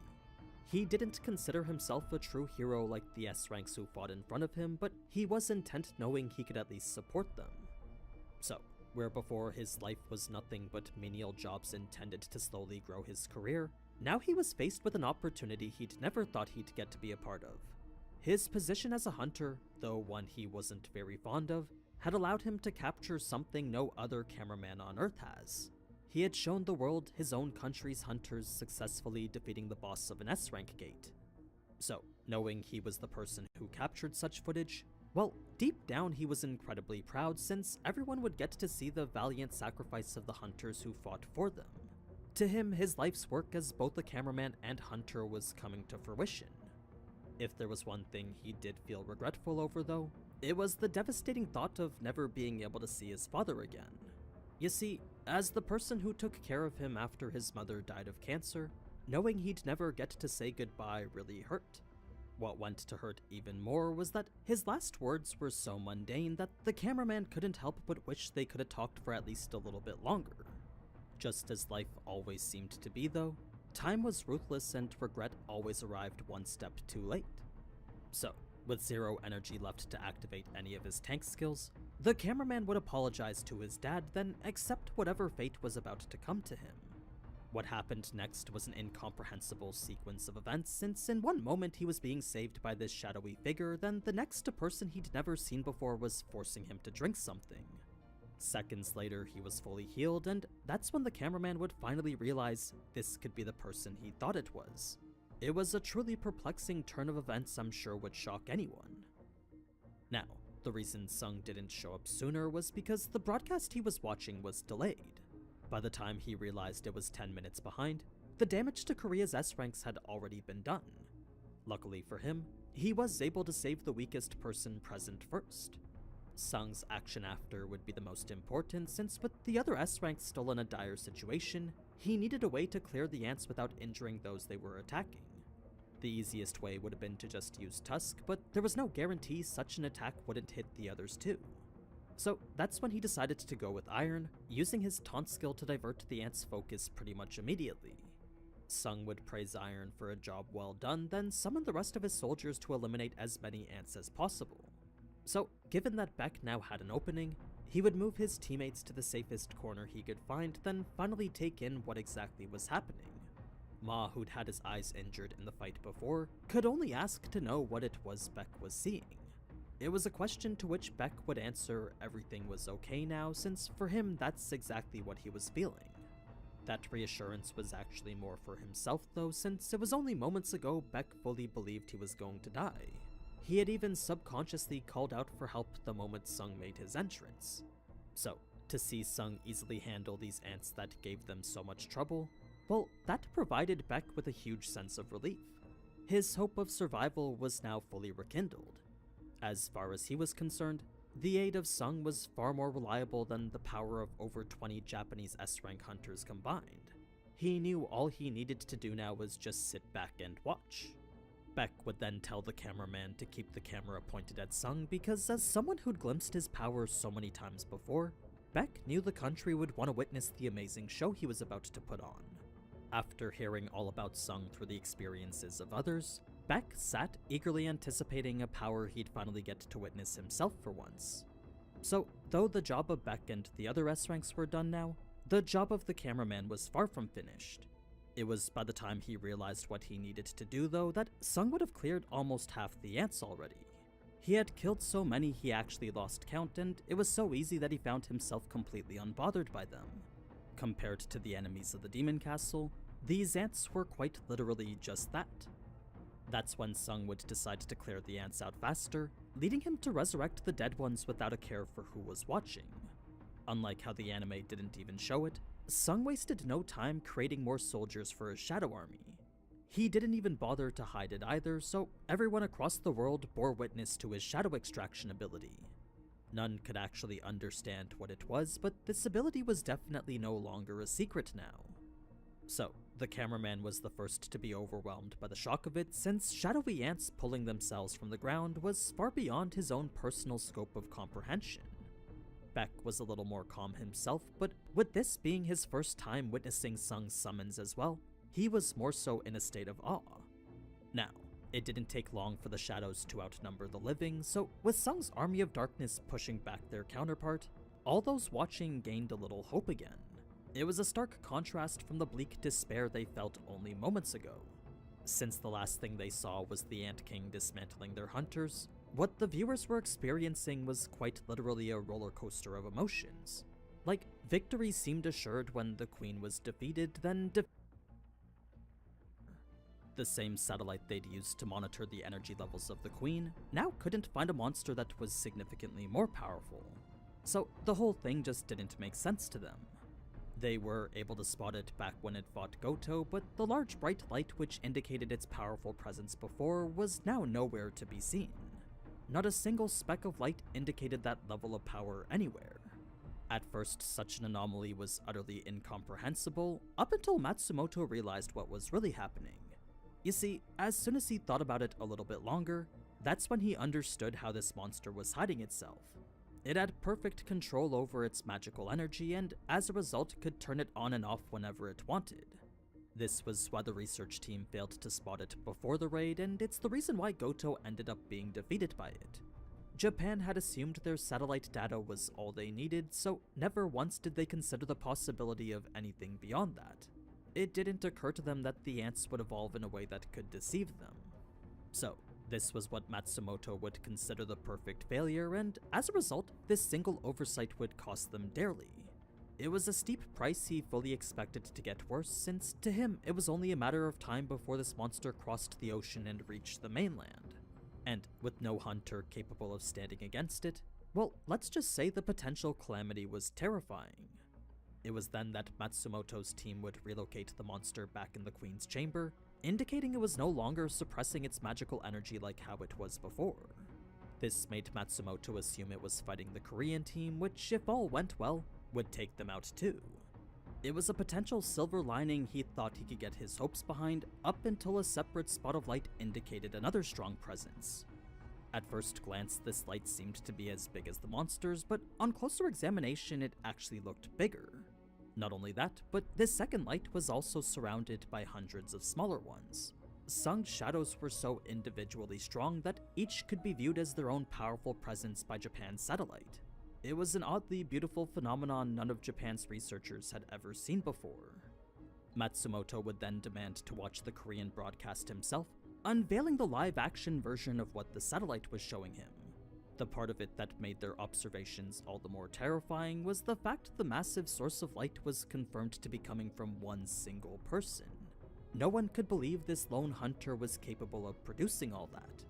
He didn't consider himself a true hero like the S-ranks who fought in front of him, but he was intent knowing he could at least support them. So, where before his life was nothing but menial jobs intended to slowly grow his career, now he was faced with an opportunity he'd never thought he'd get to be a part of. His position as a hunter, though one he wasn't very fond of, had allowed him to capture something no other cameraman on Earth has. He had shown the world his own country's hunters successfully defeating the boss of an S-rank gate. So, knowing he was the person who captured such footage, well, deep down he was incredibly proud since everyone would get to see the valiant sacrifice of the hunters who fought for them. To him, his life's work as both a cameraman and hunter was coming to fruition. If there was one thing he did feel regretful over though, it was the devastating thought of never being able to see his father again. You see, as the person who took care of him after his mother died of cancer, knowing he'd never get to say goodbye really hurt. What went to hurt even more was that his last words were so mundane that the cameraman couldn't help but wish they could have talked for at least a little bit longer. Just as life always seemed to be though, time was ruthless and regret always arrived one step too late. So, with zero energy left to activate any of his tank skills, the cameraman would apologize to his dad, then accept whatever fate was about to come to him. What happened next was an incomprehensible sequence of events, since in one moment he was being saved by this shadowy figure, then the next a person he'd never seen before was forcing him to drink something. Seconds later he was fully healed, and that's when the cameraman would finally realize this could be the person he thought it was. It was a truly perplexing turn of events I'm sure would shock anyone. Now, the reason Sung didn't show up sooner was because the broadcast he was watching was delayed. By the time he realized it was 10 minutes behind, the damage to Korea's S-ranks had already been done. Luckily for him, he was able to save the weakest person present first. Sung's action after would be the most important, since with the other S-ranks still in a dire situation, he needed a way to clear the ants without injuring those they were attacking. The easiest way would have been to just use Tusk, but there was no guarantee such an attack wouldn't hit the others too. So that's when he decided to go with Iron, using his taunt skill to divert the ants' focus pretty much immediately. Sung would praise Iron for a job well done, then summon the rest of his soldiers to eliminate as many ants as possible. So, given that Beck now had an opening, he would move his teammates to the safest corner he could find, then finally take in what exactly was happening. Ma, who'd had his eyes injured in the fight before, could only ask to know what it was Beck was seeing. It was a question to which Beck would answer everything was okay now, since for him that's exactly what he was feeling. That reassurance was actually more for himself though, since it was only moments ago Beck fully believed he was going to die. He had even subconsciously called out for help the moment Sung made his entrance. So, to see Sung easily handle these ants that gave them so much trouble, well, that provided Beck with a huge sense of relief. His hope of survival was now fully rekindled. As far as he was concerned, the aid of Sung was far more reliable than the power of over 20 Japanese S-rank hunters combined. He knew all he needed to do now was just sit back and watch. Beck would then tell the cameraman to keep the camera pointed at Sung because as someone who'd glimpsed his power so many times before, Beck knew the country would want to witness the amazing show he was about to put on. After hearing all about Sung through the experiences of others, Beck sat eagerly anticipating a power he'd finally get to witness himself for once. So, though the job of Beck and the other S-ranks were done now, the job of the cameraman was far from finished. It was by the time he realized what he needed to do though that Sung would have cleared almost half the ants already. He had killed so many he actually lost count, and it was so easy that he found himself completely unbothered by them. Compared to the enemies of the Demon Castle, these ants were quite literally just that. That's when Sung would decide to clear the ants out faster, leading him to resurrect the dead ones without a care for who was watching. Unlike how the anime didn't even show it, Sung wasted no time creating more soldiers for his shadow army. He didn't even bother to hide it either, so everyone across the world bore witness to his shadow extraction ability. None could actually understand what it was, but this ability was definitely no longer a secret now. So, the cameraman was the first to be overwhelmed by the shock of it, since shadowy ants pulling themselves from the ground was far beyond his own personal scope of comprehension. Beck was a little more calm himself, but with this being his first time witnessing Sung's summons as well, he was more so in a state of awe. Now, it didn't take long for the shadows to outnumber the living, so with Sung's army of darkness pushing back their counterpart, all those watching gained a little hope again. It was a stark contrast from the bleak despair they felt only moments ago. Since the last thing they saw was the Ant King dismantling their hunters, what the viewers were experiencing was quite literally a roller coaster of emotions. Like, victory seemed assured when the Queen was defeated, then the same satellite they'd used to monitor the energy levels of the Queen now couldn't find a monster that was significantly more powerful. So the whole thing just didn't make sense to them. They were able to spot it back when it fought Goto, but the large bright light which indicated its powerful presence before was now nowhere to be seen. Not a single speck of light indicated that level of power anywhere. At first, such an anomaly was utterly incomprehensible, up until Matsumoto realized what was really happening. You see, as soon as he thought about it a little bit longer, that's when he understood how this monster was hiding itself. It had perfect control over its magical energy and, as a result, could turn it on and off whenever it wanted. This was why the research team failed to spot it before the raid, and it's the reason why Goto ended up being defeated by it. Japan had assumed their satellite data was all they needed, so never once did they consider the possibility of anything beyond that. It didn't occur to them that the ants would evolve in a way that could deceive them. So, this was what Matsumoto would consider the perfect failure, and as a result, this single oversight would cost them dearly. It was a steep price he fully expected to get worse, since to him it was only a matter of time before this monster crossed the ocean and reached the mainland. And with no hunter capable of standing against it, well, let's just say the potential calamity was terrifying. It was then that Matsumoto's team would relocate the monster back in the Queen's chamber, indicating it was no longer suppressing its magical energy like how it was before. This made Matsumoto assume it was fighting the Korean team, which, if all went well, would take them out too. It was a potential silver lining he thought he could get his hopes behind, up until a separate spot of light indicated another strong presence. At first glance, this light seemed to be as big as the monsters, but on closer examination it actually looked bigger. Not only that, but this second light was also surrounded by hundreds of smaller ones. Sung's shadows were so individually strong that each could be viewed as their own powerful presence by Japan's satellite. It was an oddly beautiful phenomenon none of Japan's researchers had ever seen before. Matsumoto would then demand to watch the Korean broadcast himself, unveiling the live-action version of what the satellite was showing him. The part of it that made their observations all the more terrifying was the fact the massive source of light was confirmed to be coming from one single person. No one could believe this lone hunter was capable of producing all that.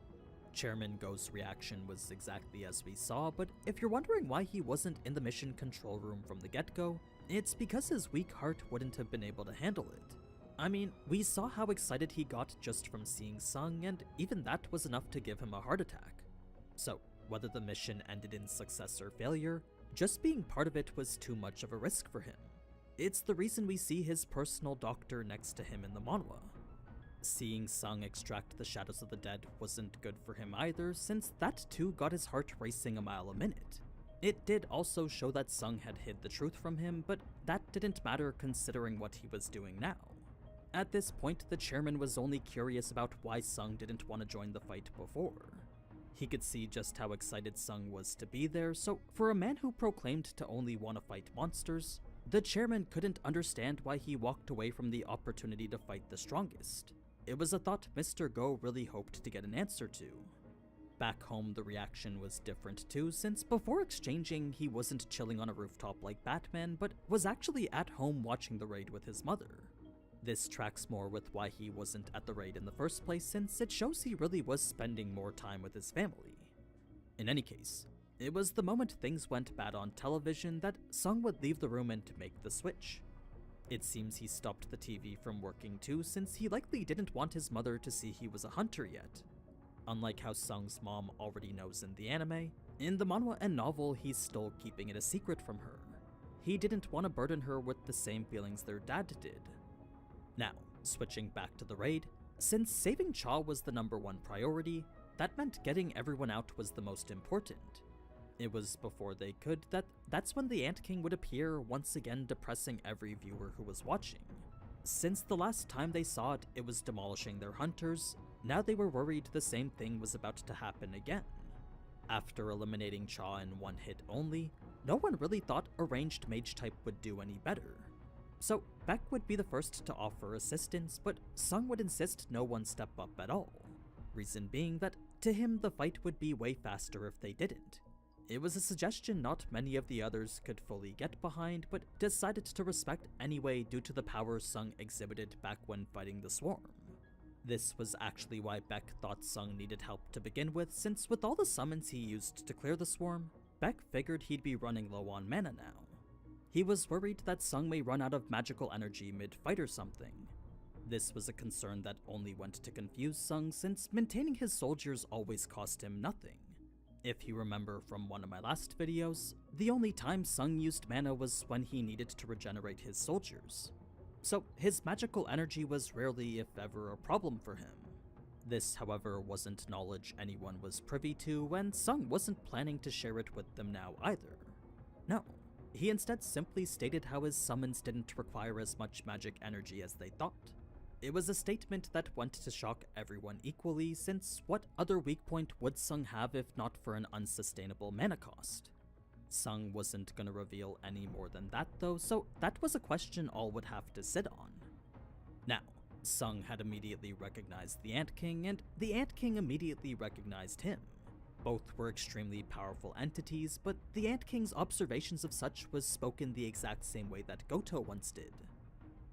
Chairman Go's reaction was exactly as we saw, but if you're wondering why he wasn't in the mission control room from the get-go, it's because his weak heart wouldn't have been able to handle it. I mean, we saw how excited he got just from seeing Sung, and even that was enough to give him a heart attack. So, whether the mission ended in success or failure, just being part of it was too much of a risk for him. It's the reason we see his personal doctor next to him in the manhwa. Seeing Sung extract the shadows of the dead wasn't good for him either, since that too got his heart racing a mile a minute. It did also show that Sung had hid the truth from him, but that didn't matter considering what he was doing now. At this point, the chairman was only curious about why Sung didn't want to join the fight before. He could see just how excited Sung was to be there, so for a man who proclaimed to only want to fight monsters, the chairman couldn't understand why he walked away from the opportunity to fight the strongest. It was a thought Mr. Go really hoped to get an answer to. Back home, the reaction was different too, since before exchanging, he wasn't chilling on a rooftop like Batman, but was actually at home watching the raid with his mother. This tracks more with why he wasn't at the raid in the first place, since it shows he really was spending more time with his family. In any case, it was the moment things went bad on television that Sung would leave the room and make the switch. It seems he stopped the TV from working too, since he likely didn't want his mother to see he was a hunter yet. Unlike how Sung's mom already knows in the anime, in the manhwa and novel he's still keeping it a secret from her. He didn't want to burden her with the same feelings their dad did. Now, switching back to the raid, since saving Cha was the #1 priority, that meant getting everyone out was the most important. It was before they could that's when the Ant King would appear, once again depressing every viewer who was watching. Since the last time they saw it, it was demolishing their hunters. Now they were worried the same thing was about to happen again. After eliminating Cha in one hit only, no one really thought a ranged mage type would do any better. So Beck would be the first to offer assistance, but Sung would insist no one step up at all. Reason being that to him the fight would be way faster if they didn't. It was a suggestion not many of the others could fully get behind, but decided to respect anyway due to the power Sung exhibited back when fighting the Swarm. This was actually why Beck thought Sung needed help to begin with, since with all the summons he used to clear the Swarm, Beck figured he'd be running low on mana now. He was worried that Sung may run out of magical energy mid-fight or something. This was a concern that only went to confuse Sung, since maintaining his soldiers always cost him nothing. If you remember from one of my last videos, the only time Sung used mana was when he needed to regenerate his soldiers. So his magical energy was rarely, if ever, a problem for him. This, however, wasn't knowledge anyone was privy to, and Sung wasn't planning to share it with them now either. No, he instead simply stated how his summons didn't require as much magic energy as they thought. It was a statement that went to shock everyone equally, since what other weak point would Sung have if not for an unsustainable mana cost? Sung wasn't gonna reveal any more than that though, so that was a question all would have to sit on. Now, Sung had immediately recognized the Ant King, and the Ant King immediately recognized him. Both were extremely powerful entities, but the Ant King's observations of such was spoken the exact same way that Goto once did.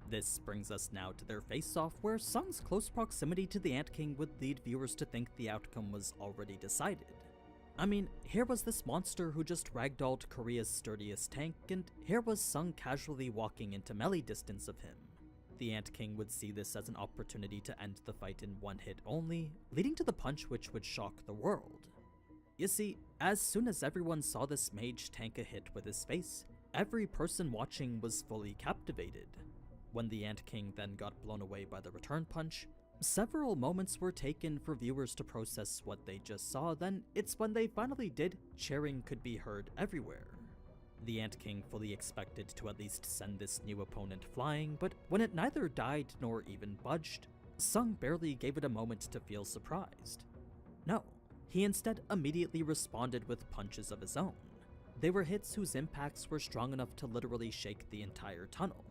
This brings us now to their face-off, where Sung's close proximity to the Ant King would lead viewers to think the outcome was already decided. I mean, here was this monster who just ragdolled Korea's sturdiest tank, and here was Sung casually walking into melee distance of him. The Ant King would see this as an opportunity to end the fight in one hit only, leading to the punch which would shock the world. You see, as soon as everyone saw this mage tank a hit with his face, every person watching was fully captivated. When the Ant King then got blown away by the return punch, several moments were taken for viewers to process what they just saw, then it's when they finally did, cheering could be heard everywhere. The Ant King fully expected to at least send this new opponent flying, but when it neither died nor even budged, Sung barely gave it a moment to feel surprised. No, he instead immediately responded with punches of his own. They were hits whose impacts were strong enough to literally shake the entire tunnel.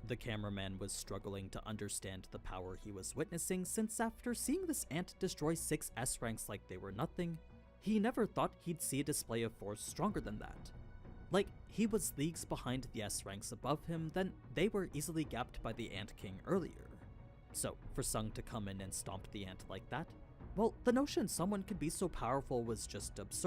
The cameraman was struggling to understand the power he was witnessing, since after seeing this ant destroy 6 S ranks like they were nothing, he never thought he'd see a display of force stronger than that. Like, he was leagues behind the S ranks above him, then they were easily gapped by the Ant King earlier. So, for Sung to come in and stomp the ant like that, well, the notion someone could be so powerful was just absurd.